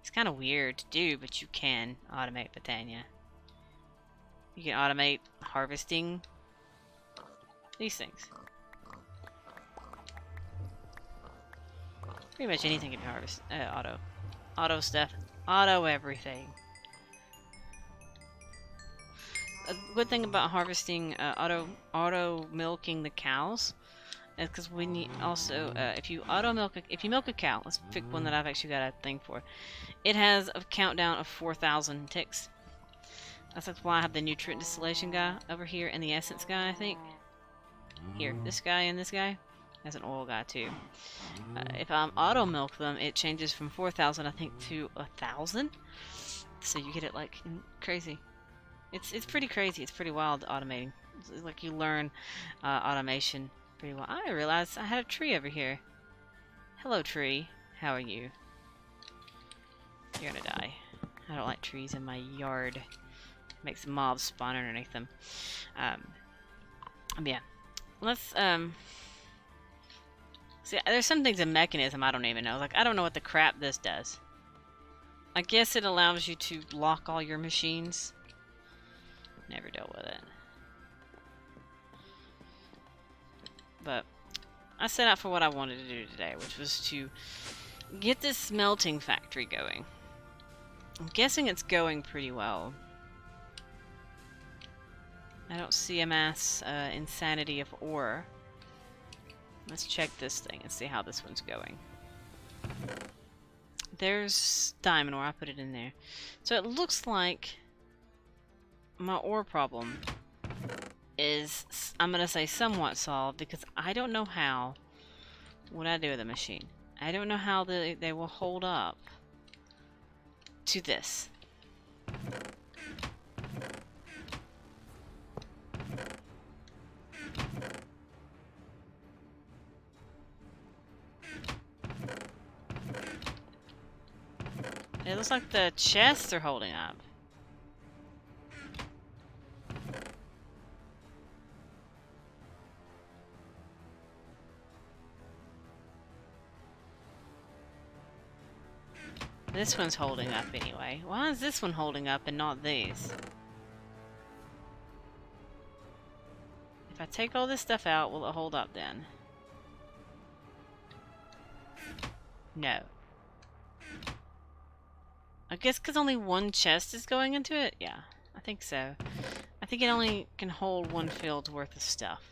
It's kind of weird to do, but you can automate Botania. You can automate harvesting these things. Pretty much anything can be harvested. Auto stuff. Auto everything. A good thing about harvesting, auto milking the cows, is because we need also, if you milk a cow, let's pick one that I've actually got a thing for. It has a countdown of 4,000 ticks. That's why I have the nutrient distillation guy over here and the essence guy, I think. Here, this guy and this guy. Has an oil guy too. If I auto milk them, it changes from 4,000, I think, to 1,000. So you get it like crazy. It's pretty crazy. It's pretty wild automating. It's like you learn automation pretty well. I realized I had a tree over here. Hello, tree. How are you? You're gonna die. I don't like trees in my yard. Makes mobs spawn underneath them. Yeah. Let's see, there's some things in Mekanism I don't even know. Like, I don't know what the crap this does. I guess it allows you to lock all your machines. Never dealt with it. But I set out for what I wanted to do today, which was to get this smelting factory going. I'm guessing it's going pretty well. I don't see a mass insanity of ore. Let's check this thing and see how this one's going. There's diamond ore. I put it in there. So it looks like my ore problem is, I'm going to say, somewhat solved, because I don't know how, what I do with the machine. I don't know how they will hold up to this. It looks like the chests are holding up. This one's holding up anyway. Why is this one holding up and not these? If I take all this stuff out, will it hold up then? No. I guess because only one chest is going into it? Yeah, I think so. I think it only can hold one field's worth of stuff.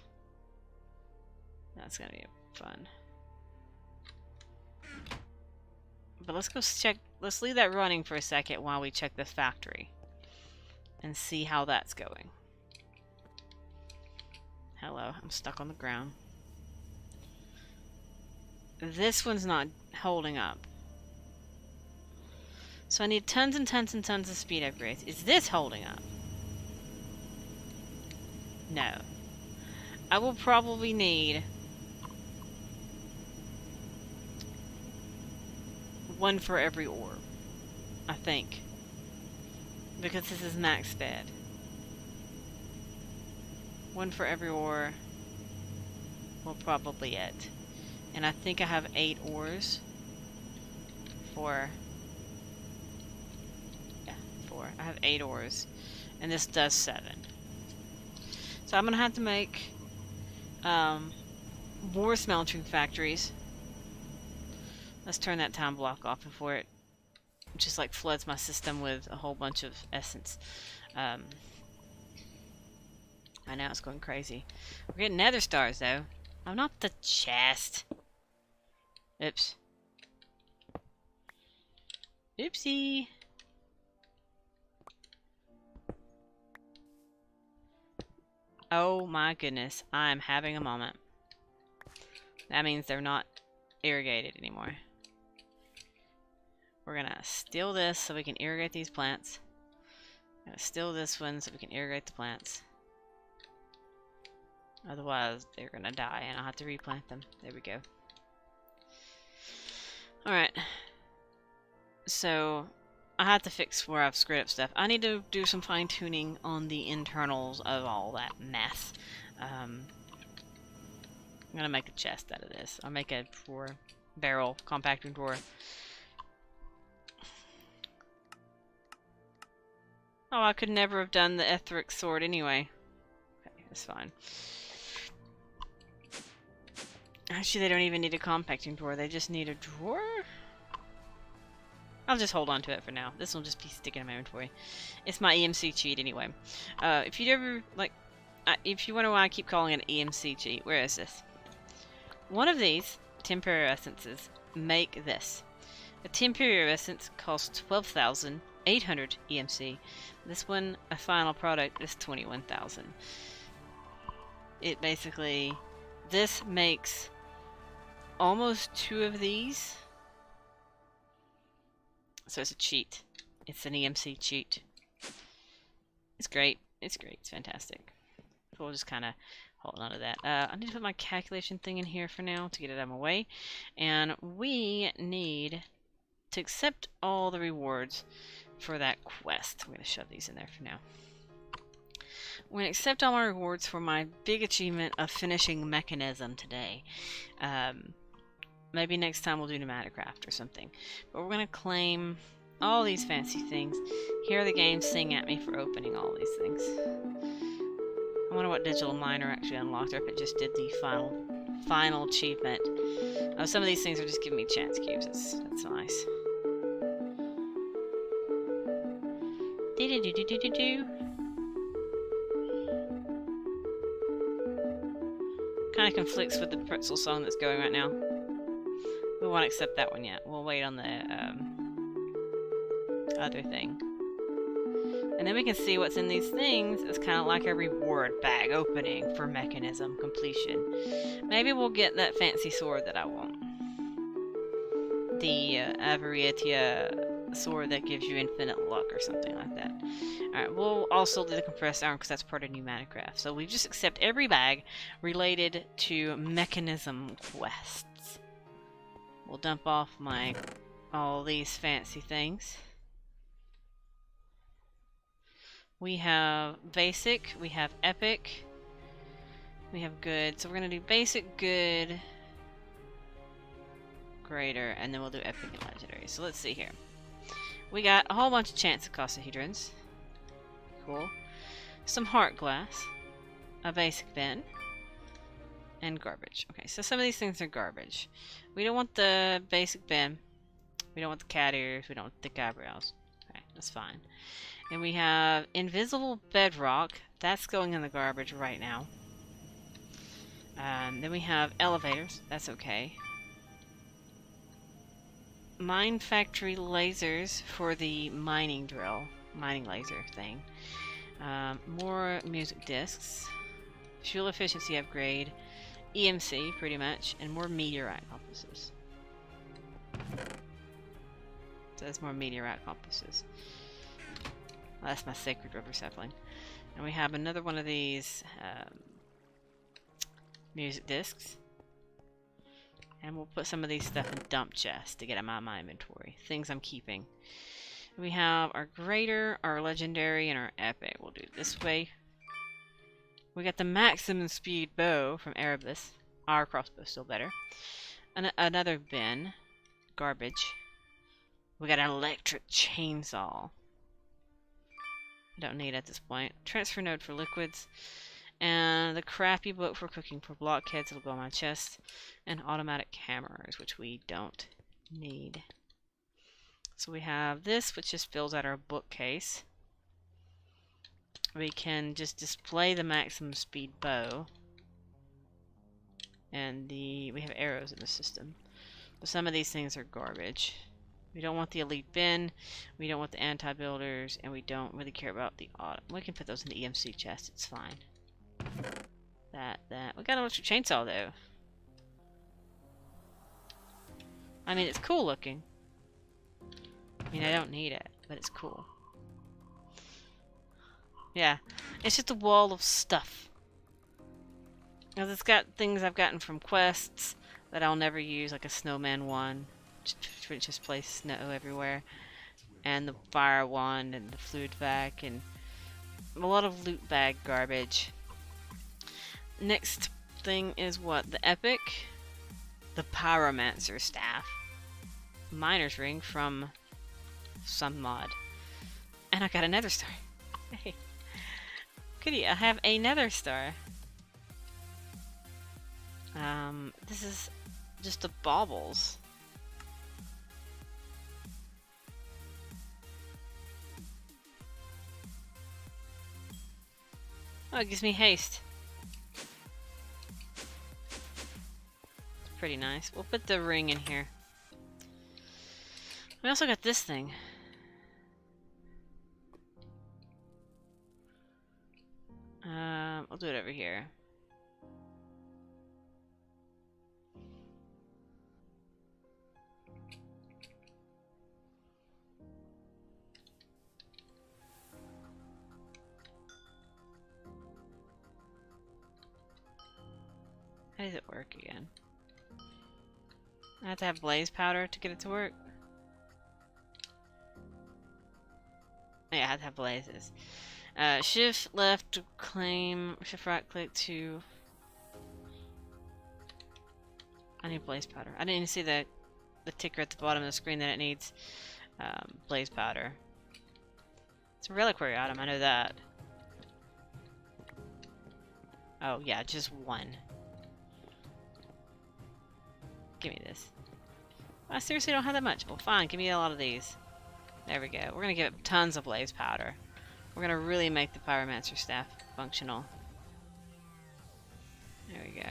That's gonna be fun. But let's go check, let's leave that running for a second while we check this factory. And see how that's going. Hello, I'm stuck on the ground. This one's not holding up. So I need tons and tons and tons of speed upgrades. Is this holding up? No. I will probably need one for every orb, I think. Because this is max sped. One for every ore will probably it. And I think I have 8 ores for... Yeah, 4. I have 8 ores. And this does 7. So I'm going to have to make more smelting factories. Let's turn that time block off before it just like floods my system with a whole bunch of essence. I know it's going crazy. We're getting nether stars though. Oh, not the chest. Oops. Oopsie. Oh my goodness. I'm having a moment. That means they're not irrigated anymore. We're gonna steal this so we can irrigate these plants. We're gonna steal this one so we can irrigate the plants. Otherwise, they're gonna die and I'll have to replant them. There we go. Alright. So, I have to fix where I've screwed up stuff. I need to do some fine-tuning on the internals of all that mess. I'm gonna make a chest out of this. I'll make a drawer, barrel, compacting drawer. Oh, I could never have done the etheric sword anyway. Okay, that's fine. Actually, they don't even need a compacting drawer. They just need a drawer? I'll just hold on to it for now. This will just be sticking in my inventory. It's my EMC cheat anyway. If you ever, like, if you wonder why I keep calling it an EMC cheat, where is this? One of these temporary essences make this. A temporary essence costs 12,800 EMC. This one, a final product, is 21,000. It basically, this makes almost 2 of these. So it's a cheat. It's an EMC cheat. It's great. It's great. It's fantastic. So we'll just kind of hold on to that. I need to put my calculation thing in here for now to get it out of my way. And we need to accept all the rewards for that quest. I'm going to shove these in there for now. We're going to accept all my rewards for my big achievement of finishing Mechanism today. Maybe next time we'll do Pneumaticraft or something. But we're going to claim all these fancy things. Hear the game sing at me for opening all these things. I wonder what digital miner actually unlocked, or if it just did the final achievement. Oh, some of these things are just giving me chance cubes. That's nice. Do-do-do-do-do-do-do. Kind of conflicts with the pretzel song that's going right now. We won't accept that one yet. We'll wait on the other thing. And then we can see what's in these things. It's kind of like a reward bag opening for Mechanism completion. Maybe we'll get that fancy sword that I want. The Avaritia sword that gives you infinite luck or something like that. Alright, we'll also do the compressed iron because that's part of Pneumaticraft. So we just accept every bag related to Mechanism quests. We'll dump off all these fancy things. We have basic, we have epic, we have good. So we're going to do basic, good, greater, and then we'll do epic and legendary. So let's see here. We got a whole bunch of chance icosahedrons. Cool. Some heart glass. A basic bin. And garbage. Okay, so some of these things are garbage. We don't want the basic bin. We don't want the cat ears. We don't want the eyebrows. Okay, that's fine. And we have invisible bedrock. That's going in the garbage right now. Then we have elevators. That's okay. Mine factory lasers for the mining drill. Mining laser thing. More music discs. Fuel efficiency upgrade. EMC, pretty much. And more meteorite compasses. So that's more meteorite compasses. Well, that's my sacred rubber sapling. And we have another one of these music discs. And we'll put some of these stuff in dump chests to get them out of my inventory. Things I'm keeping. We have our greater, our legendary, and our epic. We'll do it this way. We got the maximum speed bow from Erebus. Our crossbow's still better. Another bin. Garbage. We got an electric chainsaw. Don't need at this point. Transfer node for liquids. And the crappy book for cooking for blockheads will go on my chest. And automatic hammers, which we don't need. So we have this, which just fills out our bookcase. We can just display the maximum speed bow. And we have arrows in the system. But some of these things are garbage. We don't want the elite bin, we don't want the anti-builders, and we don't really care about the auto. We can put those in the EMC chest, it's fine. That. We got an electric chainsaw though. I mean, it's cool looking. I mean, I don't need it, but it's cool. Yeah, it's just a wall of stuff. Because it's got things I've gotten from quests that I'll never use, like a snowman one. Which just place snow everywhere, and the fire wand and the fluid vac and a lot of loot bag garbage. Next thing is what? The epic, the pyromancer staff, miner's ring from some mod, and I got a nether star. Hey, goody! I have a nether star. This is just the baubles. Oh, it gives me haste. It's pretty nice. We'll put the ring in here. We also got this thing. I'll do it over here. How does it work again? I have to have blaze powder to get it to work. Yeah, I have to have blazes. Shift left to claim. Shift right click to. I need blaze powder. I didn't even see the ticker at the bottom of the screen that it needs blaze powder. It's a reliquary item. I know that. Oh yeah, just one. Give me this. I seriously don't have that much. Well, fine. Give me a lot of these. There we go. We're going to give it tons of blaze powder. We're going to really make the pyromancer staff functional. There we go.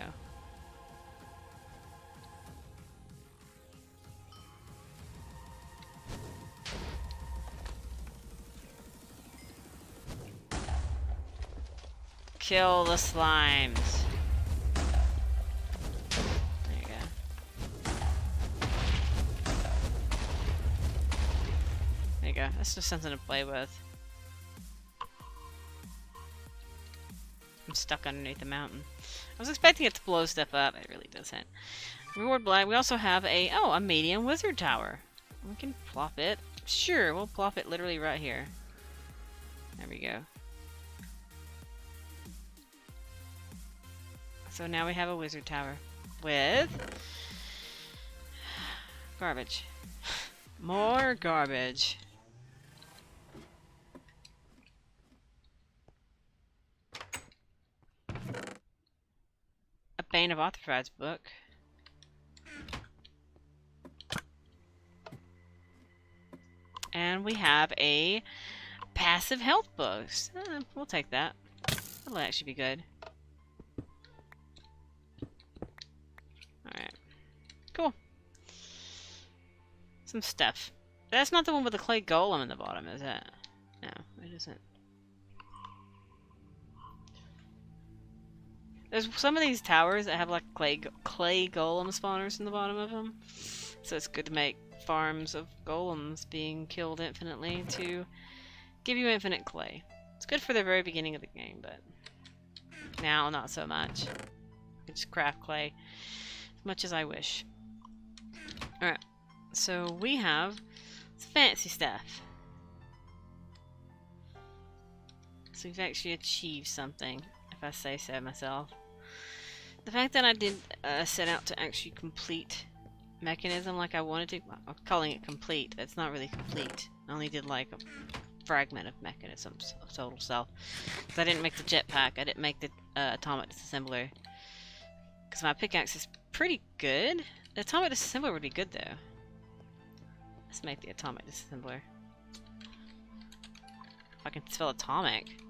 Kill the slimes. That's just something to play with. I'm stuck underneath the mountain. I was expecting it to blow stuff up. It really doesn't. Reward blind. We also have a medium wizard tower. We can plop it. Sure, we'll plop it literally right here. There we go. So now we have a wizard tower with garbage. More garbage. Bane of Arthritis book. And we have a passive health boost. We'll take that. That'll actually be good. Alright. Cool. Some stuff. That's not the one with the clay golem in the bottom, is it? No, it isn't. There's some of these towers that have like clay golem spawners in the bottom of them. So it's good to make farms of golems being killed infinitely to give you infinite clay. It's good for the very beginning of the game, but now not so much. I can just craft clay as much as I wish. Alright, so we have some fancy stuff. So we've actually achieved something, if I say so myself. The fact that I did set out to actually complete Mekanism like I wanted to, well, I'm calling it complete, it's not really complete. I only did like a fragment of Mekanism's total self. Because I didn't make the jetpack, I didn't make the atomic disassembler. Because my pickaxe is pretty good. The atomic disassembler would be good though. Let's make the atomic disassembler. If I can spell atomic.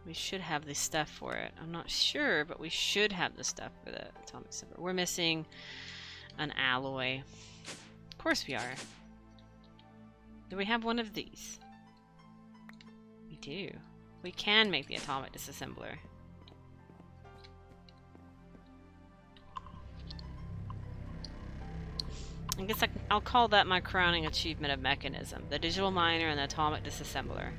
We should have the stuff for it. I'm not sure, but we should have the stuff for the atomic disassembler. We're missing an alloy. Of course we are. Do we have one of these? We do. We can make the atomic disassembler. I guess I'll call that my crowning achievement of Mekanism. The digital miner and the atomic disassembler.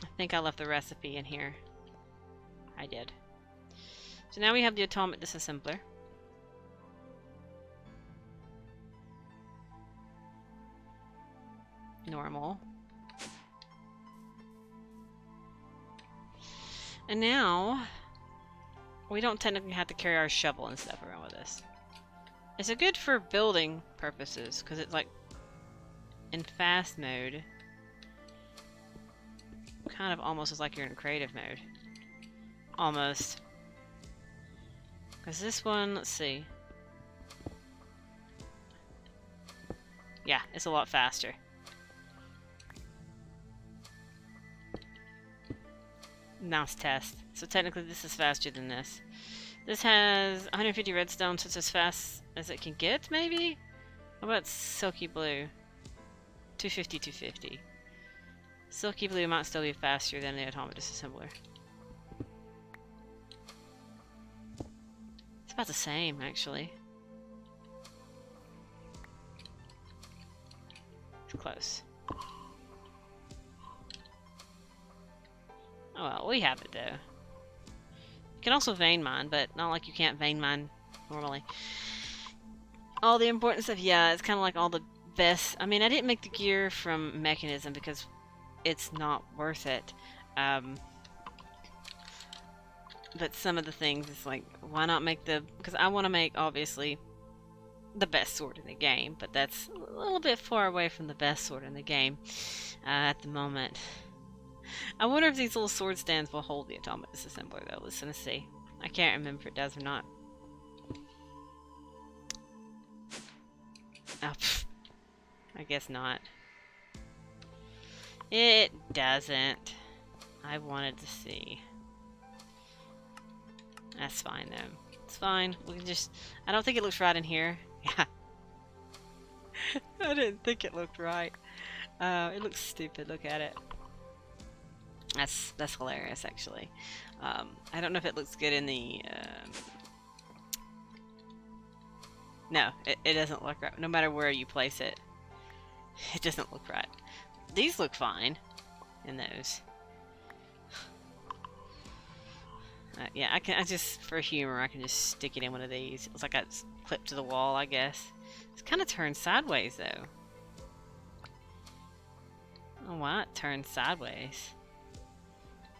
I think I left the recipe in here. I did. So now we have the atomic disassembler. Normal. And now we don't technically have to carry our shovel and stuff around with us. It's a good for building purposes because it's like in fast mode. Kind of almost as like you're in creative mode. Almost. Because this one, let's see. Yeah, it's a lot faster. Mouse test. So technically this is faster than this. This has 150 redstone, so it's as fast as it can get, maybe? How about Silky Blue? 250, 250. Silky Blue might still be faster than the atomic disassembler. It's about the same, actually. It's close. Oh well, we have it though. You can also vein mine, but not like you can't vein mine normally. All the important stuff, yeah, it's kind of like all the best. I mean, I didn't make the gear from Mekanism because it's not worth it. But some of the things, it's like, why not make the... Because I want to make, obviously, the best sword in the game, but that's a little bit far away from the best sword in the game at the moment. I wonder if these little sword stands will hold the atomic disassembler, though. Listen to see. I can't remember if it does or not. Oh, pfft. I guess not. It doesn't. I wanted to see. That's fine, though. It's fine. We can just... I don't think it looks right in here. Yeah. I didn't think it looked right. It looks stupid. Look at it. That's hilarious, actually. I don't know if it looks good in the... No, it doesn't look right. No matter where you place it, it doesn't look right. These look fine in those. Yeah, I just, for humor, I can just stick it in one of these. It's like it's clipped to the wall, I guess. It's kind of turned sideways, though. Oh, why it turned sideways?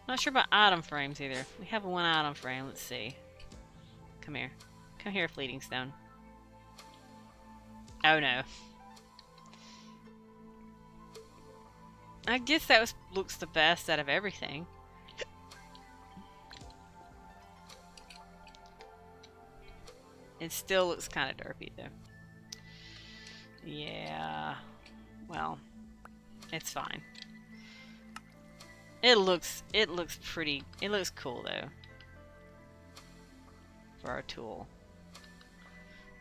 Not sure about item frames, either. We have one item frame. Let's see. Come here. Come here, Fleeting Stone. Oh, no. I guess that looks the best out of everything. It still looks kind of derpy though. Yeah. Well, it's fine. It looks pretty. It looks cool though. For our tool.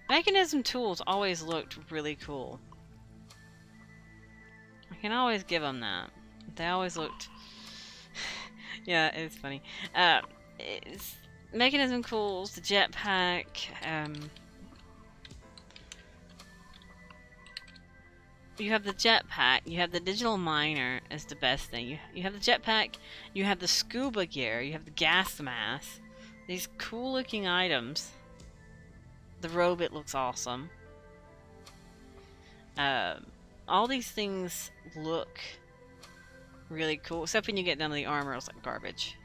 Mechanism tools always looked really cool. I can always give them that. They always looked... yeah, it's funny. It's Mechanism tools, the jetpack, you have the jetpack, you have the digital miner is the best thing. You have the jetpack, you have the scuba gear, you have the gas mask. These cool looking items. The robot looks awesome. All these things look really cool, except when you get down to the armor, it's like garbage.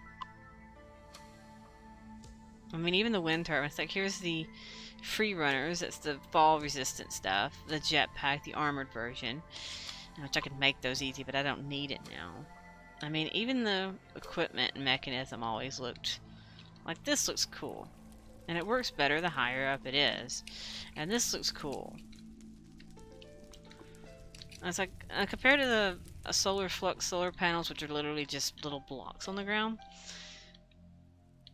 I mean, even the wind turbine, it's like, here's the free runners, that's the fall resistant stuff, the jetpack, the armored version, which I could make those easy, but I don't need it now. I mean, even the equipment and mechanism always looked like, this looks cool. And it works better the higher up it is. And this looks cool. It's like, compared to the solar flux solar panels, which are literally just little blocks on the ground,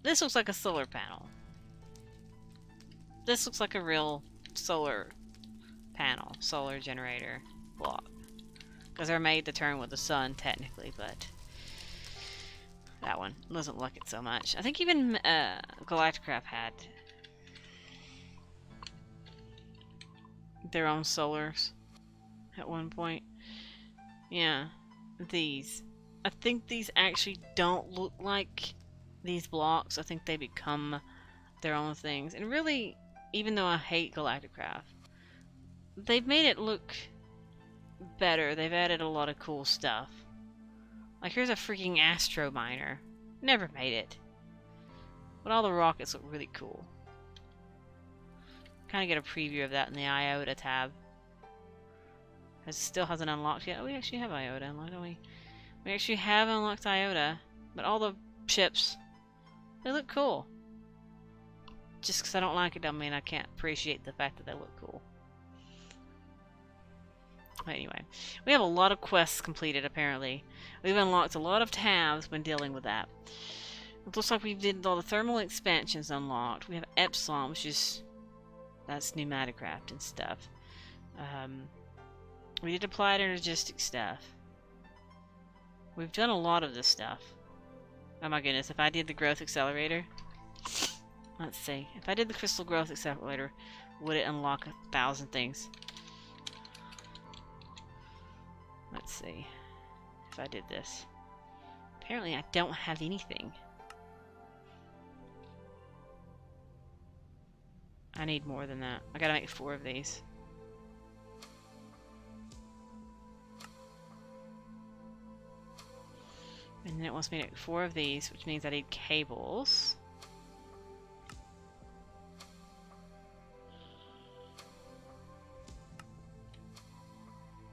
this looks like a solar panel. This looks like a real solar panel, solar generator block. Because they're made to turn with the sun, technically, but that one doesn't look it so much. I think even Galacticraft had their own solars at one point. Yeah, these. I think these actually don't look like these blocks. I think they become their own things. And really, even though I hate Galacticraft, they've made it look better. They've added a lot of cool stuff. Like, here's a freaking astro miner. Never made it. But all the rockets look really cool. Kind of get a preview of that in the IOTA tab. It still hasn't unlocked yet. Oh, we actually have IOTA unlocked, don't we? We actually have unlocked IOTA. But all the ships, they look cool. Just because I don't like it doesn't mean I can't appreciate the fact that they look cool. But anyway, we have a lot of quests completed, apparently. We've unlocked a lot of tabs when dealing with that. It looks like we did all the thermal expansions unlocked. We have Epsilon, which is... that's pneumaticraft and stuff. We did applied energistic stuff. We've done a lot of this stuff. Oh my goodness, if I did the growth accelerator... let's see. If I did the crystal growth accelerator, would it unlock 1,000 things? Let's see if I did this. Apparently I don't have anything. I need more than that. I gotta make 4 of these. And then it wants me to make 4 of these, which means I need cables.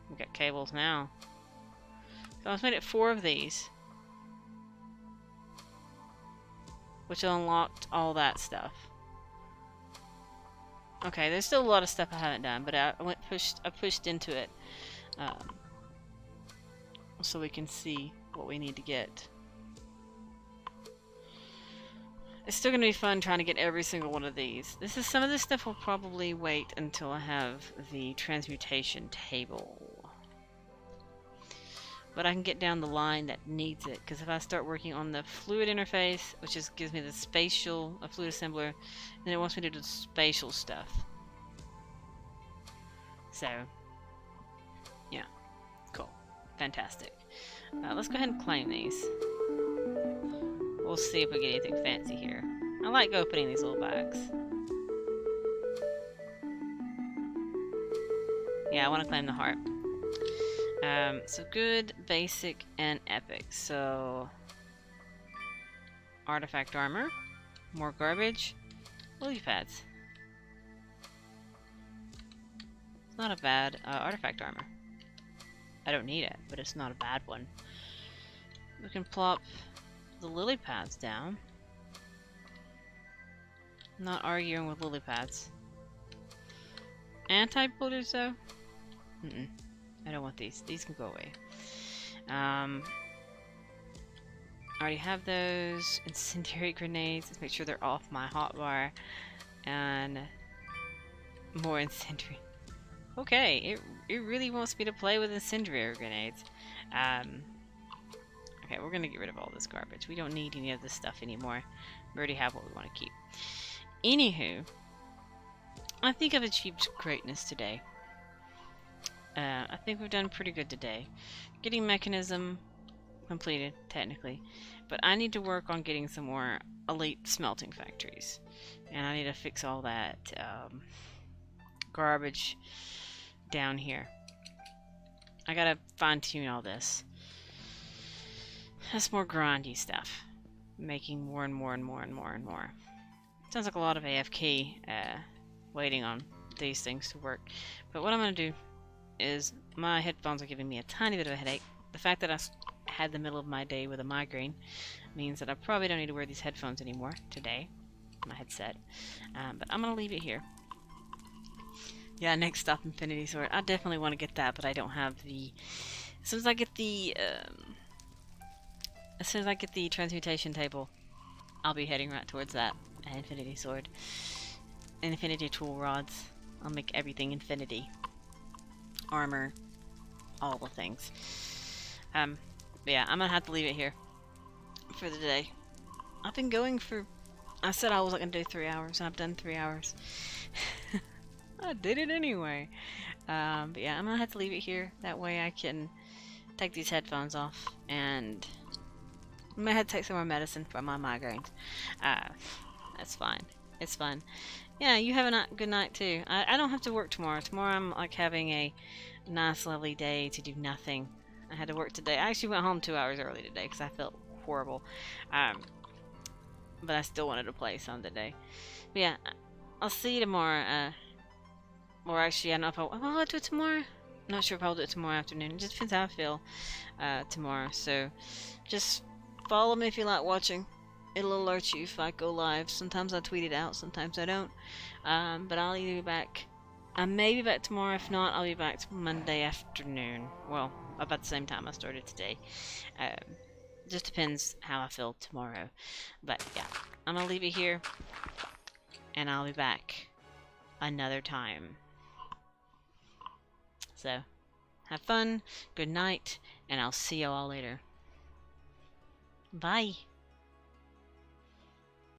We got cables now. So I just made it 4 of these. Which unlocked all that stuff. Okay, there's still a lot of stuff I haven't done, but I pushed into it. So we can see what we need to get. It's still going to be fun trying to get every single one of these. Some of this stuff will probably wait until I have the transmutation table. But I can get down the line that needs it, because if I start working on the fluid interface, which just gives me the spatial, a fluid assembler, then it wants me to do the spatial stuff. So, yeah, cool, fantastic. Let's go ahead and claim these. We'll see if we get anything fancy here. I like opening these little bags. Yeah, I want to claim the heart. So good, basic, and epic. So, artifact armor, more garbage, lily pads. It's not a bad artifact armor. I don't need it, but it's not a bad one. We can plop the lily pads down. Not arguing with lily pads. Anti-boulders though? I don't want these. These can go away. I already have those. Incendiary grenades. Let's make sure they're off my hotbar. And more incendiary. Okay, it really wants me to play with incendiary grenades. Okay, we're gonna get rid of all this garbage. We don't need any of this stuff anymore. We already have what we want to keep. Anywho, I think I've achieved greatness today. I think we've done pretty good today. Getting Mechanism completed, technically. But I need to work on getting some more elite smelting factories. And I need to fix all that garbage down here. I gotta fine-tune all this. That's more grindy stuff. Making more and more and more and more and more. Sounds like a lot of AFK waiting on these things to work. But what I'm gonna do is, my headphones are giving me a tiny bit of a headache. The fact that I had the middle of my day with a migraine means that I probably don't need to wear these headphones anymore today. My headset. But I'm gonna leave it here. Yeah, next stop, Infinity Sword. I definitely want to get that, but I don't have the... As soon as I get the transmutation table, I'll be heading right towards that Infinity Sword. Infinity tool rods. I'll make everything infinity. Armor, all the things. But yeah, I'm gonna have to leave it here for the day. I've been going for... I said I wasn't gonna do 3 hours, and I've done 3 hours. I did it anyway. But yeah, I'm gonna have to leave it here. That way I can take these headphones off, and I might have to take some more medicine for my migraines. That's fine. It's fun. Yeah, you have a good night too. I don't have to work tomorrow. Tomorrow I'm like having a nice lovely day to do nothing. I had to work today. I actually went home 2 hours early today because I felt horrible. But I still wanted to play some today. But yeah, I'll see you tomorrow. Or actually, I don't know if I'll do it tomorrow. I'm not sure if I'll do it tomorrow afternoon. It just depends how I feel tomorrow. So just follow me if you like watching. It'll alert you if I go live. Sometimes I tweet it out, sometimes I don't. But I'll either be back. I may be back tomorrow. If not, I'll be back Monday afternoon. Well, about the same time I started today. Just depends how I feel tomorrow. But yeah, I'm gonna leave it here, and I'll be back another time. So, have fun, good night, and I'll see you all later. Bye.